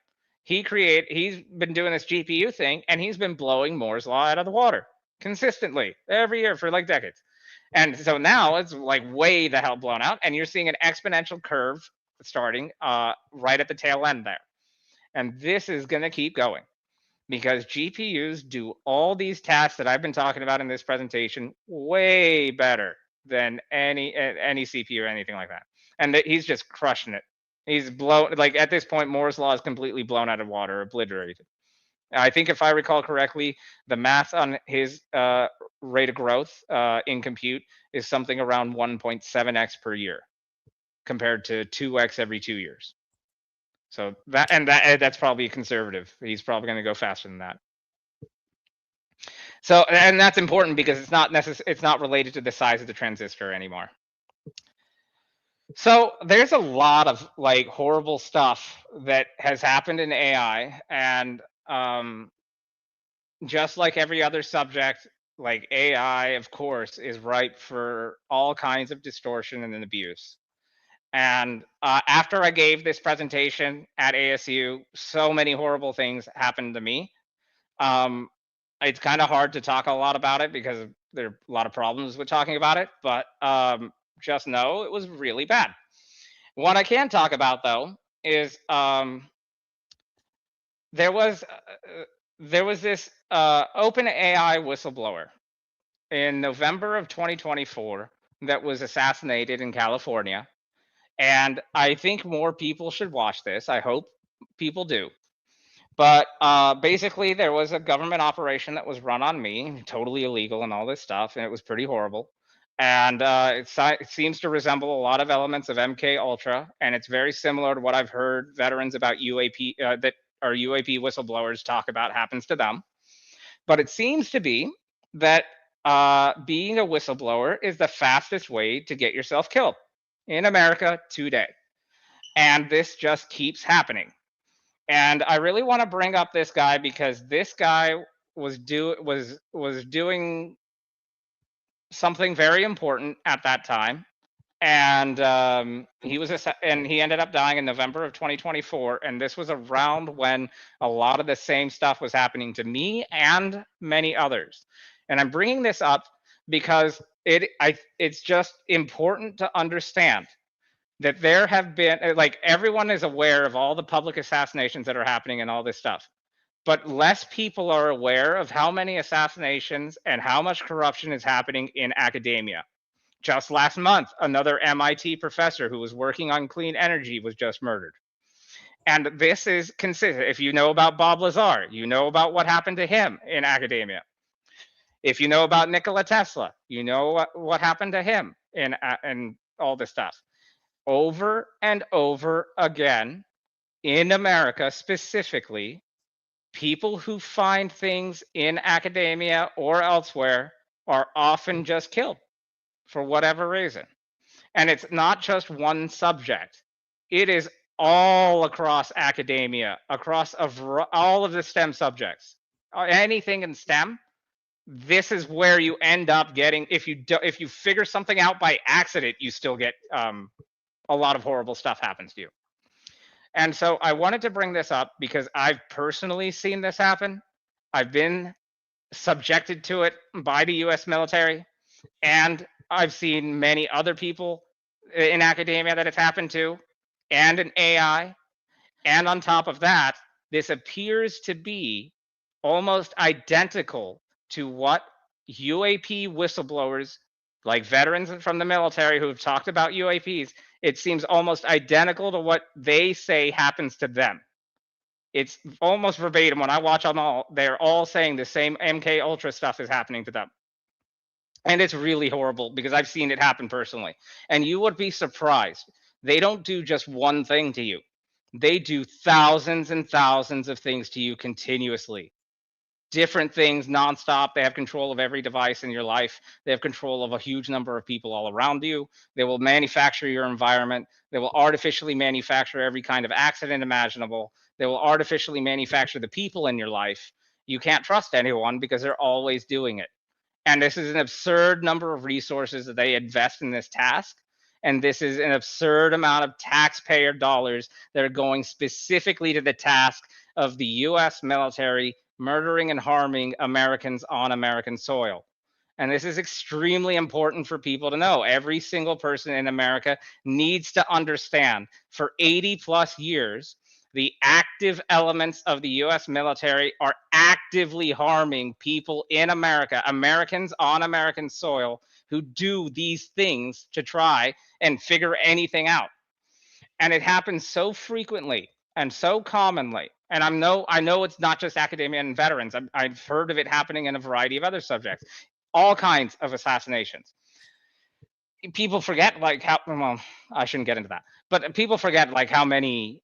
he's been doing this GPU thing, and he's been blowing Moore's law out of the water consistently every year for like decades. And so now it's like way the hell blown out, and you're seeing an exponential curve starting right at the tail end there. And this is going to keep going because GPUs do all these tasks that I've been talking about in this presentation way better than any CPU or anything like that. And he's just crushing it. He's blown, like at this point, Moore's law is completely blown out of water, obliterated. I think if I recall correctly, the math on his rate of growth in compute is something around 1.7x per year compared to 2x every 2 years. So that's probably conservative. He's probably going to go faster than that. So, and that's important because it's not related to the size of the transistor anymore. So there's a lot of like horrible stuff that has happened in AI, and just like every other subject, like AI, of course, is ripe for all kinds of distortion and abuse. And after I gave this presentation at ASU, so many horrible things happened to me. It's kind of hard to talk a lot about it because there are a lot of problems with talking about it, but just know it was really bad. What I can talk about though is there was this OpenAI whistleblower in November of 2024 that was assassinated in California. And I think more people should watch this. I hope people do. But basically, there was a government operation that was run on me, totally illegal and all this stuff, and it was pretty horrible. And it seems to resemble a lot of elements of MK Ultra, and it's very similar to what I've heard veterans about UAP that are UAP whistleblowers talk about happens to them. But it seems to be that being a whistleblower is the fastest way to get yourself killed in America today. And this just keeps happening. And I really want to bring up this guy because this guy was doing something very important at that time. And he ended up dying in November of 2024. And this was around when a lot of the same stuff was happening to me and many others. And I'm bringing this up because it's just important to understand that there have been, like, everyone is aware of all the public assassinations that are happening and all this stuff, but less people are aware of how many assassinations and how much corruption is happening in academia. Just last month, another MIT professor who was working on clean energy was just murdered. And this is consistent. If you know about Bob Lazar, you know about what happened to him in academia. If you know about Nikola Tesla, you know what happened to him in all this stuff. Over and over again, in America specifically, people who find things in academia or elsewhere are often just killed for whatever reason. And it's not just one subject. It is all across academia, across all of the STEM subjects. Anything in STEM, this is where you end up getting, if you figure something out by accident, you still get a lot of horrible stuff happens to you. And so I wanted to bring this up because I've personally seen this happen. I've been subjected to it by the US military, and I've seen many other people in academia that it's happened to, and in AI. And on top of that, this appears to be almost identical to what UAP whistleblowers, like veterans from the military who have talked about UAPs, it seems almost identical to what they say happens to them. It's almost verbatim. When I watch them all, they're all saying the same MK Ultra stuff is happening to them. And it's really horrible because I've seen it happen personally. And you would be surprised. They don't do just one thing to you. They do thousands and thousands of things to you continuously. different things nonstop. They have control of every device in your life. They have control of a huge number of people all around you. They will manufacture your environment. They will artificially manufacture every kind of accident imaginable. They will artificially manufacture the people in your life. You can't trust anyone because they're always doing it. And this is an absurd number of resources that they invest in this task. And this is an absurd amount of taxpayer dollars that are going specifically to the task of the US military murdering and harming Americans on American soil. And this is extremely important for people to know. Every single person in America needs to understand for 80 plus years, the active elements of the US military are actively harming people in America, Americans on American soil who do these things to try and figure anything out. And it happens so frequently and so commonly. And I know it's not just academia and veterans. I've heard of it happening in a variety of other subjects, all kinds of assassinations. People forget like how, well, I shouldn't get into that, but people forget like how many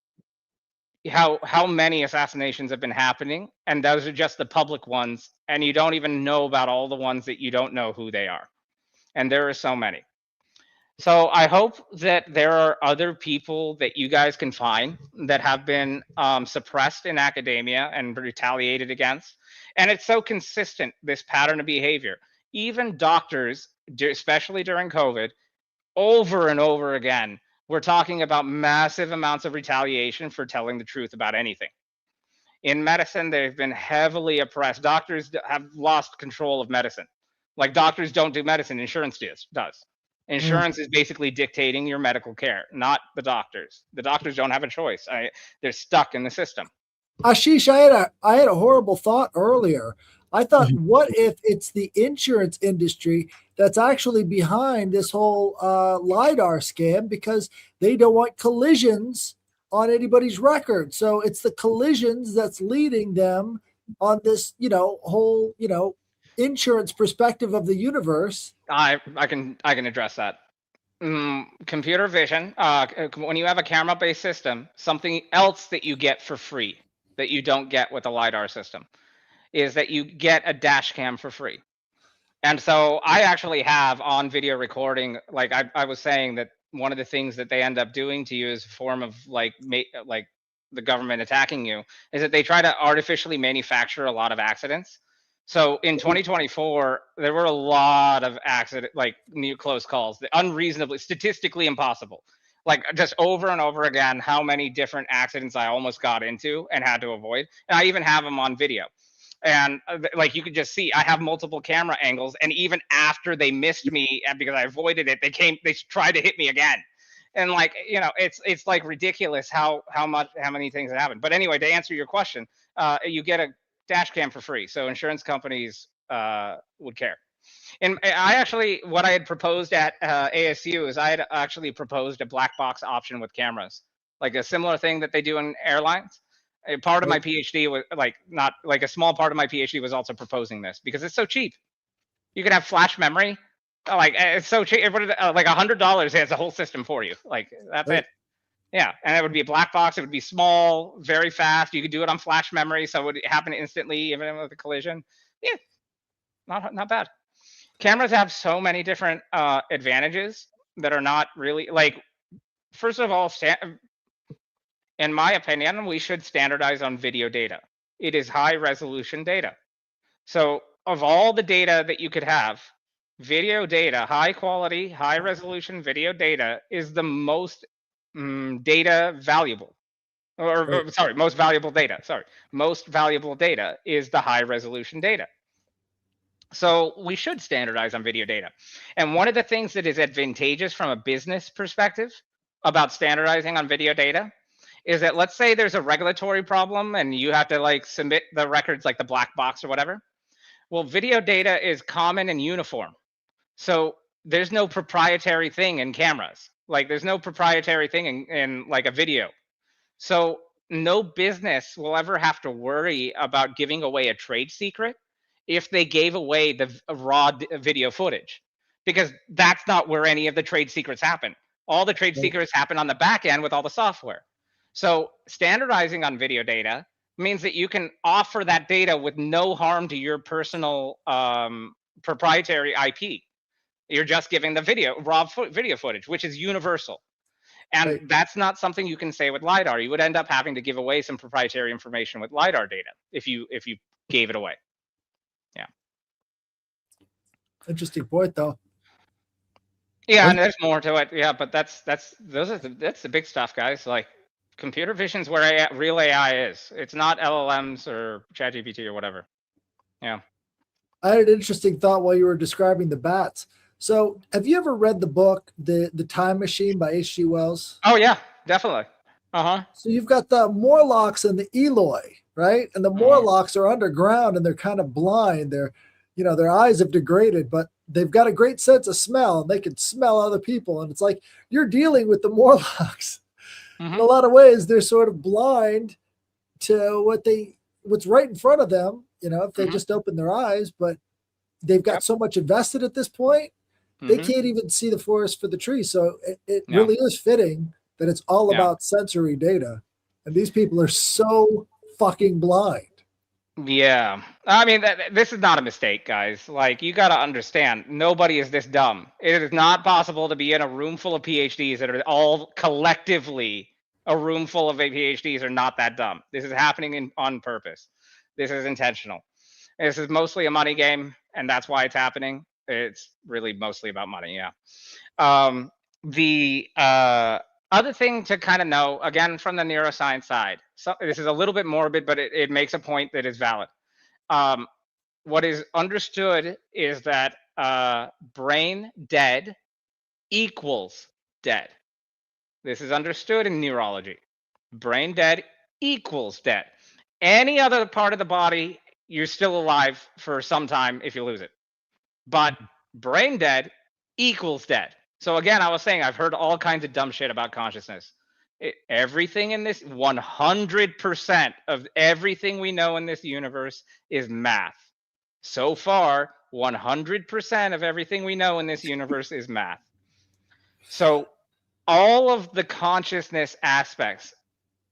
assassinations have been happening, and those are just the public ones, and you don't even know about all the ones that you don't know who they are, and there are so many. So I hope that there are other people that you guys can find that have been suppressed in academia and retaliated against. And it's so consistent, this pattern of behavior. Even doctors, especially during COVID, over and over again, we're talking about massive amounts of retaliation for telling the truth about anything. In medicine, they've been heavily oppressed. Doctors have lost control of medicine. Like doctors don't do medicine, insurance does. Insurance is basically dictating your medical care, not the doctors. The doctors don't have a choice. They're stuck in the system. Ashish, I had a horrible thought earlier. I thought, what if it's the insurance industry that's actually behind this whole LiDAR scam because they don't want collisions on anybody's record. So it's the collisions that's leading them on this, whole, insurance perspective of the universe. I can address that. Computer vision. When you have a camera-based system, something else that you get for free that you don't get with a LiDAR system is that you get a dash cam for free. And so I actually have on video recording, like I was saying that one of the things that they end up doing to you is a form of like the government attacking you is that they try to artificially manufacture a lot of accidents. So in 2024, there were a lot of like new close calls, unreasonably, statistically impossible. Like just over and over again, how many different accidents I almost got into and had to avoid. And I even have them on video. And like you could just see, I have multiple camera angles. And even after they missed me because I avoided it, they tried to hit me again. And like, it's like ridiculous how many things have happened. But anyway, to answer your question, you get a dash cam for free. So insurance companies would care. And what I had proposed at ASU is I had actually proposed a black box option with cameras, like a similar thing that they do in airlines. A part of my PhD was not like a small part of my PhD was also proposing this because it's so cheap. You can have flash memory. Like it's so cheap. Like $100 has the whole system for you. Like that's it. Yeah, and it would be a black box. It would be small, very fast. You could do it on flash memory, so it would happen instantly, even with a collision. Yeah, not bad. Cameras have so many different advantages that are not really like. First of all, in my opinion, we should standardize on video data. It is high resolution data. So of all the data that you could have, video data, high quality, high resolution video data is the most data valuable. Sorry, most valuable data. Sorry, most valuable data is the high resolution data. So we should standardize on video data. And one of the things that is advantageous from a business perspective about standardizing on video data is that let's say there's a regulatory problem and you have to like submit the records like the black box or whatever. Well, video data is common and uniform. So there's no proprietary thing in cameras. Like there's no proprietary thing in like a video. So no business will ever have to worry about giving away a trade secret if they gave away the raw video footage, because that's not where any of the trade secrets happen. All the trade secrets happen on the back end with all the software. So standardizing on video data means that you can offer that data with no harm to your personal proprietary IP. You're just giving the raw video footage, which is universal. And Right. that's not something you can say with LiDAR. You would end up having to give away some proprietary information with LiDAR data if you gave it away. Yeah. Interesting point, though. Yeah, and there's more to it. Yeah, but that's the big stuff, guys. Like computer vision's where real AI is. It's not LLMs or ChatGPT or whatever. Yeah. I had an interesting thought while you were describing the bats. So, have you ever read the book the Time Machine by H.G. Wells? Oh yeah, definitely. Uh-huh. So you've got the Morlocks and the Eloi, right? And the Morlocks are underground and they're kind of blind. Their eyes have degraded, but they've got a great sense of smell and they can smell other people. And it's like you're dealing with the Morlocks. In a lot of ways, they're sort of blind to what's right in front of them, if they just open their eyes, but they've got so much invested at this point, they can't even see the forest for the trees. So it really is fitting that it's all about sensory data. And these people are so fucking blind. Yeah. I mean, this is not a mistake, guys. Like, you got to understand, nobody is this dumb. It is not possible to be in a room full of PhDs that are all collectively a room full of PhDs are not that dumb. This is happening on purpose. This is intentional. This is mostly a money game, and that's why it's happening. It's really mostly about money, yeah. The other thing to kind of know, again, from the neuroscience side, so this is a little bit morbid, but it makes a point that is valid. What is understood is that brain dead equals dead. This is understood in neurology. Brain dead equals dead. Any other part of the body, you're still alive for some time if you lose it. But brain dead equals dead. So again, I was saying I've heard all kinds of dumb shit about consciousness. Everything in this, 100% of everything we know in this universe is math. So far, 100% of everything we know in this universe is math. So all of the consciousness aspects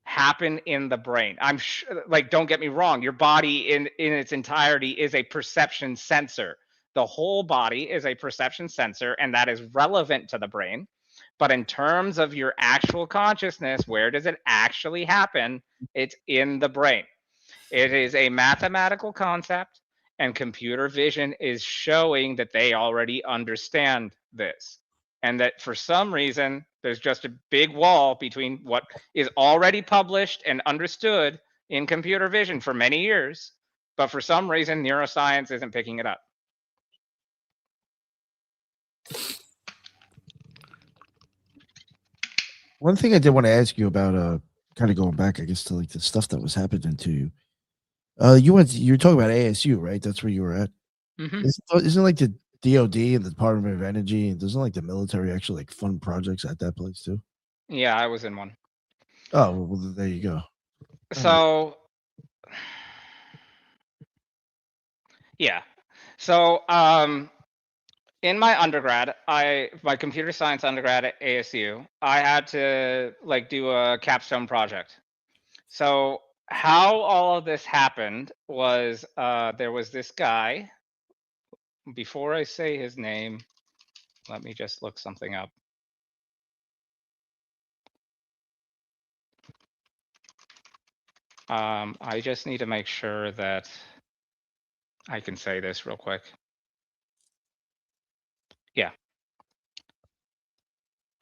happen in the brain. I'm sure, like, don't get me wrong, your body in its entirety is a perception sensor. The whole body is a perception sensor, and that is relevant to the brain. But in terms of your actual consciousness, where does it actually happen? It's in the brain. It is a mathematical concept, and computer vision is showing that they already understand this. And that for some reason, there's just a big wall between what is already published and understood in computer vision for many years, but for some reason, neuroscience isn't picking it up. One thing I did want to ask you about, kind of going back, I guess, to like the stuff that was happening to you. You were talking about ASU, right? That's where you were at. Isn't like the DOD and the Department of Energy, and doesn't like the military actually like fund projects at that place too? Yeah, I was in one. Oh, well, there you go. So, yeah. So, in my undergrad, my computer science undergrad at ASU, I had to like do a capstone project. So how all of this happened was there was this guy. Before I say his name, let me just look something up. I just need to make sure that I can say this real quick. Yeah.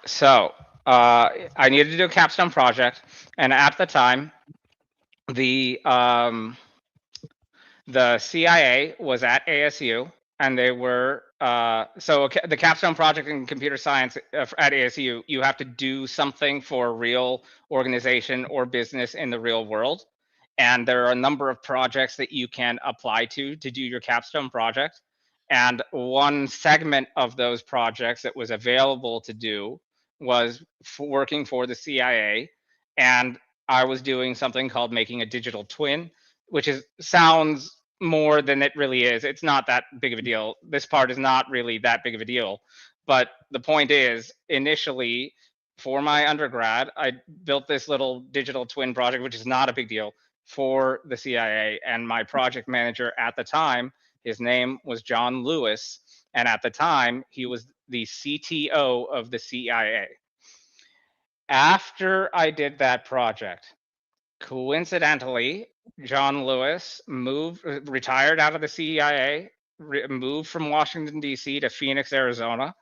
So I needed to do a capstone project, and at the time, the CIA was at ASU, and they were the capstone project in computer science at ASU. You have to do something for a real organization or business in the real world, and there are a number of projects that you can apply to do your capstone project. And one segment of those projects that was available to do was working for the CIA, and I was doing something called making a digital twin, which sounds more than it really is. It's not that big of a deal. This part is not really that big of a deal. But the point is, initially, for my undergrad, I built this little digital twin project, which is not a big deal, for the CIA. And my project manager at the time, his name was John Lewis. And at the time, he was the CTO of the CIA. After I did that project, coincidentally, John Lewis retired out of the CIA, moved from Washington, D.C. to Phoenix, Arizona.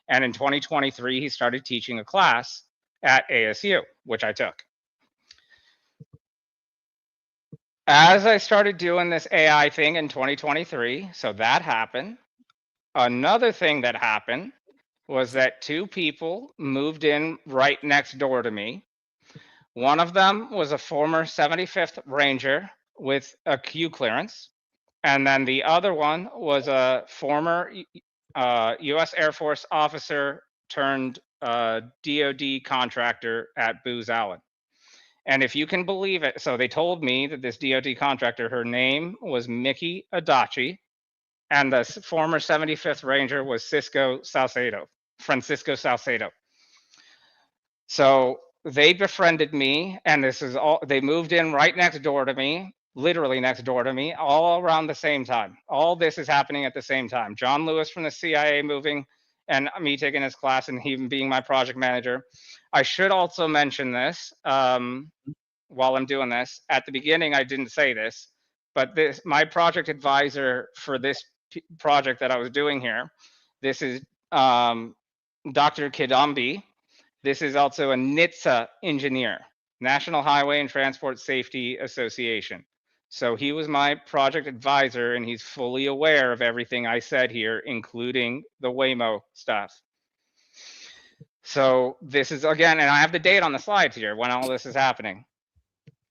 And in 2023, he started teaching a class at ASU, which I took. As I started doing this AI thing in 2023, so that happened. Another thing that happened was that two people moved in right next door to me. One of them was a former 75th Ranger with a Q clearance. And then the other one was a former U.S. Air Force officer turned DOD contractor at Booz Allen. And if you can believe it, so they told me that this DOD contractor, her name was Mickey Adachi, and the former 75th Ranger was Francisco Salcedo. So they befriended me, and this is all, they moved in right next door to me, literally next door to me, all around the same time. All this is happening at the same time. John Lewis from the CIA moving, and me taking his class, and he being my project manager. I should also mention this while I'm doing this. At the beginning, I didn't say this, but my project advisor for this project that I was doing here, this is Dr. Kidambi. This is also a NHTSA engineer, National Highway and Transport Safety Association. So he was my project advisor, and he's fully aware of everything I said here, including the Waymo stuff. So this is, again, and I have the date on the slides here when all this is happening.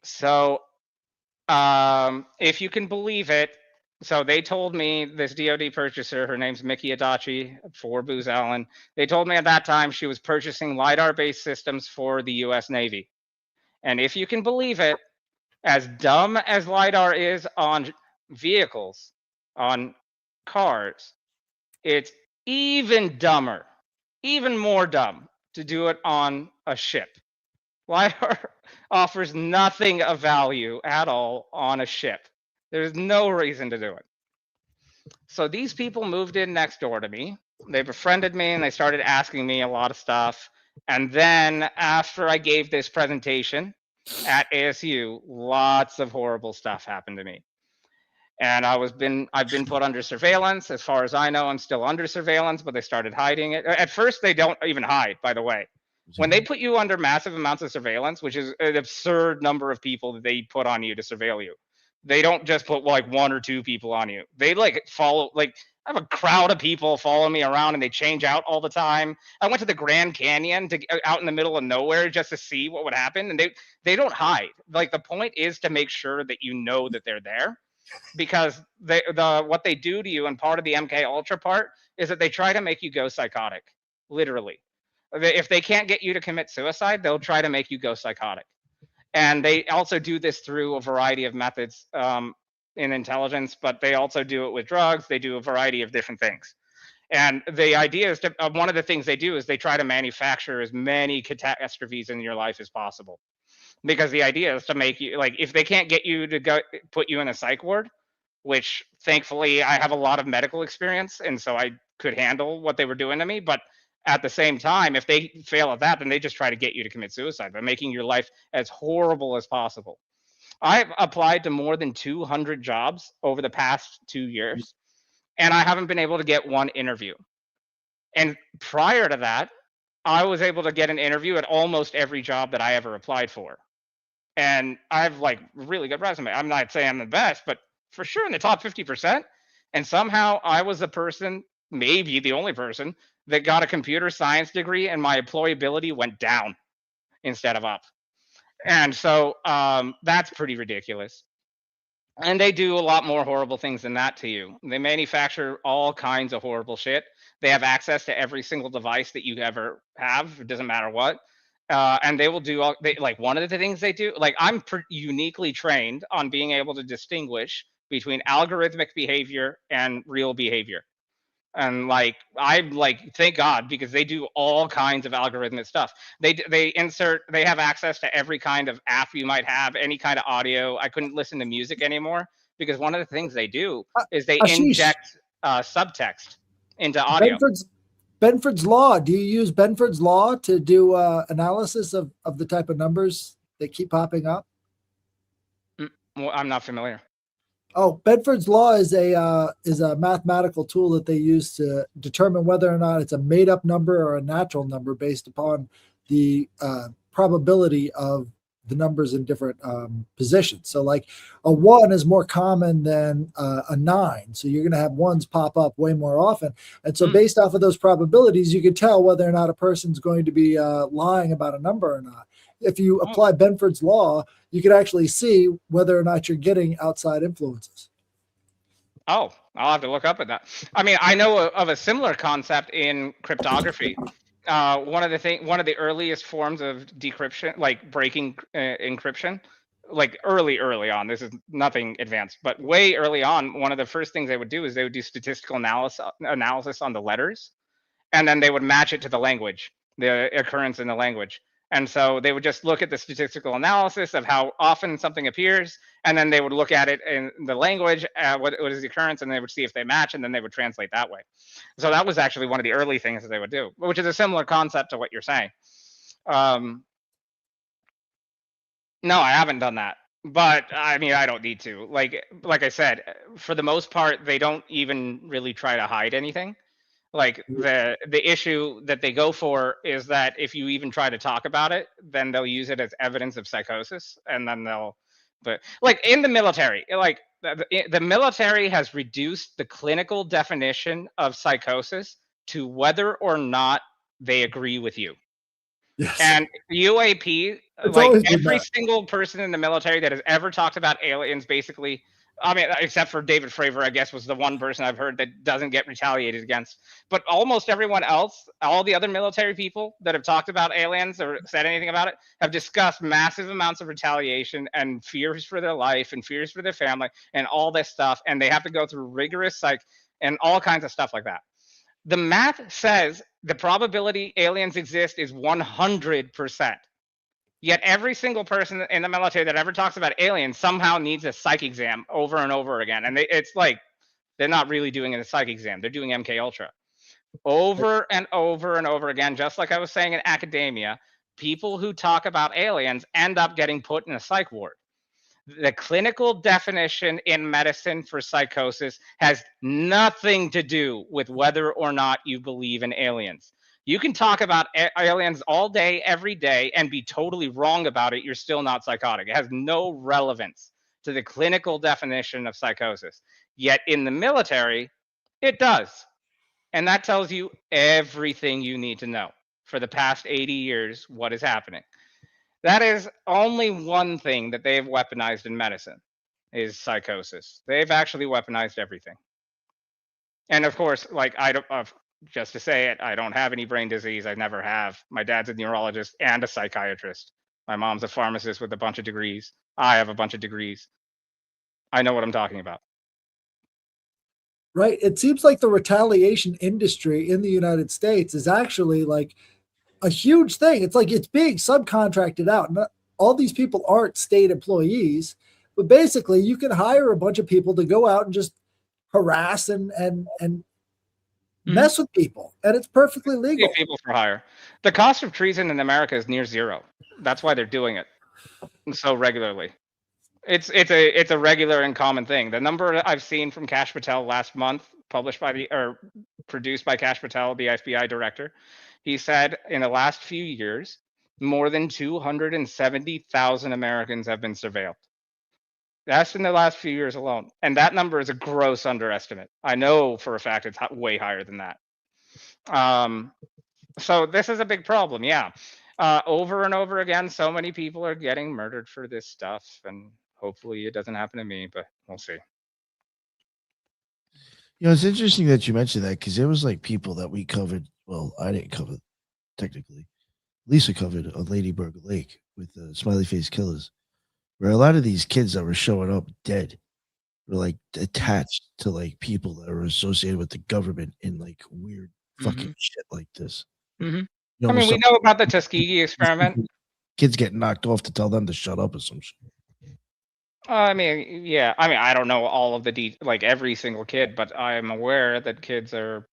So if you can believe it, so they told me, this DOD purchaser, her name's Mickey Adachi for Booz Allen. They told me at that time she was purchasing LiDAR-based systems for the US Navy. And if you can believe it, as dumb as LiDAR is on vehicles, on cars, it's even dumber, even more dumb to do it on a ship. LiDAR offers nothing of value at all on a ship. There's no reason to do it. So these people moved in next door to me. They befriended me, and they started asking me a lot of stuff. And then after I gave this presentation at ASU, lots of horrible stuff happened to me. And I've been put under surveillance. As far as I know, I'm still under surveillance, but they started hiding it. At first, they don't even hide, by the way. When they put you under massive amounts of surveillance, which is an absurd number of people that they put on you to surveil you, they don't just put like one or two people on you. They like follow, like I have a crowd of people following me around, and they change out all the time. I went to the Grand Canyon out in the middle of nowhere just to see what would happen, and they don't hide. Like the point is to make sure that you know that they're there, because what they do to you, and part of the MK Ultra part is that they try to make you go psychotic, literally. If they can't get you to commit suicide, they'll try to make you go psychotic. And they also do this through a variety of methods in intelligence, but they also do it with drugs. They do a variety of different things. And the idea is to, one of the things they do is they try to manufacture as many catastrophes in your life as possible. Because the idea is to make you, like, if they can't get you to go put you in a psych ward, which thankfully I have a lot of medical experience, and so I could handle what they were doing to me. But at the same time, if they fail at that, then they just try to get you to commit suicide by making your life as horrible as possible. I've applied to more than 200 jobs over the past 2 years, and I haven't been able to get one interview. And prior to that, I was able to get an interview at almost every job that I ever applied for. And I have like really good resume. I'm not saying I'm the best, but for sure in the top 50%. And somehow I was the person, maybe the only person, that got a computer science degree, and my employability went down instead of up. And so that's pretty ridiculous. And they do a lot more horrible things than that to you. They manufacture all kinds of horrible shit. They have access to every single device that you ever have. It doesn't matter what. And they will do all, like one of the things they do, like I'm uniquely trained on being able to distinguish between algorithmic behavior and real behavior. And like I like thank God, because they do all kinds of algorithmic stuff. They have access to every kind of app you might have, any kind of audio. I couldn't listen to music anymore because one of the things they do is they Ashish, inject subtext into audio. Benford's law. Do you use Benford's law to do analysis of the type of numbers that keep popping up? Well, I'm not familiar. Oh, Bedford's law is a mathematical tool that they use to determine whether or not it's a made up number or a natural number based upon the probability of the numbers in different positions. So, like a 1 is more common than a 9. So, you're going to have ones pop up way more often. And so, based off of those probabilities, you can tell whether or not a person's going to be lying about a number or not. If you apply Benford's law, you can actually see whether or not you're getting outside influences. Oh, I'll have to look up at that. I mean, I know of a similar concept in cryptography. One of the earliest forms of decryption, like breaking encryption, like early on. This is nothing advanced, but way early on, one of the first things they would do is they would do statistical analysis on the letters, and then they would match it to the language, the occurrence in the language. And so they would just look at the statistical analysis of how often something appears, and then they would look at it in the language, what is the occurrence, and they would see if they match, and then they would translate that way. So that was actually one of the early things that they would do, which is a similar concept to what you're saying. No, I haven't done that, but I mean, I don't need to. Like I said, for the most part, they don't even really try to hide anything. Like the issue that they go for is that if you even try to talk about it, then they'll use it as evidence of psychosis, and then but like in the military, like the military has reduced the clinical definition of psychosis to whether or not they agree with you. Yes. And UAP, It's like always been every that. single person in the military that has ever talked about aliens, basically, I mean, except for David Fravor, I guess, was the one person I've heard that doesn't get retaliated against. But almost everyone else, all the other military people that have talked about aliens or said anything about it, have discussed massive amounts of retaliation and fears for their life and fears for their family and all this stuff. And they have to go through rigorous psych and all kinds of stuff like that. The math says the probability aliens exist is 100%. Yet every single person in the military that ever talks about aliens somehow needs a psych exam over and over again. And it's like they're not really doing a psych exam. They're doing MK Ultra over and over and over again. Just like I was saying in academia, people who talk about aliens end up getting put in a psych ward. The clinical definition in medicine for psychosis has nothing to do with whether or not you believe in aliens. You can talk about aliens all day, every day, and be totally wrong about it. You're still not psychotic. It has no relevance to the clinical definition of psychosis. Yet in the military, it does. And that tells you everything you need to know for the past 80 years, what is happening. That is only one thing that they've weaponized in medicine is psychosis. They've actually weaponized everything. And of course, like just to say it, I don't have any brain disease. I never have. My dad's a neurologist and a psychiatrist. My mom's a pharmacist with a bunch of degrees. I have a bunch of degrees. I know what I'm talking about. Right. It seems like the retaliation industry in the United States is actually like a huge thing. It's like it's being subcontracted out. Not, all these people aren't state employees, but basically you can hire a bunch of people to go out and just harass and mess with people, and it's perfectly legal. People for hire. The cost of treason in America is near zero. That's why they're doing it so regularly. It's a regular and common thing. The number I've seen from Kash Patel last month, produced by Kash Patel, the FBI director, he said in the last few years, more than 270,000 Americans have been surveilled. That's in the last few years alone, and that number is a gross underestimate. I know for a fact it's way higher than that. So this is a big problem. Yeah, over and over again, so many people are getting murdered for this stuff, and hopefully it doesn't happen to me, but we'll see. You know, it's interesting that you mentioned that because there was like people that we covered. Well, I didn't cover technically. Lisa covered on Lady Burger Lake with Smiley Face Killers, where a lot of these kids that were showing up dead are like attached to like people that are associated with the government in like weird fucking shit like this. Mm-hmm. You I mean, almost we know about the Tuskegee experiment. kids get knocked off to tell them to shut up or some shit. I mean, yeah. I mean, I don't know all of the like every single kid, but I am aware that kids are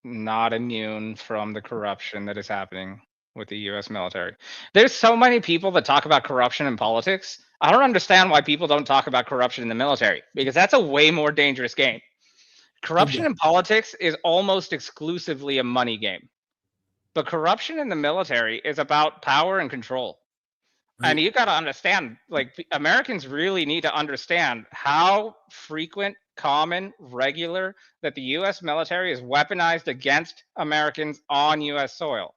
not immune from the corruption that is happening with the U.S. military. There's so many people that talk about corruption in politics. I don't understand why people don't talk about corruption in the military, because that's a way more dangerous game. Corruption in politics is almost exclusively a money game. But corruption in the military is about power and control. Right. And you got to understand, like, Americans really need to understand how frequent, common, regular that the US military is weaponized against Americans on US soil.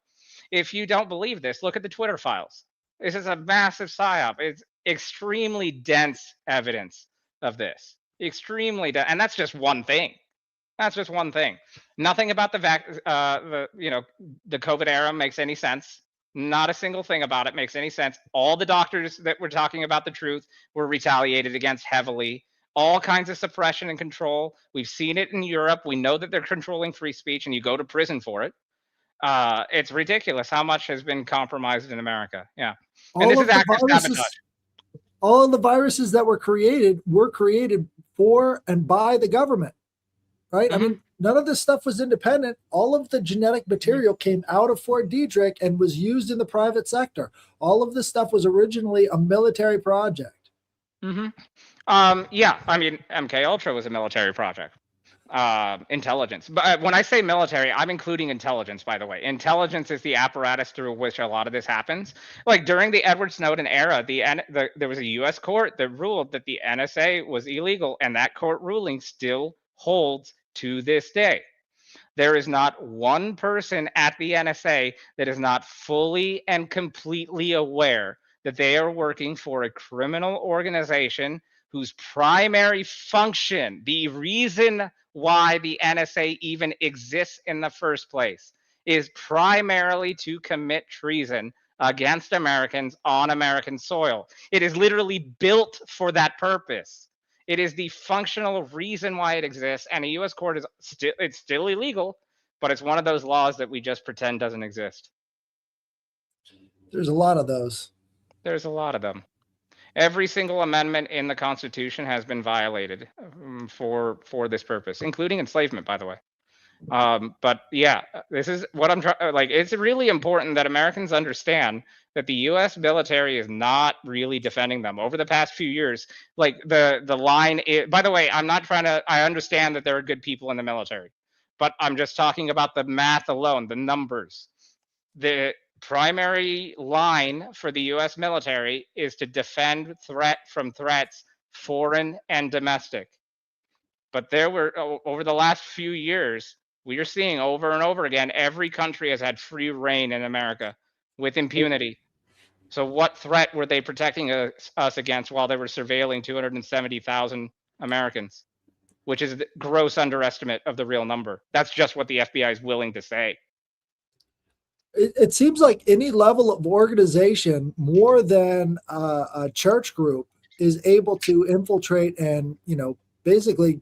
If you don't believe this, look at the Twitter files. This is a massive psyop. It's extremely dense evidence of this. Extremely dense. And that's just one thing. That's just one thing. Nothing about the COVID era makes any sense. Not a single thing about it makes any sense. All the doctors that were talking about the truth were retaliated against heavily. All kinds of suppression and control. We've seen it in Europe. We know that they're controlling free speech, and you go to prison for it. It's ridiculous how much has been compromised in America. Yeah, and this is active sabotage. All of the viruses that were created for and by the government. Right? I mean, none of this stuff was independent. All of the genetic material came out of Fort Detrick and was used in the private sector. All of this stuff was originally a military project. Yeah, I mean, MK Ultra was a military project. Intelligence. But when I say military, I'm including intelligence, by the way. Intelligence is the apparatus through which a lot of this happens. Like during the Edward Snowden era, there was a U.S. court that ruled that the NSA was illegal, and that court ruling still holds to this day. There is not one person at the NSA that is not fully and completely aware that they are working for a criminal organization whose primary function, the reason why the NSA even exists in the first place, is primarily to commit treason against Americans on American soil. It is literally built for that purpose. It is the functional reason why it exists, and a U.S. court is still illegal, but it's one of those laws that we just pretend doesn't exist. There's a lot of those. There's a lot of them. Every single amendment in the Constitution has been violated for this purpose, including enslavement, by the way. But yeah, this is what I'm trying. Like, it's really important that Americans understand that the U.S. military is not really defending them over the past few years. Like the line is, by the way, I'm not trying to. I understand that there are good people in the military, but I'm just talking about the math alone, the numbers. The primary line for the U.S. military is to defend from threats, foreign and domestic. But there were, over the last few years, we are seeing over and over again, every country has had free reign in America with impunity. So what threat were they protecting us against while they were surveilling 270,000 Americans, which is a gross underestimate of the real number. That's just what the FBI is willing to say. It seems like any level of organization, more than a church group, is able to infiltrate and, basically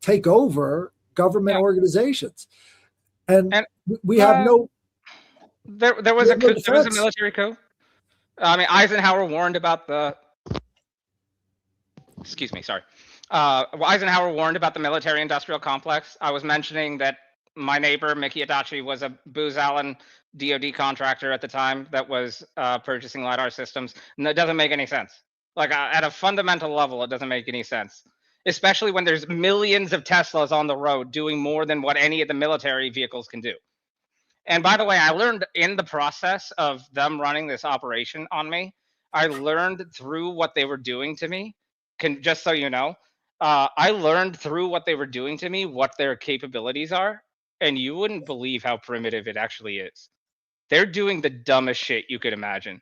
take over government organizations. And we have no. There was a military coup. I mean, Eisenhower warned about the. Excuse me, sorry. Eisenhower warned about the military-industrial complex. I was mentioning that my neighbor, Mickey Adachi, was a Booz Allen DoD contractor at the time that was purchasing LiDAR systems. And that doesn't make any sense. Like, at a fundamental level, it doesn't make any sense. Especially when there's millions of Teslas on the road doing more than what any of the military vehicles can do. And by the way, I learned in the process of them running this operation on me, I learned through what they were doing to me. Just so you know, I learned through what they were doing to me what their capabilities are, and you wouldn't believe how primitive it actually is. They're doing the dumbest shit you could imagine.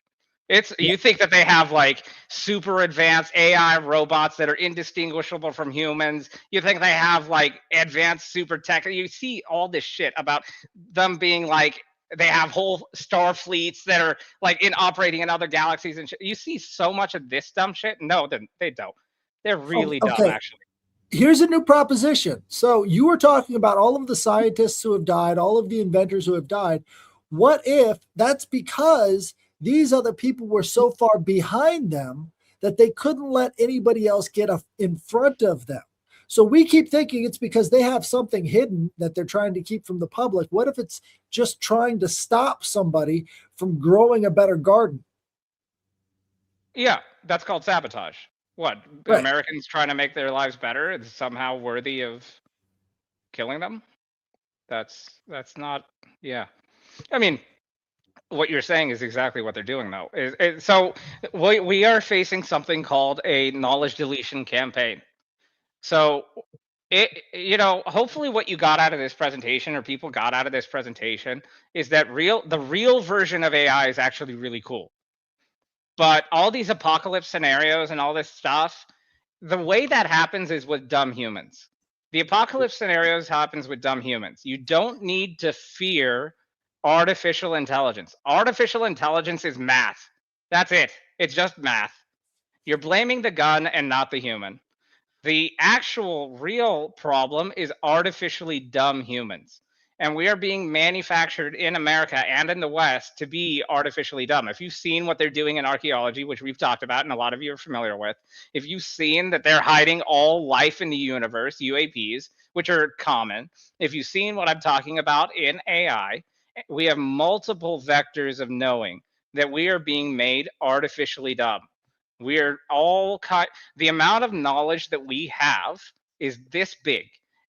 You think that they have like super advanced AI robots that are indistinguishable from humans. You think they have like advanced super tech. You see all this shit about them being like, they have whole star fleets that are like operating in other galaxies and shit. You see so much of this dumb shit. No, they don't. They're really dumb, Okay. actually. Here's a new proposition. So you were talking about all of the scientists who have died, all of the inventors who have died. What if that's because these other people were so far behind them that they couldn't let anybody else get in front of them? So we keep thinking it's because they have something hidden that they're trying to keep from the public. What if it's just trying to stop somebody from growing a better garden? Yeah, that's called sabotage. What? Right. Americans trying to make their lives better is somehow worthy of killing them? That's not. Yeah. I mean, what you're saying is exactly what they're doing, though. So we are facing something called a knowledge deletion campaign. So hopefully what you got out of this presentation, or people got out of this presentation, is that the real version of AI is actually really cool. But all these apocalypse scenarios and all this stuff, the way that happens is with dumb humans. The apocalypse scenarios happens with dumb humans. You don't need to fear artificial intelligence. Artificial intelligence is math. That's it. It's just math. You're blaming the gun and not the human. The actual real problem is artificially dumb humans. And we are being manufactured in America and in the West to be artificially dumb. If you've seen what they're doing in archaeology, which we've talked about and a lot of you are familiar with, if you've seen that they're hiding all life in the universe, UAPs, which are common, if you've seen what I'm talking about in AI, we have multiple vectors of knowing that we are being made artificially dumb. We're all the amount of knowledge that we have is this big,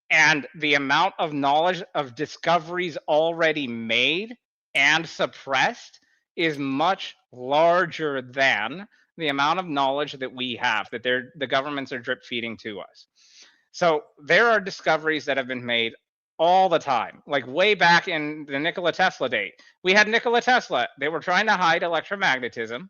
and the amount of knowledge of discoveries already made and suppressed is much larger than the amount of knowledge that we have, that the governments are drip feeding to us. So there are discoveries that have been made all the time, like way back in the Nikola Tesla date. We had Nikola Tesla. They were trying to hide electromagnetism.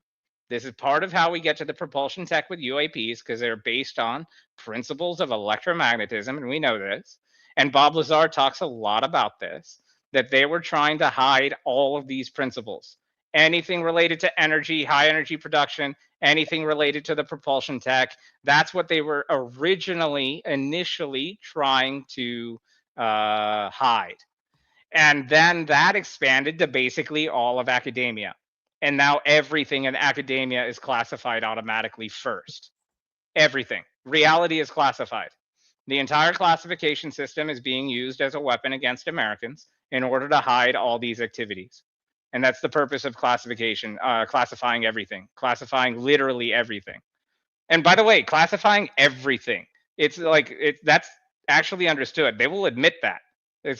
This is part of how we get to the propulsion tech with UAPs, because they're based on principles of electromagnetism, and we know this. And Bob Lazar talks a lot about this, that they were trying to hide all of these principles. Anything related to energy, high energy production, anything related to the propulsion tech, that's what they were initially trying to hide. And then that expanded to basically all of academia. And now everything in academia is classified automatically first. Everything. Reality is classified. The entire classification system is being used as a weapon against Americans in order to hide all these activities. And that's the purpose of classification, classifying everything, classifying literally everything. And by the way, classifying everything, it's like that's actually understood. They will admit that.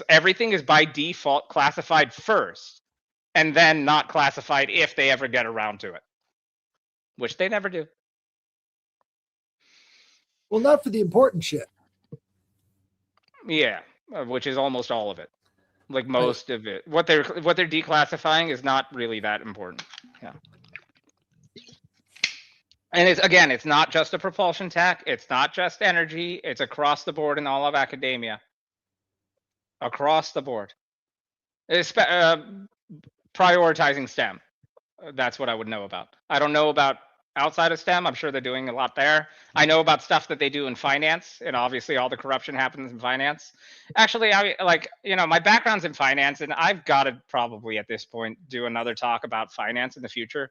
Everything is by default classified first, and then not classified if they ever get around to it, which they never do. Well, not for the important shit. Yeah, which is almost all of it. Like Right. most of it. What they're declassifying is not really that important. Yeah. And it's not just a propulsion tech, it's not just energy, it's across the board in all of academia. Across the board. Prioritizing STEM. That's what I would know about. I don't know about outside of STEM. I'm sure they're doing a lot there. I know about stuff that they do in finance, and obviously all the corruption happens in finance. Actually, my background's in finance, and I've got to probably at this point do another talk about finance in the future.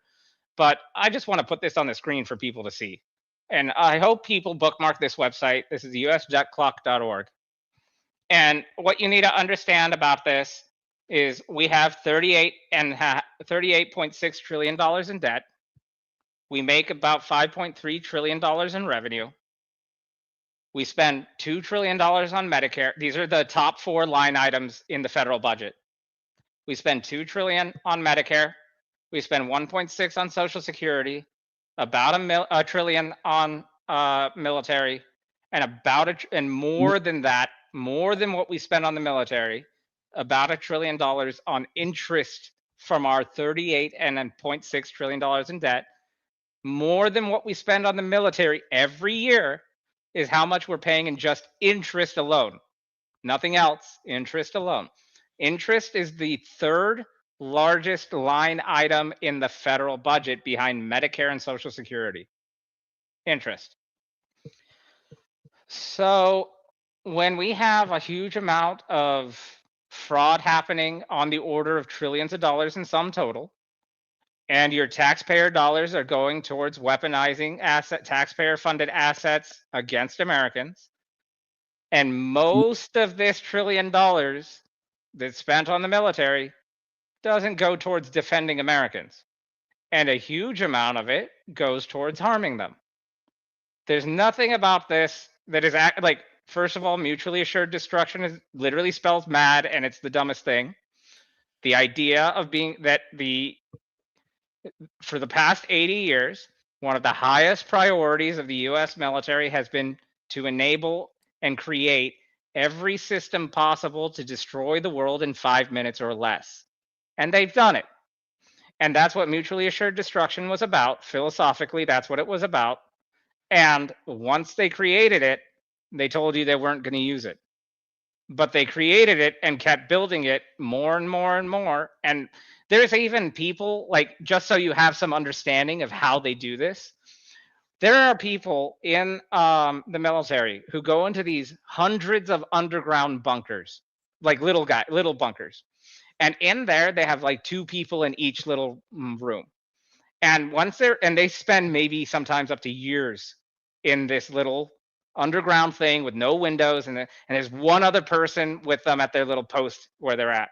But I just want to put this on the screen for people to see. And I hope people bookmark this website. This is usjetclock.org. And what you need to understand about this is we have $38.6 trillion in debt. We make about $5.3 trillion in revenue. We spend $2 trillion on Medicare. These are the top 4 line items in the federal budget. We spend $2 trillion on Medicare. We spend 1.6 on Social Security, about a trillion on military, and more than that, more than what we spend on the military, about $1 trillion on interest from our $38.6 trillion in debt. More than what we spend on the military every year is how much we're paying in just interest alone. Nothing else, interest alone. Interest is the third largest line item in the federal budget behind Medicare and Social Security. Interest. So when we have a huge amount of fraud happening on the order of trillions of dollars in sum total, and your taxpayer dollars are going towards weaponizing taxpayer funded assets against Americans, and most of this $1 trillion that's spent on the military doesn't go towards defending Americans, and a huge amount of it goes towards harming them. There's nothing about this that is like, first of all, mutually assured destruction is literally spells mad, and it's the dumbest thing. The idea of being that for the past 80 years, one of the highest priorities of the US military has been to enable and create every system possible to destroy the world in 5 minutes or less. And they've done it. And that's what mutually assured destruction was about. Philosophically, that's what it was about. And once they created it, they told you they weren't going to use it. But they created it and kept building it more and more and more. And there's even people, like, just so you have some understanding of how they do this, there are people in the military who go into these hundreds of underground bunkers, like little bunkers. And in there, they have like 2 people in each little room. And they spend maybe sometimes up to years in this little underground thing with no windows, and there's one other person with them at their little post where they're at.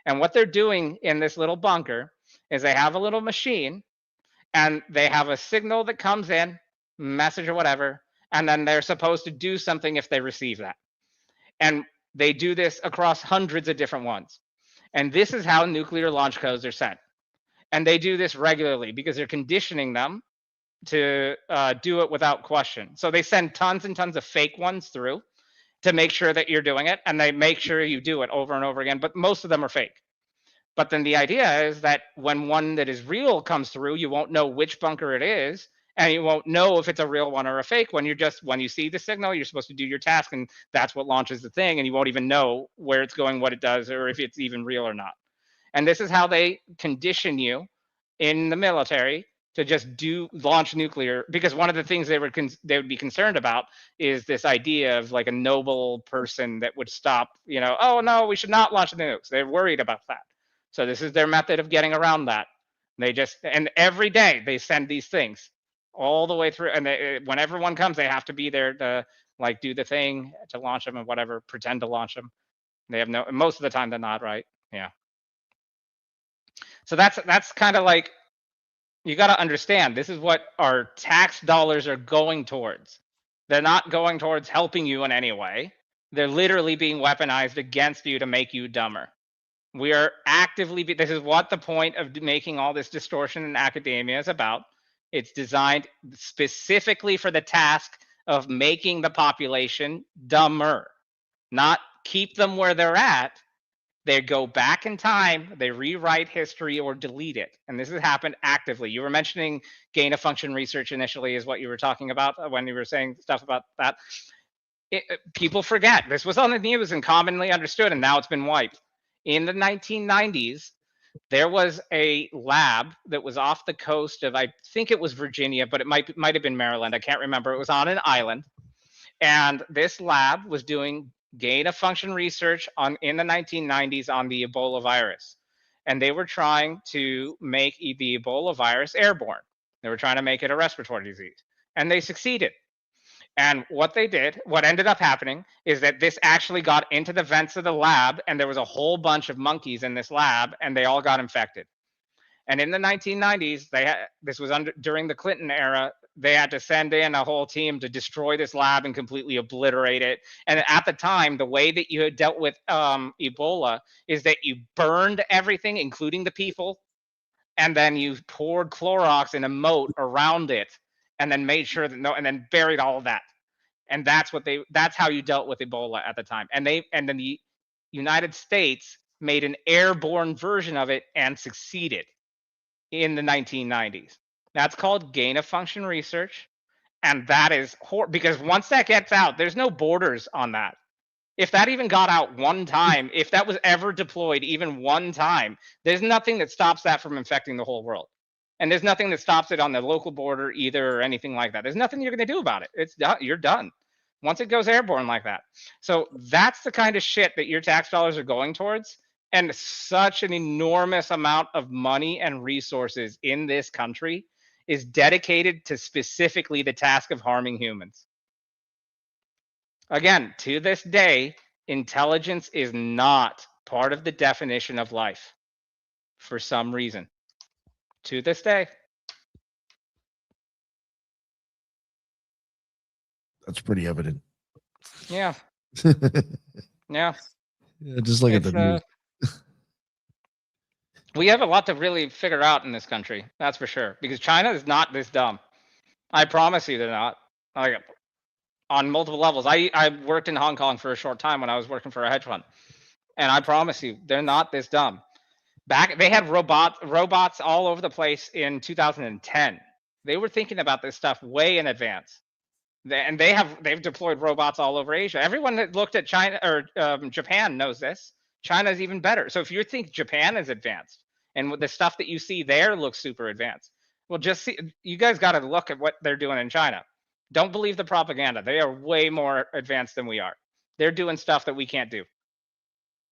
And what they're doing in this little bunker is they have a little machine, and they have a signal that comes in, message or whatever, and then they're supposed to do something if they receive that. And they do this across hundreds of different ones. And this is how nuclear launch codes are sent. And they do this regularly because they're conditioning them to do it without question. So they send tons and tons of fake ones through to make sure that you're doing it, and they make sure you do it over and over again, but most of them are fake. But then the idea is that when one that is real comes through, you won't know which bunker it is, and you won't know if it's a real one or a fake one. When you see the signal, you're supposed to do your task, and that's what launches the thing, and you won't even know where it's going, what it does, or if it's even real or not. And this is how they condition you in the military to just launch nuclear, because one of the things they would be concerned about is this idea of like a noble person that would stop, oh no, we should not launch the nukes. They're worried about that. So this is their method of getting around that. And every day they send these things all the way through, and when everyone comes, they have to be there to like do the thing to launch them and whatever, pretend to launch them. They have most of the time they're not, right? Yeah. So that's kind of like, you got to understand, this is what our tax dollars are going towards. They're not going towards helping you in any way. They're literally being weaponized against you to make you dumber. We are actively, this is what the point of making all this distortion in academia is about. It's designed specifically for the task of making the population dumber, not keep them where they're at. They go back in time, they rewrite history or delete it. And this has happened actively. You were mentioning gain of function research initially is what you were talking about when you were saying stuff about that. People forget. This was on the news and commonly understood, and now it's been wiped. In the 1990s, there was a lab that was off the coast of, I think it was Virginia, but it might have been Maryland. I can't remember. It was on an island. And this lab was doing gain of function research in the 1990s on the Ebola virus. And they were trying to make the Ebola virus airborne. They were trying to make it a respiratory disease. And they succeeded. And what ended up happening is that this actually got into the vents of the lab, and there was a whole bunch of monkeys in this lab, and they all got infected. And in the 1990s, this was during the Clinton era, they had to send in a whole team to destroy this lab and completely obliterate it. And at the time, the way that you had dealt with Ebola is that you burned everything, including the people, and then you poured Clorox in a moat around it, and then made sure that and then buried all of that. And that's how you dealt with Ebola at the time. And then the United States made an airborne version of it and succeeded in the 1990s. That's called gain of function research. And that is because once that gets out, there's no borders on that. If that even got out one time, if that was ever deployed even one time, there's nothing that stops that from infecting the whole world. And there's nothing that stops it on the local border either or anything like that. There's nothing you're going to do about it. It's done. You're done. once it goes airborne like that. So that's the kind of shit that your tax dollars are going towards. And such an enormous amount of money and resources in this country is dedicated to specifically the task of harming humans. Again, to this day, intelligence is not part of the definition of life for some reason. To this day. That's pretty evident. Yeah. Yeah. Just look at the news. We have a lot to really figure out in this country. That's for sure. Because China is not this dumb. I promise you they're not. Like, on multiple levels. I worked in Hong Kong for a short time when I was working for a hedge fund. And I promise you, they're not this dumb. They had robots all over the place in 2010. They were thinking about this stuff way in advance. They've deployed robots all over Asia. Everyone that looked at China or Japan knows this. China's even better. So if you think Japan is advanced and the stuff that you see there looks super advanced, well, just see, you guys got to look at what they're doing in China. Don't believe the propaganda. They are way more advanced than we are. They're doing stuff that we can't do.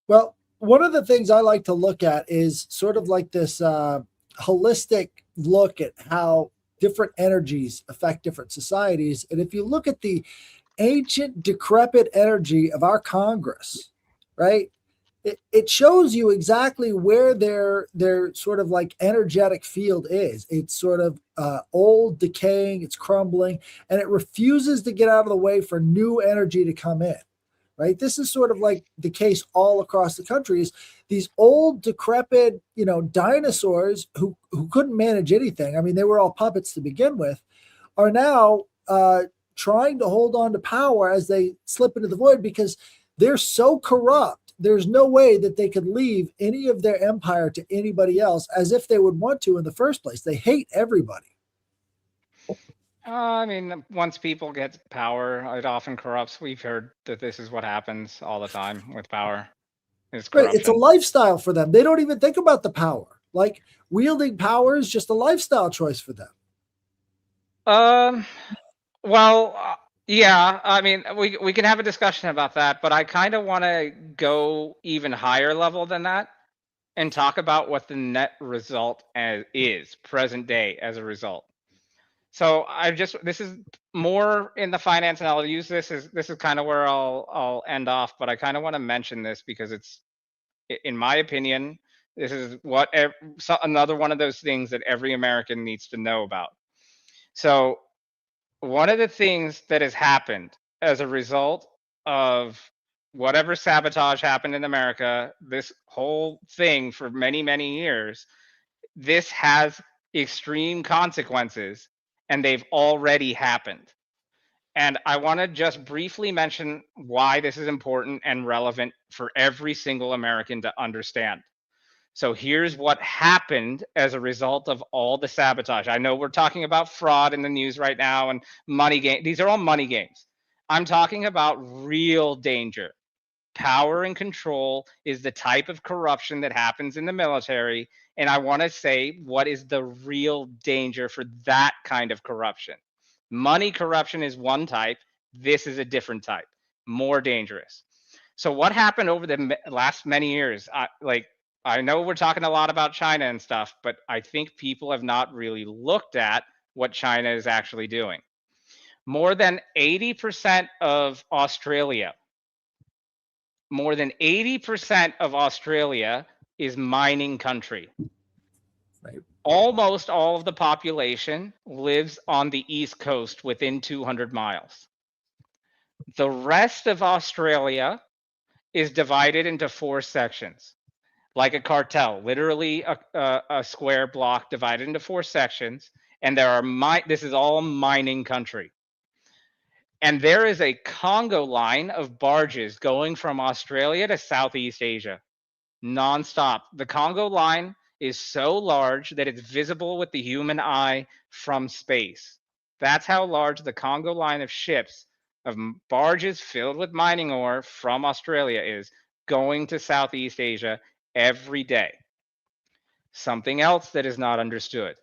Well, one of the things I like to look at is sort of like this holistic look at how different energies affect different societies. And if you look at the ancient, decrepit energy of our Congress, right? It shows you exactly where their sort of like energetic field is. It's sort of old, decaying, it's crumbling, and it refuses to get out of the way for new energy to come in. Right. This is sort of like the case all across the country is these old, decrepit, dinosaurs who couldn't manage anything. I mean, they were all puppets to begin with, are now trying to hold on to power as they slip into the void because they're so corrupt. There's no way that they could leave any of their empire to anybody else as if they would want to in the first place. They hate everybody. I mean, once people get power, it often corrupts. We've heard that this is what happens all the time with power. It's corruption. Right. It's a lifestyle for them. They don't even think about the power. Like wielding power is just a lifestyle choice for them. Well, yeah. I mean, we can have a discussion about that, but I kind of want to go even higher level than that and talk about what the net result is present day as a result. So this is more in the finance, and I'll use this is kind of where I'll end off, but I kind of want to mention this because it's, in my opinion, this is what another one of those things that every American needs to know about. So one of the things that has happened as a result of whatever sabotage happened in America, this whole thing for many, many years, this has extreme consequences, and they've already happened. And I want to just briefly mention why this is important and relevant for every single American to understand. So here's what happened as a result of all the sabotage. I know we're talking about fraud in the news right now and money game. These are all money games. I'm talking about real danger. Power and control is the type of corruption that happens in the military. And I want to say what is the real danger for that kind of corruption. Money corruption is one type. This is a different type, more dangerous. So what happened over the last many years? I know we're talking a lot about China and stuff, but I think people have not really looked at what China is actually doing. More than 80% of Australia, more than 80% of Australia is mining country. Right. Almost all of the population lives on the East Coast within 200 miles. The rest of Australia is divided into 4 sections, like a cartel, literally a square block divided into 4 sections. And this is all mining country. And there is a Congo line of barges going from Australia to Southeast Asia, nonstop. The Congo line is so large that it's visible with the human eye from space. That's how large the Congo line of ships, of barges filled with mining ore from Australia is, going to Southeast Asia every day. Something else that is not understood.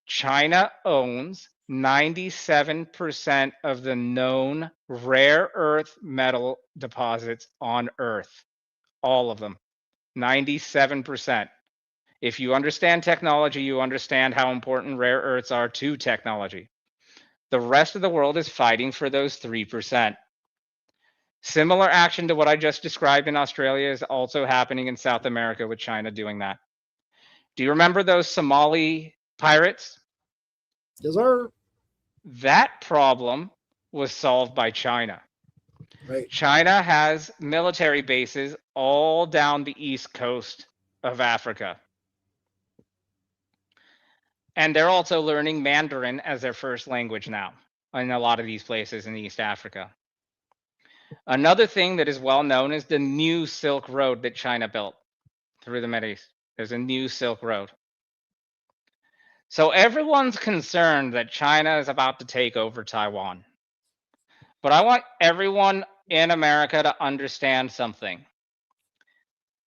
China owns 97% of the known rare earth metal deposits on Earth. All of them. 97%. If you understand technology, you understand how important rare earths are to technology. The rest of the world is fighting for those 3%. Similar action to what I just described in Australia is also happening in South America with China doing that. Do you remember those Somali pirates? Yes, sir. That problem was solved by China. Right. China has military bases all down the east coast of Africa. And they're also learning Mandarin as their first language now in a lot of these places in East Africa. Another thing that is well known is the new Silk Road that China built through the Mideast. There's a new Silk Road. So everyone's concerned that China is about to take over Taiwan. But I want everyone in America to understand something.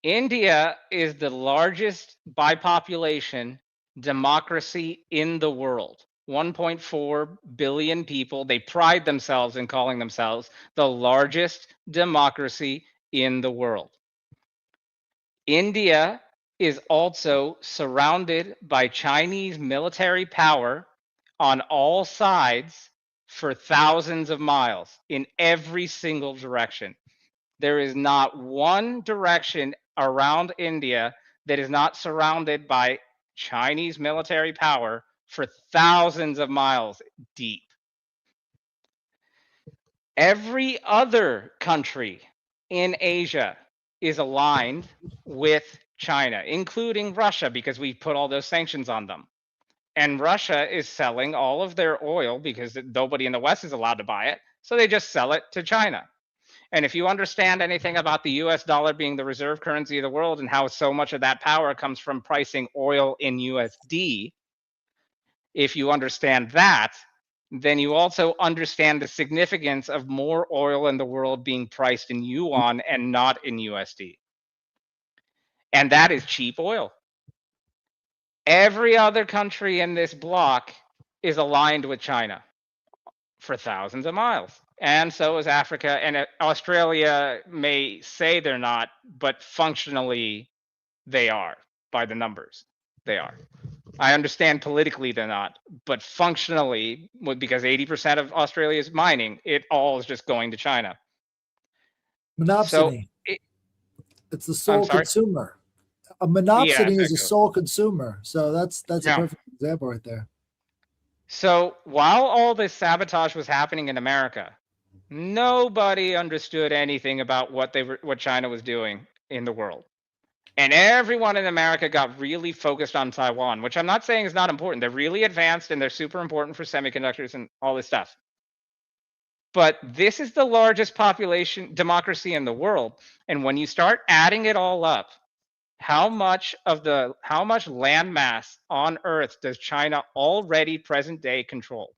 India is the largest by population democracy in the world. 1.4 billion people. They pride themselves in calling themselves the largest democracy in the world. India is also surrounded by Chinese military power on all sides for thousands of miles in every single direction. There is not one direction around India that is not surrounded by Chinese military power for thousands of miles deep. Every other country in Asia is aligned with China, including Russia, because we put all those sanctions on them. And Russia is selling all of their oil because nobody in the West is allowed to buy it. So they just sell it to China. And if you understand anything about the US dollar being the reserve currency of the world and how so much of that power comes from pricing oil in USD, if you understand that, then you also understand the significance of more oil in the world being priced in yuan and not in USD. And that is cheap oil. Every other country in this block is aligned with China for thousands of miles. And so is Africa, and Australia may say they're not, but functionally they are by the numbers. They are. I understand politically they're not, but functionally, because 80% of Australia is mining, it all is just going to China. So Monopsony. It's the I'm sole sorry? consumer. A Yeah, monopsony is a exactly. sole consumer. So that's a Now, perfect example right there. so while all this sabotage was happening in America, nobody understood anything about what China was doing in the world. And everyone in America got really focused on Taiwan, which I'm not saying is not important. They're really advanced and they're super important for semiconductors and all this stuff. But this is the largest population democracy in the world. And when you start adding it all up, how much land mass on Earth does China already present day control?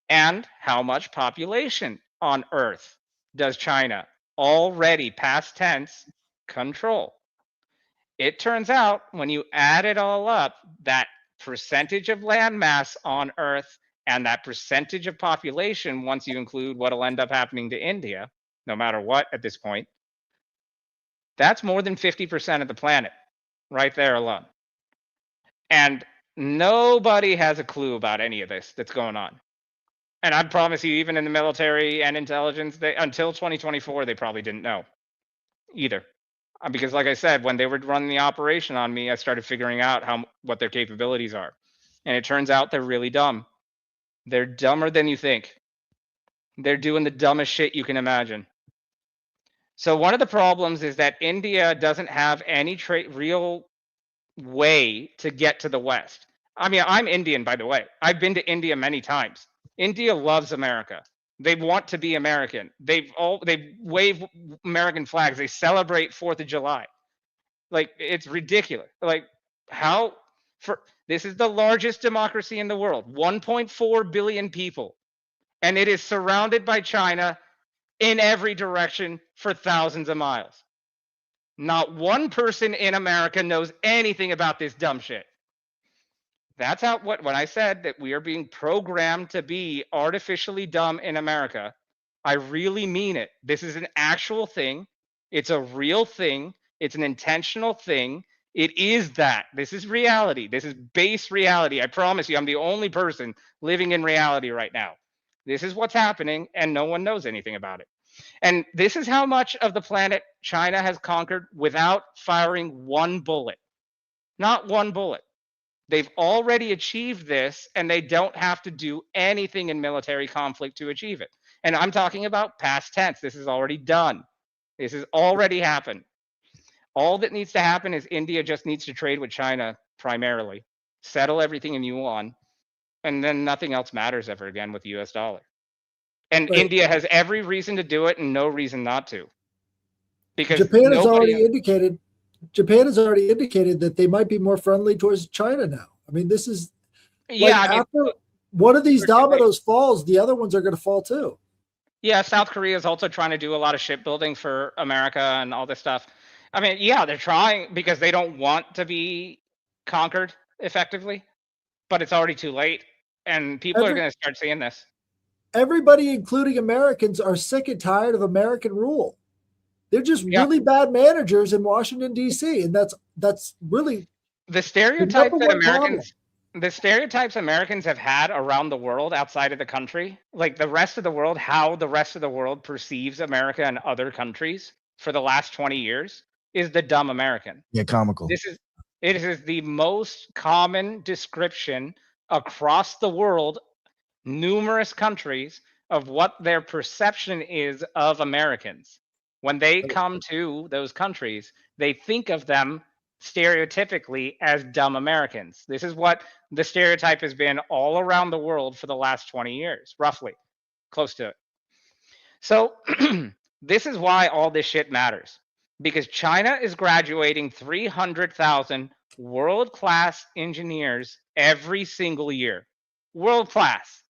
And how much population on Earth does China already past tense control? It turns out when you add it all up, that percentage of land mass on Earth and that percentage of population, once you include what'll end up happening to India, no matter what at this point, that's more than 50% of the planet right there alone. And nobody has a clue about any of this that's going on. And I promise you, even in the military and intelligence, until 2024, they probably didn't know either. Because like I said, when they were running the operation on me, I started figuring out what their capabilities are. And it turns out they're really dumb. They're dumber than you think. They're doing the dumbest shit you can imagine. So one of the problems is that India doesn't have any real way to get to the West. I mean, I'm Indian, by the way. I've been to India many times. India loves America. They want to be American. They wave American flags. They celebrate 4th of July. Like, it's ridiculous. Like, this is the largest democracy in the world, 1.4 billion people, and it is surrounded by China in every direction for thousands of miles. Not one person in America knows anything about this dumb shit. That's how when I said that we are being programmed to be artificially dumb in America, I really mean it. This is an actual thing. It's a real thing. It's an intentional thing. It is that. This is reality. This is base reality. I promise you, I'm the only person living in reality right now. This is what's happening, and no one knows anything about it. And this is how much of the planet China has conquered without firing one bullet. Not one bullet. They've already achieved this, and they don't have to do anything in military conflict to achieve it. And I'm talking about past tense. This is already done. This has already happened. All that needs to happen is India just needs to trade with China primarily, settle everything in yuan, and then nothing else matters ever again with the US dollar. And Right. India has every reason to do it and no reason not to. Because Japan has already indicated that they might be more friendly towards China now. I mean, this is after one of these dominoes falls, the other ones are going to fall too. Yeah, South Korea is also trying to do a lot of shipbuilding for America and all this stuff. I mean, yeah, they're trying because they don't want to be conquered effectively, but it's already too late, and people are going to start seeing this. Everybody, including Americans, are sick and tired of American rule. They're just really bad managers in Washington, D.C., and that's really the stereotype that Americans have had around the world outside of the country, like the rest of the world, how the rest of the world perceives America and other countries for the last 20 years is the dumb American. Yeah, comical. It is the most common description across the world, numerous countries, of what their perception is of Americans. When they come to those countries, they think of them stereotypically as dumb Americans. This is what the stereotype has been all around the world for the last 20 years, roughly, close to it. So this is why all this shit matters, because China is graduating 300,000 world-class engineers every single year. World-class.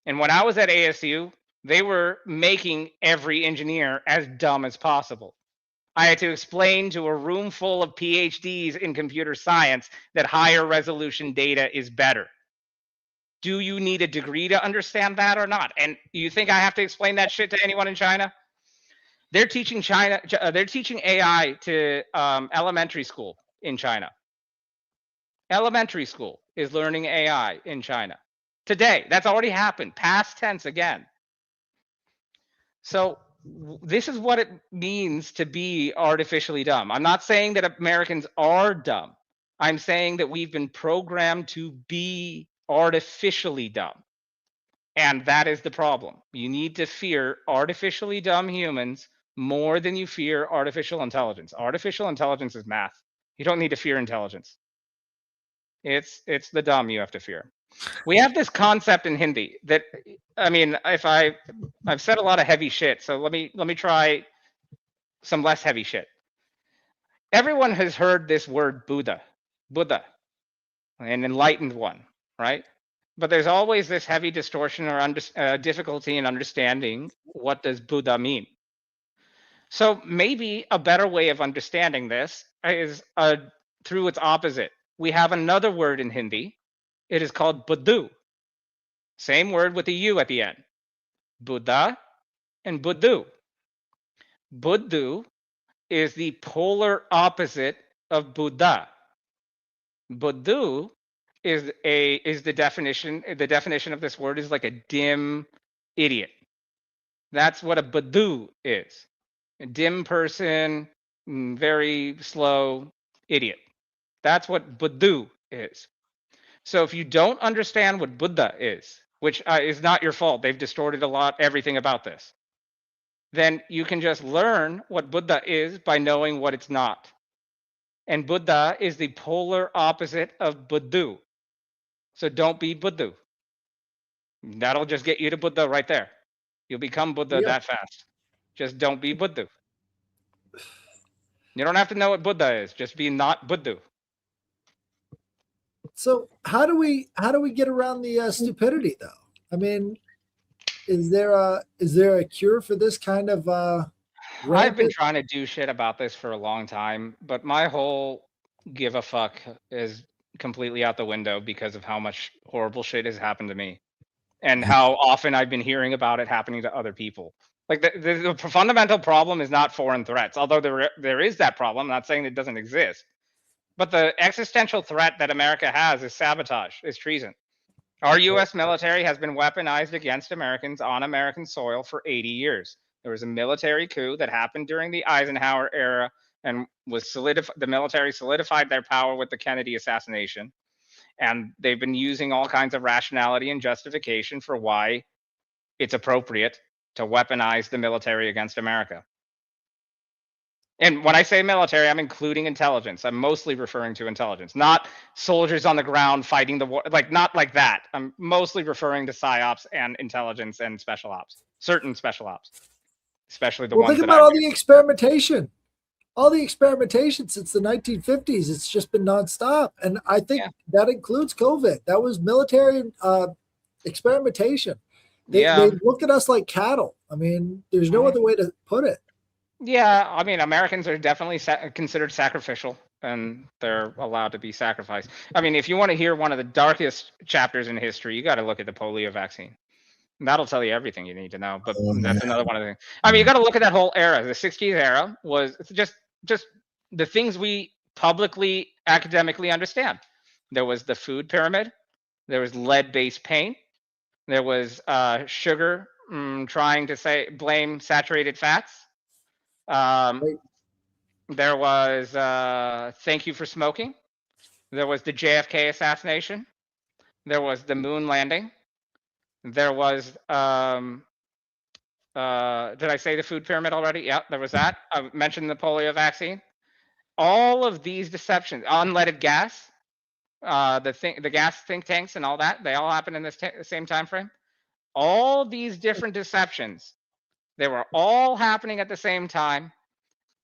And when I was at ASU, they were making every engineer as dumb as possible. I had to explain to a room full of PhDs in computer science that higher resolution data is better. Do you need a degree to understand that or not? And you think I have to explain that shit to anyone in China? They're teaching AI to elementary school in China. Elementary school is learning AI in China today. That's already happened. Past tense again. So this is what it means to be artificially dumb. I'm not saying that Americans are dumb. I'm saying that we've been programmed to be artificially dumb. And that is the problem. You need to fear artificially dumb humans more than you fear artificial intelligence. Artificial intelligence is math. You don't need to fear intelligence. It's the dumb you have to fear. We have this concept in Hindi that, I mean, I've said a lot of heavy shit, so let me try some less heavy shit. Everyone has heard this word Buddha, an enlightened one, right? But there's always this heavy distortion or difficulty in understanding what does Buddha mean. So maybe a better way of understanding this is through its opposite. We have another word in Hindi. It is called Buddhu. Same word with a U at the end. Buddha and Buddhu. Buddhu is the polar opposite of Buddha. Buddhu is the definition. The definition of this word is like a dim idiot. That's what a Buddhu is. A dim person, very slow idiot. That's what Buddhu is. So if you don't understand what Buddha is, which is not your fault, they've distorted everything about this, then you can just learn what Buddha is by knowing what it's not. And Buddha is the polar opposite of Buddhu. So don't be Buddhu. That'll just get you to Buddha right there. You'll become Buddha that fast. Just don't be Buddhu. You don't have to know what Buddha is. Just be not Buddhu. So how do we get around the stupidity though? I mean, is there a cure for this kind of I've been trying to do shit about this for a long time, but my whole give a fuck has completely out the window because of how much horrible shit has happened to me and how often I've been hearing about it happening to other people. Like the fundamental problem is not foreign threats, although there is that problem. I'm not saying it doesn't exist, but the existential threat that America has is sabotage, is treason. Our U.S. military has been weaponized against Americans on American soil for 80 years. There was a military coup that happened during the Eisenhower era and the military solidified their power with the Kennedy assassination. And they've been using all kinds of rationality and justification for why it's appropriate to weaponize the military against America. And when I say military, I'm including intelligence. I'm mostly referring to intelligence, not soldiers on the ground fighting the war, like not like that. I'm mostly referring to psyops and intelligence and special ops, certain special ops, especially the Well, ones think that about I all the experimentation. All the experimentation since the 1950s, it's just been nonstop. And I think that includes COVID. That was military experimentation. They look at us like cattle. I mean, there's no other way to put it. Yeah, I mean, Americans are definitely considered sacrificial, and they're allowed to be sacrificed. I mean, if you want to hear one of the darkest chapters in history, you got to look at the polio vaccine. That'll tell you everything you need to know. But that's another one of the things. I mean, you got to look at that whole era. The '60s era was just the things we publicly academically understand. There was the food pyramid. There was lead-based paint. There was sugar trying to blame saturated fats. There was thank you for smoking. There was the JFK assassination. There was the moon landing. There was did I say the food pyramid already? Yeah, there was that. I mentioned the polio vaccine. All of these deceptions, unleaded gas, the gas think tanks and all that, they all happen in this same time frame. All these different deceptions, they were all happening at the same time.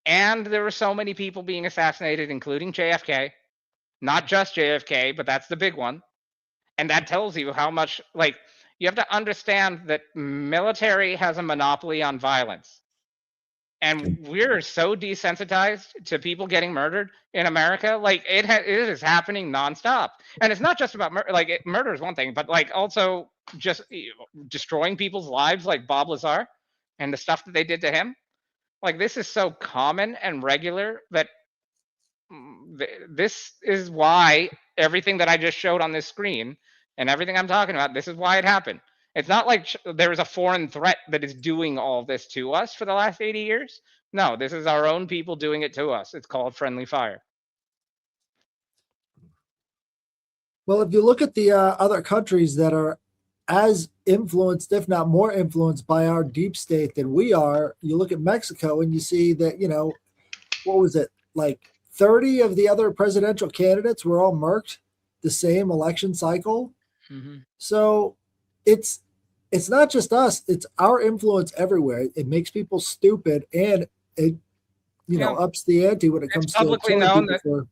And there were so many people being assassinated, including JFK. Not just JFK, but that's the big one. And that tells you how much, like, you have to understand that military has a monopoly on violence. And we're so desensitized to people getting murdered in America. Like, it is happening nonstop. And it's not just about murder is one thing, but like also just destroying people's lives, like Bob Lazar and the stuff that they did to him. Like, this is so common and regular that this is why everything that I just showed on this screen and everything I'm talking about, this is why it happened. It's not like there is a foreign threat that is doing all this to us for the last 80 years. No, this is our own people doing it to us. It's called friendly fire. Well, if you look at the other countries that are as influenced, if not more influenced by our deep state than we are, you look at Mexico and you see that, what was it, like 30 of the other presidential candidates were all murked the same election cycle. Mm-hmm. So it's not just us, it's our influence everywhere. It makes people stupid, and it ups the ante when it comes to publicly known that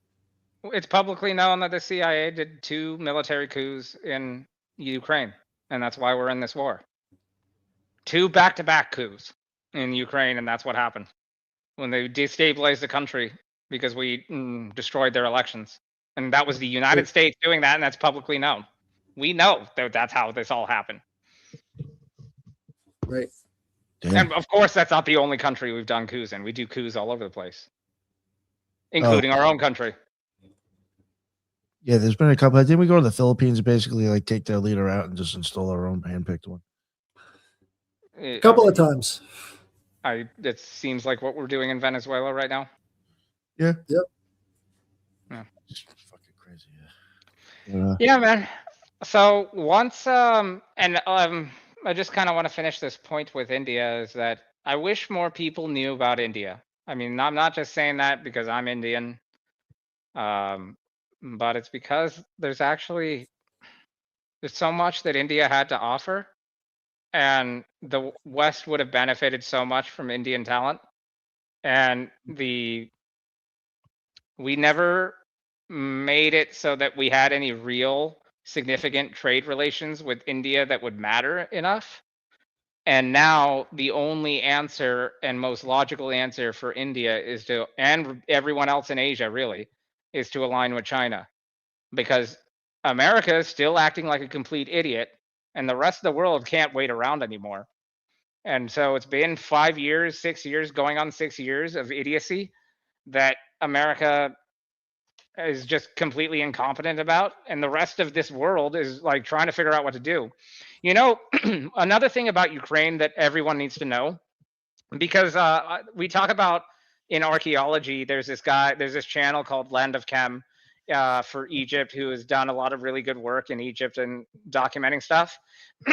it's publicly known that the CIA did 2 military coups in Ukraine, and that's why we're in this war. 2 back-to-back coups in Ukraine, and that's what happened when they destabilized the country because we destroyed their elections. And that was the United States doing that, and that's publicly known. We know that that's how this all happened. Right. Damn. And of course, that's not the only country we've done coups in. We do coups all over the place, including our own country. Yeah, there's been a couple. I think we go to the Philippines and basically like take their leader out and just install our own handpicked one. A couple of times. It seems like what we're doing in Venezuela right now. Yeah. Yep. Yeah. It's fucking crazy. Yeah, man. So once I just kind of want to finish this point with India is that I wish more people knew about India. I mean, I'm not just saying that because I'm Indian, but it's because there's so much that India had to offer, and the West would have benefited so much from Indian talent, and we never made it so that we had any real significant trade relations with India that would matter enough. And now the only answer and most logical answer for India and everyone else in Asia really is to align with China. because America is still acting like a complete idiot, and the rest of the world can't wait around anymore. And so it's been 5 years, 6 years, going on 6 years of idiocy that America is just completely incompetent about, and the rest of this world is like trying to figure out what to do. You know, another thing about Ukraine that everyone needs to know, because we talk about in archaeology, there's this channel called Land of Chem for Egypt, who has done a lot of really good work in Egypt and documenting stuff.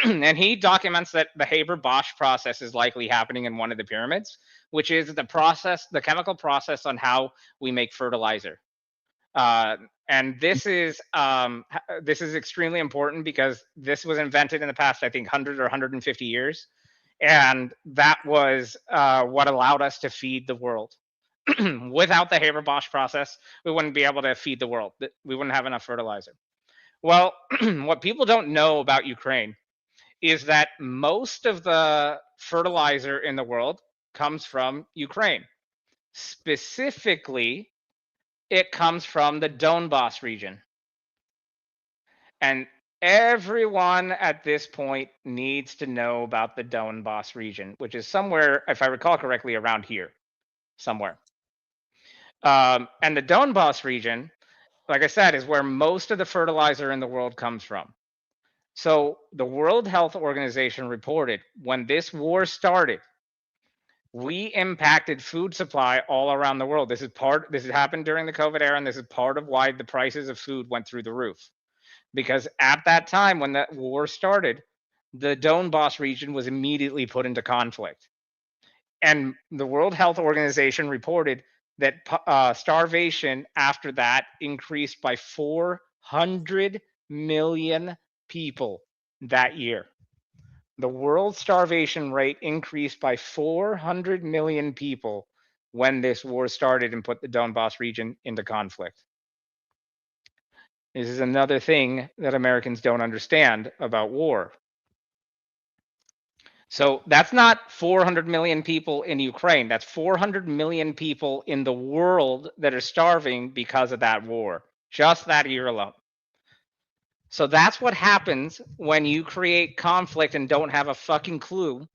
And he documents that the Haber-Bosch process is likely happening in one of the pyramids, which is the chemical process on how we make fertilizer. And this is extremely important because this was invented in the past, I think, 100 or 150 years, and that was what allowed us to feed the world. Without the Haber-Bosch process, we wouldn't be able to feed the world. We wouldn't have enough fertilizer. Well, what people don't know about Ukraine is that most of the fertilizer in the world comes from Ukraine. Specifically, it comes from the Donbas region. And everyone at this point needs to know about the Donbas region, which is somewhere, if I recall correctly, around here, somewhere. And the Donbas region, like I said, is where most of the fertilizer in the world comes from. So the World Health Organization reported when this war started, we impacted food supply all around the world. This has happened during the COVID era, and this is part of why the prices of food went through the roof. Because at that time, when that war started, the Donbas region was immediately put into conflict. And the World Health Organization reported that starvation after that increased by 400 million people that year. The world starvation rate increased by 400 million people when this war started and put the Donbas region into conflict. This is another thing that Americans don't understand about war. So that's not 400 million people in Ukraine. That's 400 million people in the world that are starving because of that war, just that year alone. So that's what happens when you create conflict and don't have a fucking clue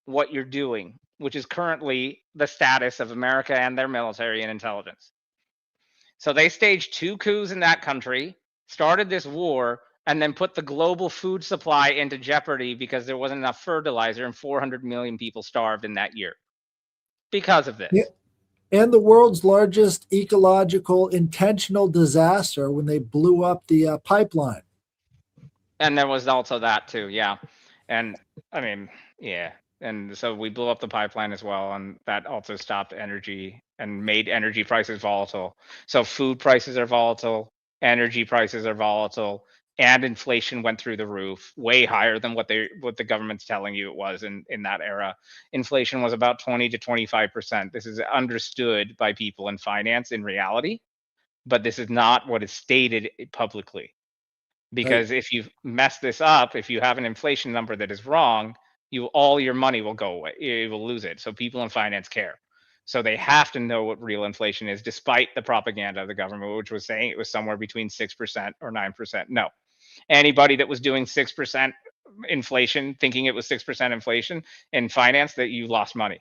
what you're doing, which is currently the status of America and their military and intelligence. So they staged 2 coups in that country, started this war, and then put the global food supply into jeopardy because there wasn't enough fertilizer and 400 million people starved in that year because of this. Yeah. And the world's largest ecological intentional disaster when they blew up the pipeline. And there was also that too, yeah. And I mean, yeah. And so we blew up the pipeline as well, and that also stopped energy and made energy prices volatile. So food prices are volatile, energy prices are volatile, and inflation went through the roof, way higher than what the government's telling you it was in that era. Inflation was about 20 to 25%. This is understood by people in finance in reality, but this is not what is stated publicly. Because if you mess this up, if you have an inflation number that is wrong, all your money will go away. You will lose it. So people in finance care. So they have to know what real inflation is, despite the propaganda of the government, which was saying it was somewhere between 6% or 9%. No. Anybody that was doing 6% inflation, thinking it was 6% inflation in finance, that you lost money.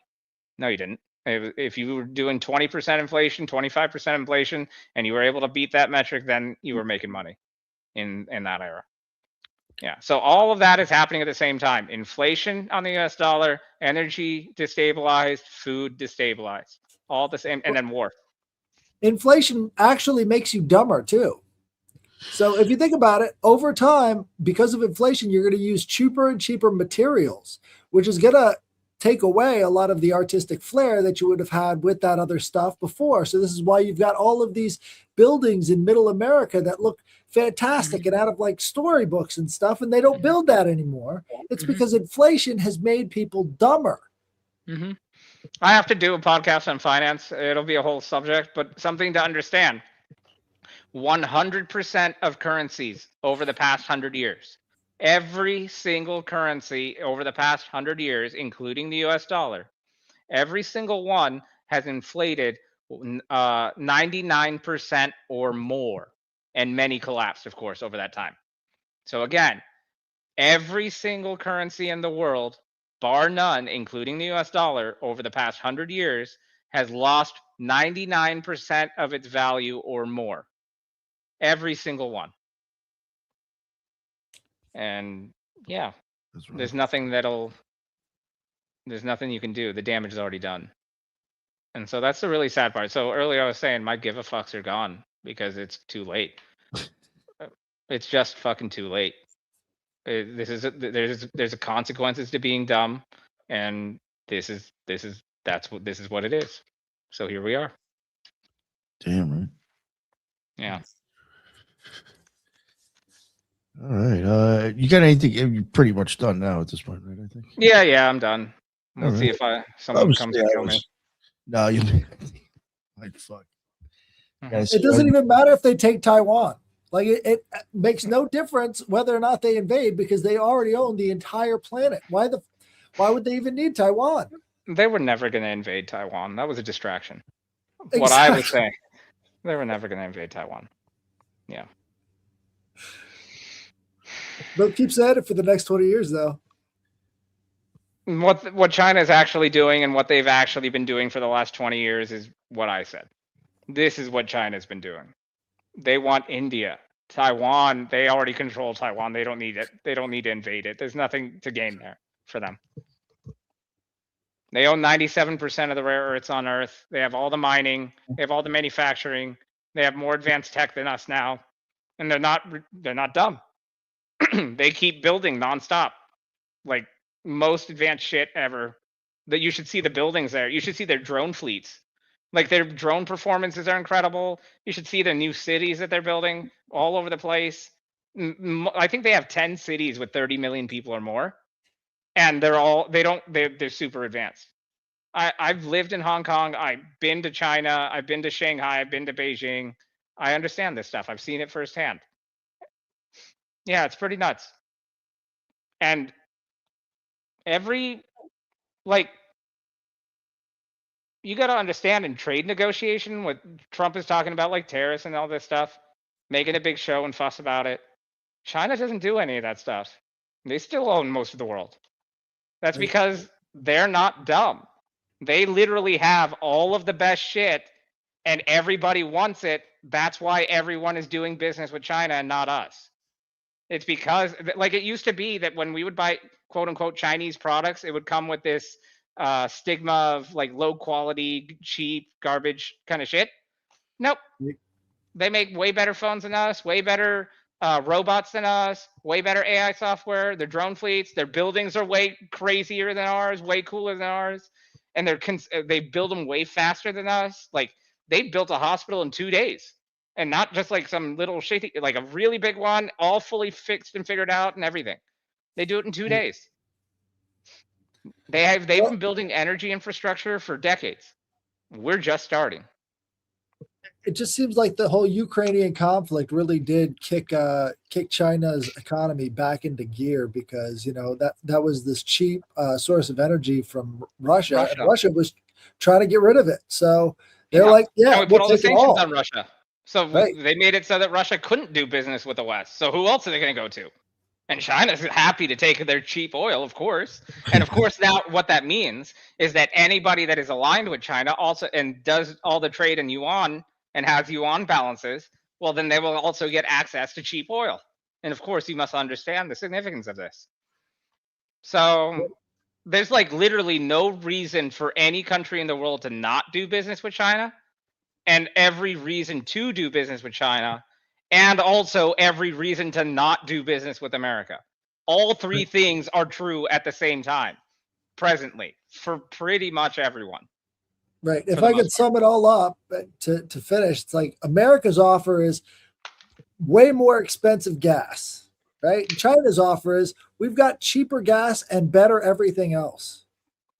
No, you didn't. If you were doing 20% inflation, 25% inflation, and you were able to beat that metric, then you were making money in that era. Yeah. So all of that is happening at the same time. Inflation on the US dollar, energy destabilized, food destabilized. All the same, and then war. Inflation actually makes you dumber too. So if you think about it, over time, because of inflation, you're going to use cheaper and cheaper materials, which is going to take away a lot of the artistic flair that you would have had with that other stuff before. So this is why you've got all of these buildings in middle America that look fantastic and out of like storybooks and stuff, and they don't build that anymore. It's because inflation has made people dumber. I have to do a podcast on finance. It'll be a whole subject, but something to understand. 100% of currencies over the past 100 years, every single currency over the past 100 years, including the US dollar, every single one has inflated 99% or more. and many collapsed, of course, over that time. So again, every single currency in the world, bar none, including the US dollar, over the past 100 years, has lost 99% of its value or more. Every single one. And yeah, That's right. there's nothing you can do. The damage is already done. And so that's the really sad part. So earlier I was saying my give a fucks are gone because it's too late. It's just fucking too late. There's a consequences to being dumb, and this is what it is. So here we are. Damn right. Yeah. All right. You got anything? You're pretty much done now at this point, right? I think. Yeah, I'm done. We'll All see right. if someone comes and kill me. No, you. Like fuck. Mhm. It doesn't even matter if they take Taiwan. Like it makes no difference whether or not they invade because they already own the entire planet. Why would they even need Taiwan? They were never going to invade Taiwan. That was a distraction. Exactly. What I was saying, they were never going to invade Taiwan. Yeah. They'll keep saying it for the next 20 years, though. What China is actually doing and what they've actually been doing for the last 20 years is what I said. This is what China's been doing. They want India. Taiwan, they already control Taiwan. They don't need it. They don't need to invade it. There's nothing to gain there for them. They own 97% of the rare earths on Earth. They have all the mining. They have all the manufacturing. They have more advanced tech than us now. And they're not dumb. They keep building nonstop. Like most advanced shit ever. That you should see the buildings there. You should see their drone fleets. Like their drone performances are incredible. You should see the new cities that they're building all over the place. I think they have 10 cities with 30 million people or more. And they're super advanced. I've lived in Hong Kong. I've been to China. I've been to Shanghai. I've been to Beijing. I understand this stuff. I've seen it firsthand. Yeah, it's pretty nuts. And you got to understand in trade negotiation what Trump is talking about, like tariffs and all this stuff, making a big show and fuss about it. China doesn't do any of that stuff. They still own most of the world. That's because they're not dumb. They literally have all of the best shit and everybody wants it. That's why everyone is doing business with China and not us. It's because like it used to be that when we would buy quote unquote Chinese products, it would come with this stigma of like low quality, cheap, garbage kind of shit. Nope. They make way better phones than us, way better robots than us, way better AI software. Their drone fleets, their buildings are way crazier than ours, way cooler than ours, and they build them way faster than us. Like they built a hospital in 2 days, and not just like some little shitty, like a really big one, all fully fixed and figured out and everything. They do it in 2 days. They've been building energy infrastructure for decades. We're just starting. It just seems like the whole Ukrainian conflict really did kick China's economy back into gear because that was this cheap source of energy from Russia. And Russia was trying to get rid of it, so they're like, "Yeah, we put all the sanctions on Russia." So they made it so that Russia couldn't do business with the West. So who else are they going to go to? And China's happy to take their cheap oil, of course. And of course, now what that means is that anybody that is aligned with China also and does all the trade in yuan and has yuan balances, well, then they will also get access to cheap oil. And of course, you must understand the significance of this. So there's like literally no reason for any country in the world to not do business with China, and every reason to do business with China, and also every reason to not do business with America. All three things are true at the same time, presently, for pretty much everyone. Right. If I could sum it all up to finish, it's like America's offer is way more expensive gas, right? And China's offer is we've got cheaper gas and better everything else.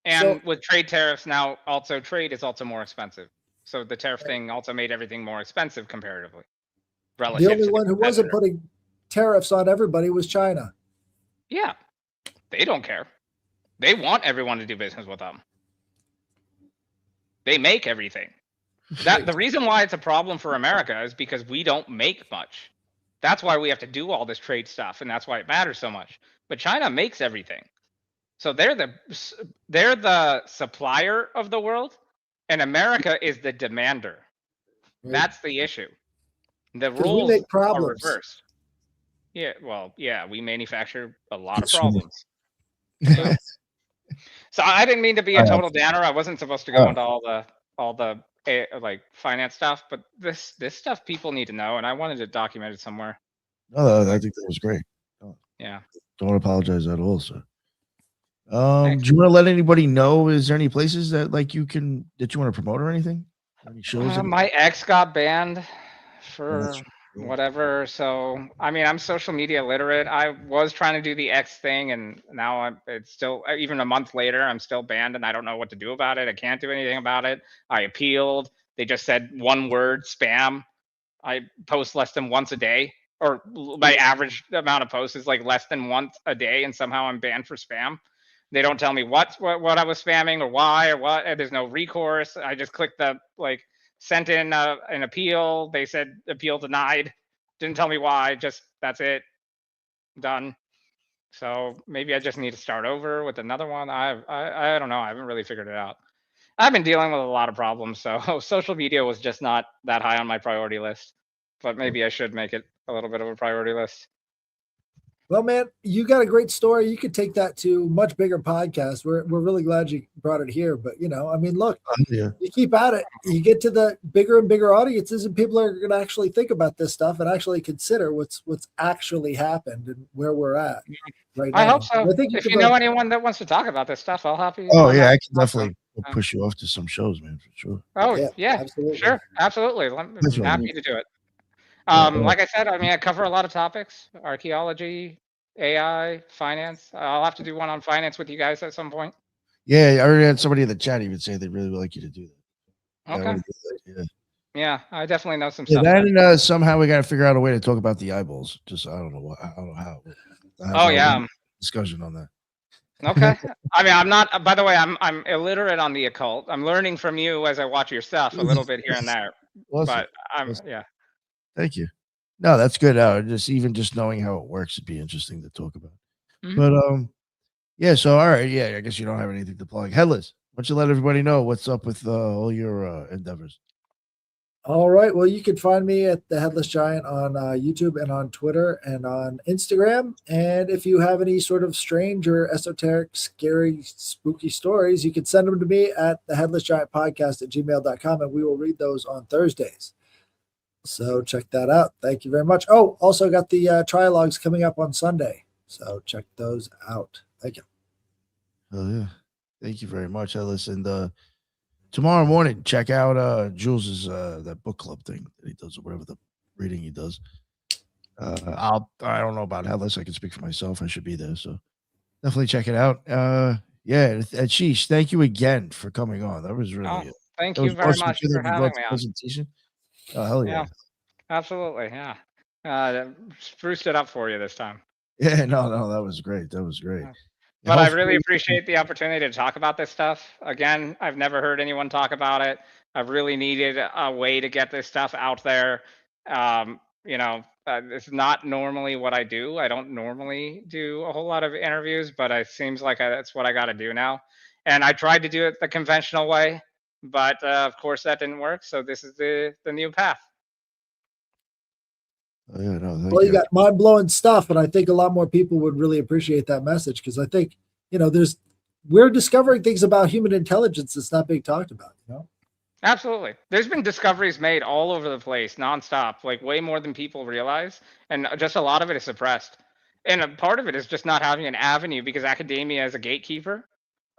And with trade tariffs now, also trade is also more expensive. So the tariff thing also made everything more expensive comparatively. The only one who wasn't putting tariffs on everybody was China. Yeah. They don't care. They want everyone to do business with them. They make everything. That the reason why it's a problem for America is because we don't make much. That's why we have to do all this trade stuff, and that's why it matters so much. But China makes everything, so they're the supplier of the world, and America is the demander. Right? That's the issue. The Because we rules make are problems. reversed. Yeah, well, yeah, we manufacture a lot of That's right. problems. So I didn't mean to be a total downer. I wasn't supposed to go into all the like finance stuff, but this stuff people need to know, and I wanted to document it somewhere. No, I think that was great. Yeah. Don't apologize at all, sir. Do you want to let anybody know? Is there any places that like you want to promote or anything? Any shows? My ex got banned for that's true. whatever. So I mean, I'm social media literate. I was trying to do the X thing, and now it's still, even a month later, I'm still banned, and I don't know what to do about it. I can't do anything about it. I appealed. They just said one word, spam. I post less than once a day, or my average amount of posts is like less than once a day, and somehow I'm banned for spam. They don't tell me what I was spamming or why or what. There's no recourse. I just clicked the sent in an appeal. They said appeal denied. Didn't tell me why. Just that's it. Done. So maybe I just need to start over with another one. I don't know. I haven't really figured it out. I've been dealing with a lot of problems, so social media was just not that high on my priority list. But maybe I should make it a little bit of a priority list. Well, man, you got a great story. You could take that to much bigger podcasts. We're really glad you brought it here. But I mean, look, you keep at it. You get to the bigger and bigger audiences, and people are going to actually think about this stuff and actually consider what's actually happened and where we're at right now. I hope so. I think if you know anyone that wants to talk about this stuff, I'll help you. Oh yeah, I can definitely push you off to some shows, man, for sure. Oh yeah, absolutely. Sure, absolutely. I'm happy to do it. Like I said, I mean, I cover a lot of topics: archaeology, AI, finance. I'll have to do one on finance with you guys at some point. Yeah, I already had somebody in the chat even say they'd really like you to do that. Okay. Yeah, I definitely know some stuff. Then somehow we got to figure out a way to talk about the eyeballs. Just I don't know how. Oh yeah, discussion on that. Okay. I mean, I'm not. By the way, I'm illiterate on the occult. I'm learning from you as I watch your stuff a little bit here and there. But yeah. Thank you. No, that's good. Just knowing how it works would be interesting to talk about. Mm-hmm. But yeah. So all right, yeah. I guess you don't have anything to plug. Headless, why don't you let everybody know what's up with all your endeavors? All right. Well, you can find me at the Headless Giant on YouTube and on Twitter and on Instagram. And if you have any sort of strange or esoteric, scary, spooky stories, you can send them to me at the Headless Giant Podcast at gmail.com, and we will read those on Thursdays. So check that out. Thank you very much. Oh, also got the trilogues coming up on Sunday. So check those out. Thank you. Oh, yeah. Thank you very much, Headless. And tomorrow morning, check out Jules's that book club thing that he does, or whatever the reading he does. I don't know about Headless. I can speak for myself. I should be there, so definitely check it out. Yeah, Ashish, thank you again for coming on. That was really thank you very much for having me on. Presentation. Oh hell yeah! Absolutely, yeah. Spruced it up for you this time. Yeah, no, that was great. That was great. But I really appreciate the opportunity to talk about this stuff. Again, I've never heard anyone talk about it. I've really needed a way to get this stuff out there. It's not normally what I do. I don't normally do a whole lot of interviews, but it seems like that's what I got to do now. And I tried to do it the conventional way, but of course that didn't work. So this is the new path. Oh, yeah, no, well, you got mind-blowing stuff, and I think a lot more people would really appreciate that message, because I think we're discovering things about human intelligence that's not being talked about. Absolutely. There's been discoveries made all over the place, nonstop, like way more than people realize, and just a lot of it is suppressed. And a part of it is just not having an avenue, because academia is a gatekeeper.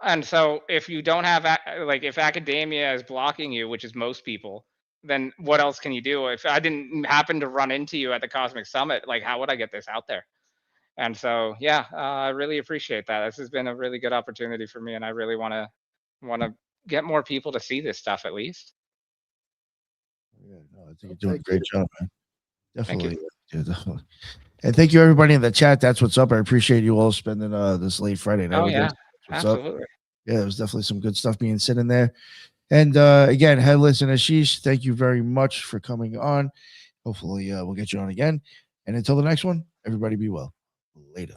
And so if you don't have, if academia is blocking you, which is most people, then what else can you do? If I didn't happen to run into you at the Cosmic Summit, how would I get this out there? And so, yeah, I really appreciate that. This has been a really good opportunity for me, and I really want to get more people to see this stuff at least. Yeah, no, I think you're doing a great job, man. Definitely. Thank you. Yeah, definitely. And thank you everybody in the chat. That's what's up. I appreciate you all spending this late Friday night. Oh yeah, absolutely. Yeah, there was definitely some good stuff being said in there. And again, Headless and Ashish, thank you very much for coming on. Hopefully, we'll get you on again. And until the next one, everybody be well. Later.